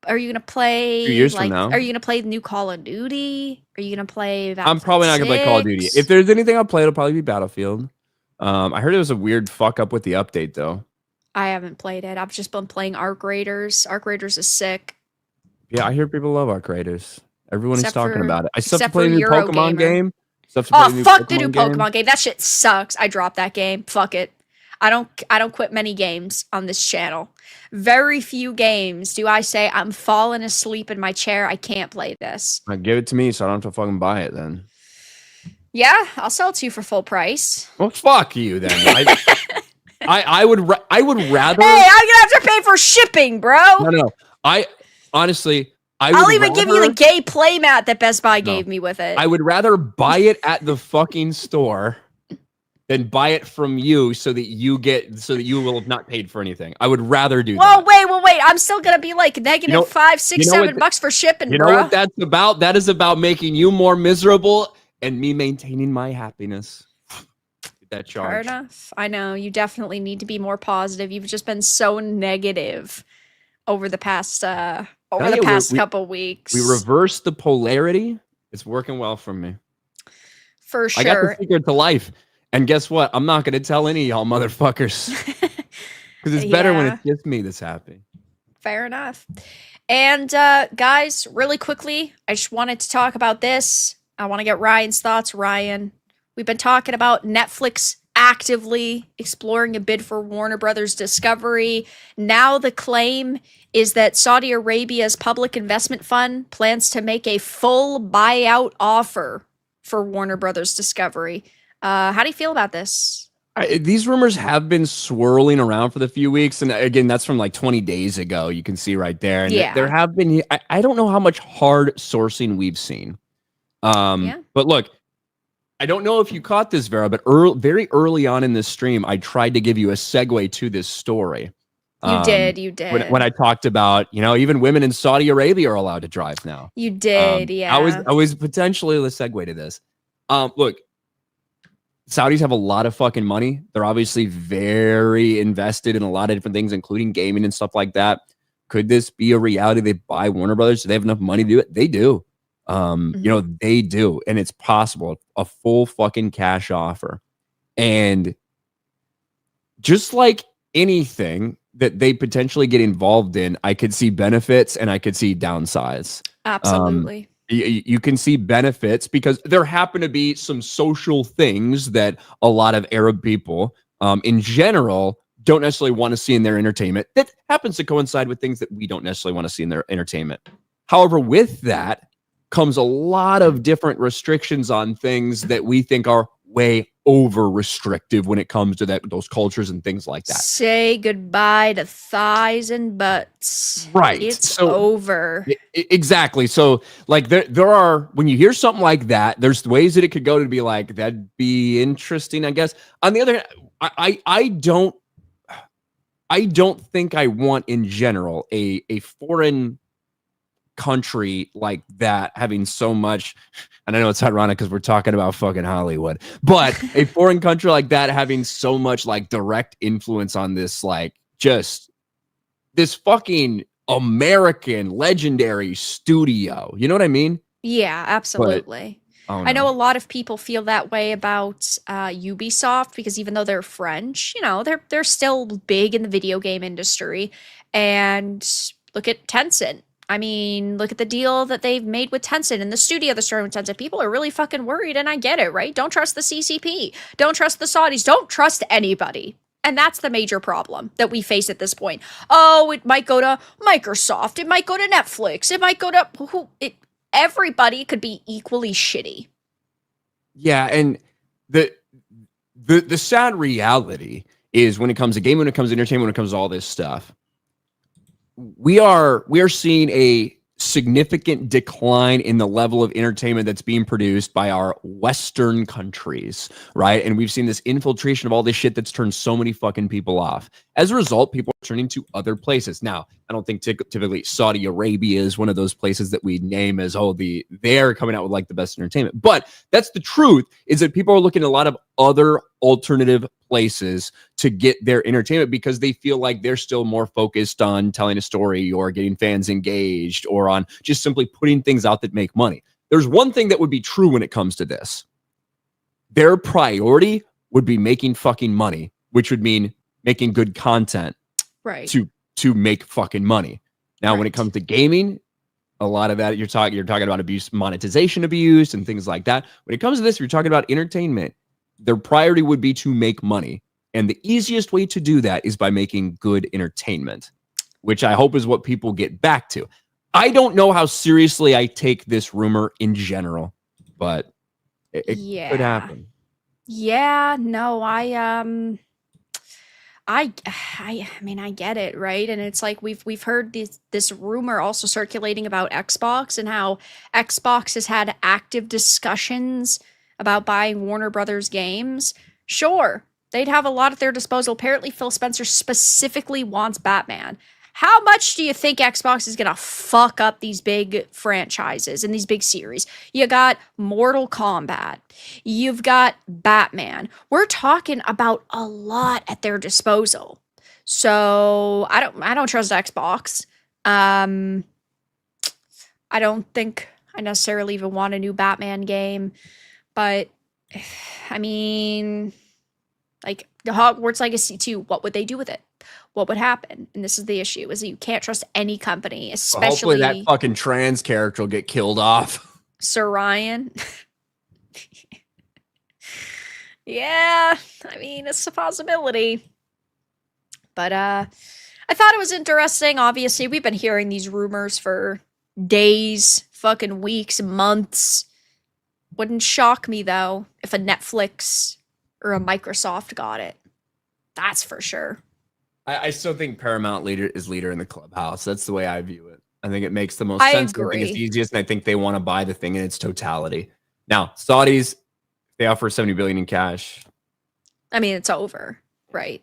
Are you gonna play 2 years from now? Are you gonna play the new Call of Duty? Are you gonna play I'm probably not gonna play Call of Duty. If there's anything I'll play, it'll probably be Battlefield. I heard it was a weird fuck up with the update though. I haven't played it. I've just been playing Arc Raiders. Arc Raiders is sick. Yeah, I hear people love Arc Raiders. Everyone is talking for- about it. I still have to except play a for new Pokemon Eurogamer. game. Still have to play Oh a new fuck the new game. Pokemon game. That shit sucks. I dropped that game. Fuck it. I don't quit many games on this channel. Very few games do I say I'm falling asleep in my chair. I can't play this. Give it to me so I don't have to fucking buy it then. Yeah, I'll sell it to you for full price. Well, fuck you then. I would rather. Hey, I'm gonna have to pay for shipping, bro. No. I honestly, I'll even give you the gay playmat that Best Buy gave me with it. I would rather buy it at the fucking store than buy it from you so that you will have not paid for anything. I would rather do that. Wait. I'm still gonna be like negative $5, $6, $7 for shipping, You know what that's about? That is about making you more miserable and me maintaining my happiness. Get that charge. Fair enough. I know you definitely need to be more positive. You've just been so negative over the past couple weeks. We reversed the polarity. It's working well for me. For sure. I got the secret to life. And guess what? I'm not going to tell any of y'all motherfuckers. Because it's better when it's just me that's happy. Fair enough. And guys, really quickly, I just wanted to talk about this. I want to get Ryan's thoughts. Ryan, we've been talking about Netflix actively exploring a bid for Warner Brothers Discovery. Now the claim is that Saudi Arabia's public investment fund plans to make a full buyout offer for Warner Brothers Discovery. How do you feel about this? These rumors have been swirling around for the few weeks. And again, that's from like 20 days ago. You can see right there. And there have been, I don't know how much hard sourcing we've seen. But look, I don't know if you caught this, Vera, but very early on in this stream, I tried to give you a segue to this story. You did. When I talked about, even women in Saudi Arabia are allowed to drive now. You did, yeah. I was potentially the segue to this. Look, Saudis have a lot of fucking money. They're obviously very invested in a lot of different things, including gaming and stuff like that. Could this be a reality? They buy Warner Brothers. Do they have enough money to do it? They do. They do. And it's possible. A full fucking cash offer. And just like anything that they potentially get involved in, I could see benefits and I could see downsides. Absolutely. You can see benefits because there happen to be some social things that a lot of Arab people in general don't necessarily want to see in their entertainment. That happens to coincide with things that we don't necessarily want to see in their entertainment. However, with that comes a lot of different restrictions on things that we think are way over restrictive when it comes to those cultures and things like that. Say goodbye to thighs and butts. Right. It's over. Exactly. So like there are, when you hear something like that, there's ways that it could go to be like, that'd be interesting, I guess. On the other hand, I don't think I want in general a foreign country like that having so much, and I know it's ironic because we're talking about fucking Hollywood, but a foreign country like that having so much like direct influence on this, like just this fucking American legendary studio. You know what I mean? Yeah, absolutely. I know a lot of people feel that way about Ubisoft because even though they're French, they're still big in the video game industry. And look at Tencent. I mean, look at the deal that they've made with Tencent and the studio that's starting with Tencent. People are really fucking worried, and I get it, right? Don't trust the CCP. Don't trust the Saudis. Don't trust anybody. And that's the major problem that we face at this point. Oh, it might go to Microsoft. It might go to Netflix. It might go to everybody could be equally shitty. Yeah, and the sad reality is when it comes to gaming, when it comes to entertainment, when it comes to all this stuff, we are seeing a significant decline in the level of entertainment that's being produced by our Western countries, right? And we've seen this infiltration of all this shit that's turned so many fucking people off. As a result, people are turning to other places. Now, I don't think typically Saudi Arabia is one of those places that we name as, they're coming out with like the best entertainment. But that's the truth, is that people are looking at a lot of other alternative places to get their entertainment because they feel like they're still more focused on telling a story or getting fans engaged or on just simply putting things out that make money. There's one thing that would be true when it comes to this. Their priority would be making fucking money, which would mean making good content, right? To make fucking money. Now, when it comes to gaming, a lot of that you're talking about abuse, monetization abuse, and things like that. When it comes to this, you're talking about entertainment. Their priority would be to make money. And the easiest way to do that is by making good entertainment, which I hope is what people get back to. I don't know how seriously I take this rumor in general, but it could happen. Yeah, no, I mean, I get it, right? And it's like we've heard this rumor also circulating about Xbox and how Xbox has had active discussions about buying Warner Brothers games. Sure, they'd have a lot at their disposal. Apparently, Phil Spencer specifically wants Batman. How much do you think Xbox is going to fuck up these big franchises and these big series? You got Mortal Kombat. You've got Batman. We're talking about a lot at their disposal. So I don't trust Xbox. I don't think I necessarily even want a new Batman game. But, I mean, like, the Hogwarts Legacy 2, what would they do with it? What would happen? And this is the issue, is that you can't trust any company, especially... Well, hopefully that fucking trans character will get killed off. Sir Ryan. Yeah, I mean, it's a possibility. But, I thought it was interesting. Obviously, we've been hearing these rumors for days, fucking weeks, months. Wouldn't shock me, though, if a Netflix or a Microsoft got it. That's for sure. I still think Paramount is leader in the clubhouse. That's the way I view it. I think it makes the most sense. Agree. I think it's easiest, and I think they want to buy the thing in its totality. Now, Saudis, they offer $70 billion in cash. I mean, it's over, right?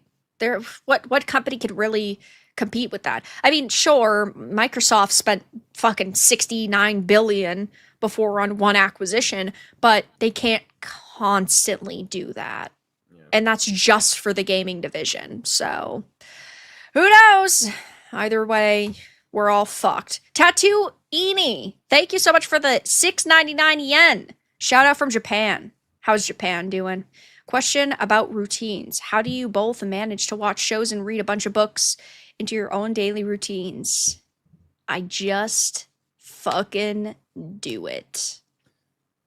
What company could really compete with that? I mean, sure, Microsoft spent fucking $69 billion before on one acquisition, but they can't constantly do that. Yeah. And that's just for the gaming division. So who knows? Either way, we're all fucked. Tattoo Eni, thank you so much for the 699 yen. Shout out from Japan. How's Japan doing? Question about routines. How do you both manage to watch shows and read a bunch of books into your own daily routines? I just fucking do it.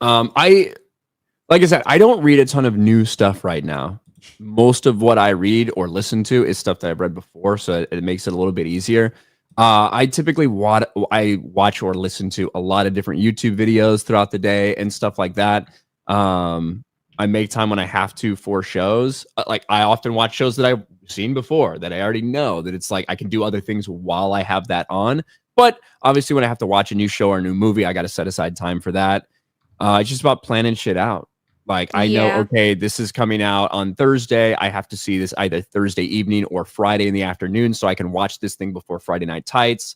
Like I said, I don't read a ton of new stuff right now. Most of what I read or listen to is stuff that I've read before, so it makes it a little bit easier. I typically watch or listen to a lot of different YouTube videos throughout the day and stuff like that. I make time when I have to for shows. Like, I often watch shows that I've seen before, that I already know, that it's like I can do other things while I have that on. But obviously, when I have to watch a new show or a new movie, I got to set aside time for that. It's just about planning shit out. Like, I know, okay, this is coming out on Thursday. I have to see this either Thursday evening or Friday in the afternoon so I can watch this thing before Friday Night Tights.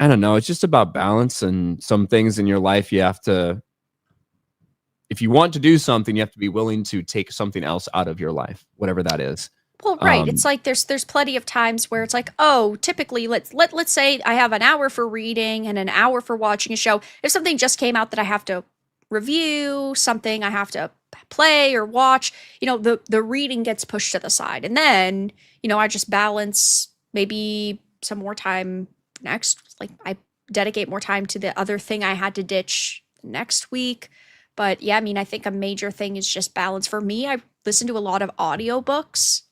I don't know. It's just about balance, and some things in your life you have to, if you want to do something, you have to be willing to take something else out of your life, whatever that is. Well, right. It's like there's plenty of times where it's like, oh, typically let's say I have an hour for reading and an hour for watching a show. If something just came out that I have to review, something I have to play or watch, the reading gets pushed to the side. And then, I just balance maybe some more time next. Like, I dedicate more time to the other thing I had to ditch next week. But yeah, I mean, I think a major thing is just balance. For me, I listen to a lot of audiobooks.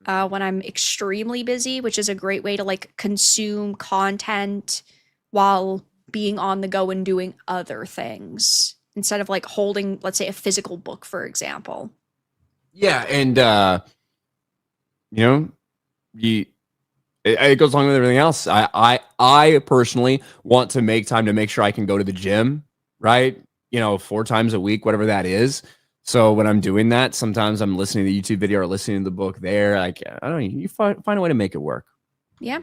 when I'm extremely busy, which is a great way to like consume content while being on the go and doing other things instead of like holding, let's say, a physical book, for example. Yeah, and you know, it goes along with everything else. I personally want to make time to make sure I can go to the gym, right? 4 times a week, whatever that is. So when I'm doing that, sometimes I'm listening to the YouTube video or listening to the book there. Like, I don't know, you find a way to make it work. Yeah,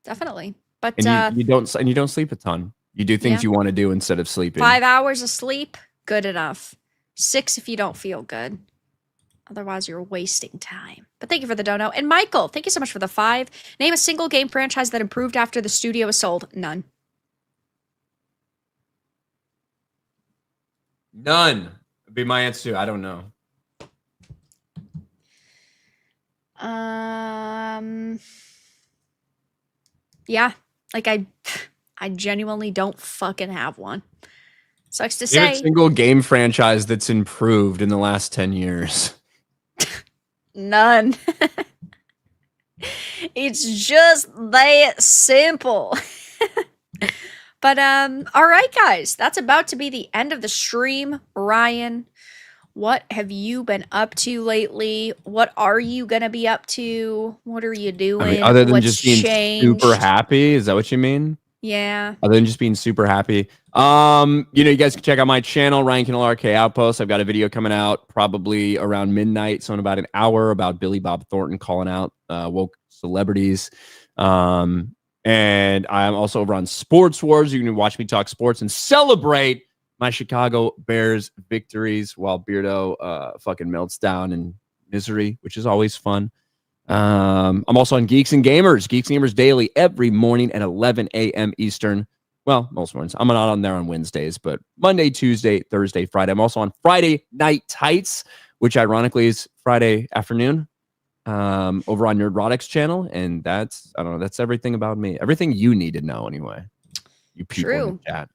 definitely. But and you don't sleep a ton. You do things you want to do instead of sleeping. 5 hours of sleep, good enough. 6 if you don't feel good. Otherwise, you're wasting time. But thank you for the dono. And Michael, thank you so much for the 5. Name a single game franchise that improved after the studio was sold. None. None would be my answer. I don't know. Yeah. Like I genuinely don't fucking have one. Sucks to say. Name a single game franchise that's improved in the last 10 years. None. It's just that simple. But all right, guys, that's about to be the end of the stream. Ryan, what have you been up to lately? What are you gonna be up to? What are you doing? I mean, other than just being super happy, is that what you mean? Yeah. Other than just being super happy. You guys can check out my channel, Ryan Kinel RK Outpost. I've got a video coming out probably around midnight, so in about an hour, about Billy Bob Thornton calling out woke celebrities. And I'm also over on Sports Wars. You can watch me talk sports and celebrate my Chicago Bears victories while Beardo fucking melts down in misery, which is always fun. I'm also on Geeks and Gamers. Geeks and Gamers daily every morning at 11 a.m. Eastern. Well, most mornings. I'm not on there on Wednesdays, but Monday, Tuesday, Thursday, Friday. I'm also on Friday Night Tights, which ironically is Friday afternoon. Over on Nerdrotics channel, and that's everything about me. Everything you need to know, anyway. You people in the chat.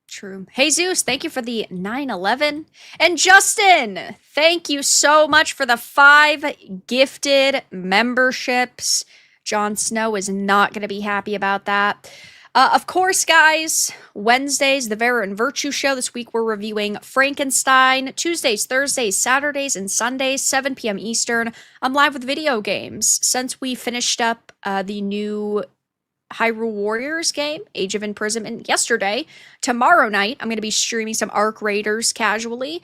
True. Hey Zeus, thank you for the 9/11. And Justin, thank you so much for the 5 gifted memberships. Jon Snow is not going to be happy about that. Of course, guys, Wednesdays, the Vera and Virtue Show. This week we're reviewing Frankenstein. Tuesdays, Thursdays, Saturdays, and Sundays, 7 p.m. Eastern. I'm live with video games. Since we finished up the new Hyrule Warriors game, Age of Imprisonment, yesterday, tomorrow night, I'm going to be streaming some Arc Raiders casually.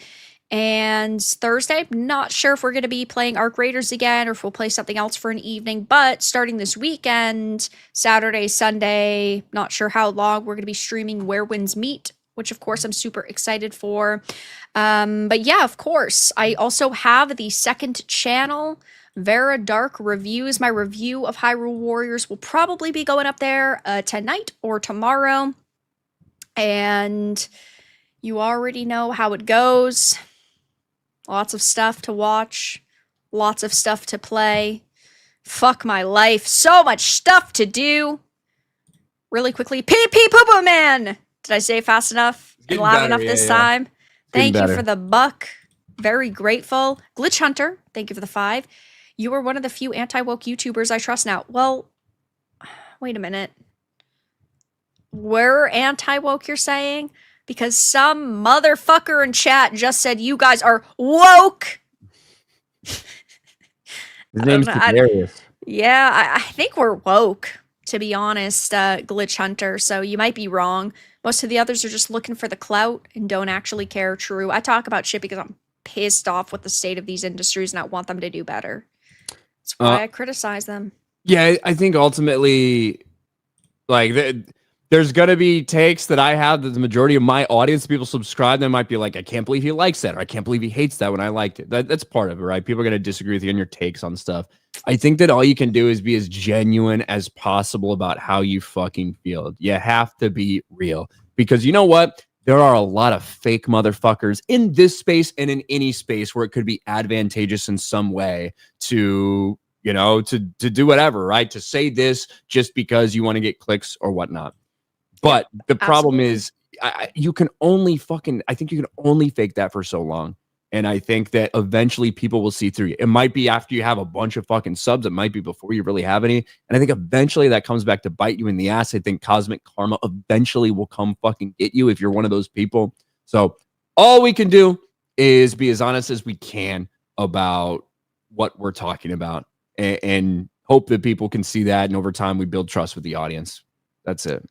And Thursday, not sure if we're going to be playing Arc Raiders again or if we'll play something else for an evening. But starting this weekend, Saturday, Sunday, not sure how long, we're going to be streaming Where Winds Meet, which of course I'm super excited for. But yeah, of course, I also have the second channel, Vera Dark Reviews. My review of Hyrule Warriors will probably be going up there tonight or tomorrow. And you already know how it goes. Lots of stuff to watch. Lots of stuff to play. Fuck my life. So much stuff to do. Really quickly. Pee Pee Poo Poo Man! Did I say it fast enough? And loud enough this time? Thank you for the buck. Very grateful. Glitch Hunter, thank you for the 5. You are one of the few anti-woke YouTubers I trust now. Well, wait a minute. We're anti-woke, you're saying? Because some motherfucker in chat just said you guys are woke. His name's Tavares. Yeah, I think we're woke, to be honest, Glitch Hunter. So you might be wrong. Most of the others are just looking for the clout and don't actually care. True. I talk about shit because I'm pissed off with the state of these industries and I want them to do better. That's why I criticize them. Yeah, I think ultimately, like, there's going to be takes that I have that the majority of my audience, people subscribe, they might be like, I can't believe he likes that, or I can't believe he hates that when I liked it. That's part of it, right? People are going to disagree with you on your takes on stuff. I think that all you can do is be as genuine as possible about how you fucking feel. You have to be real. Because you know what? There are a lot of fake motherfuckers in this space and in any space where it could be advantageous in some way to, to do whatever, right? To say this just because you want to get clicks or whatnot. But the problem is, I think you can only fake that for so long. And I think that eventually people will see through you. It might be after you have a bunch of fucking subs. It might be before you really have any. And I think eventually that comes back to bite you in the ass. I think cosmic karma eventually will come fucking get you if you're one of those people. So all we can do is be as honest as we can about what we're talking about and hope that people can see that. And over time, we build trust with the audience. That's it.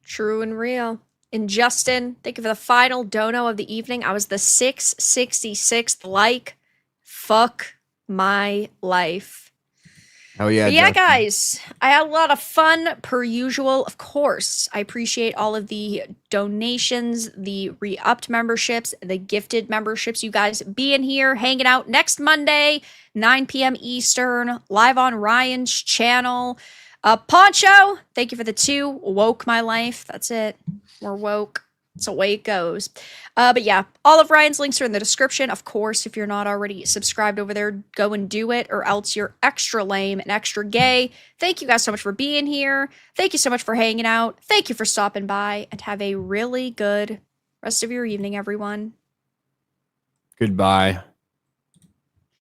True and real. And Justin, thank you for the final dono of the evening. I was the 666th like. Fuck my life. Oh yeah. But yeah, guys, I had a lot of fun per usual. Of course, I appreciate all of the donations, the re-upped memberships, the gifted memberships. You guys being here, hanging out next Monday, 9 p.m. Eastern, live on Ryan's channel. Poncho, thank you for the 2. Woke my life. That's it. We're woke. It's the way it goes. But yeah, all of Ryan's links are in the description. Of course, if you're not already subscribed over there, go and do it, or else you're extra lame and extra gay. Thank you guys so much for being here. Thank you so much for hanging out. Thank you for stopping by, and have a really good rest of your evening, everyone. Goodbye.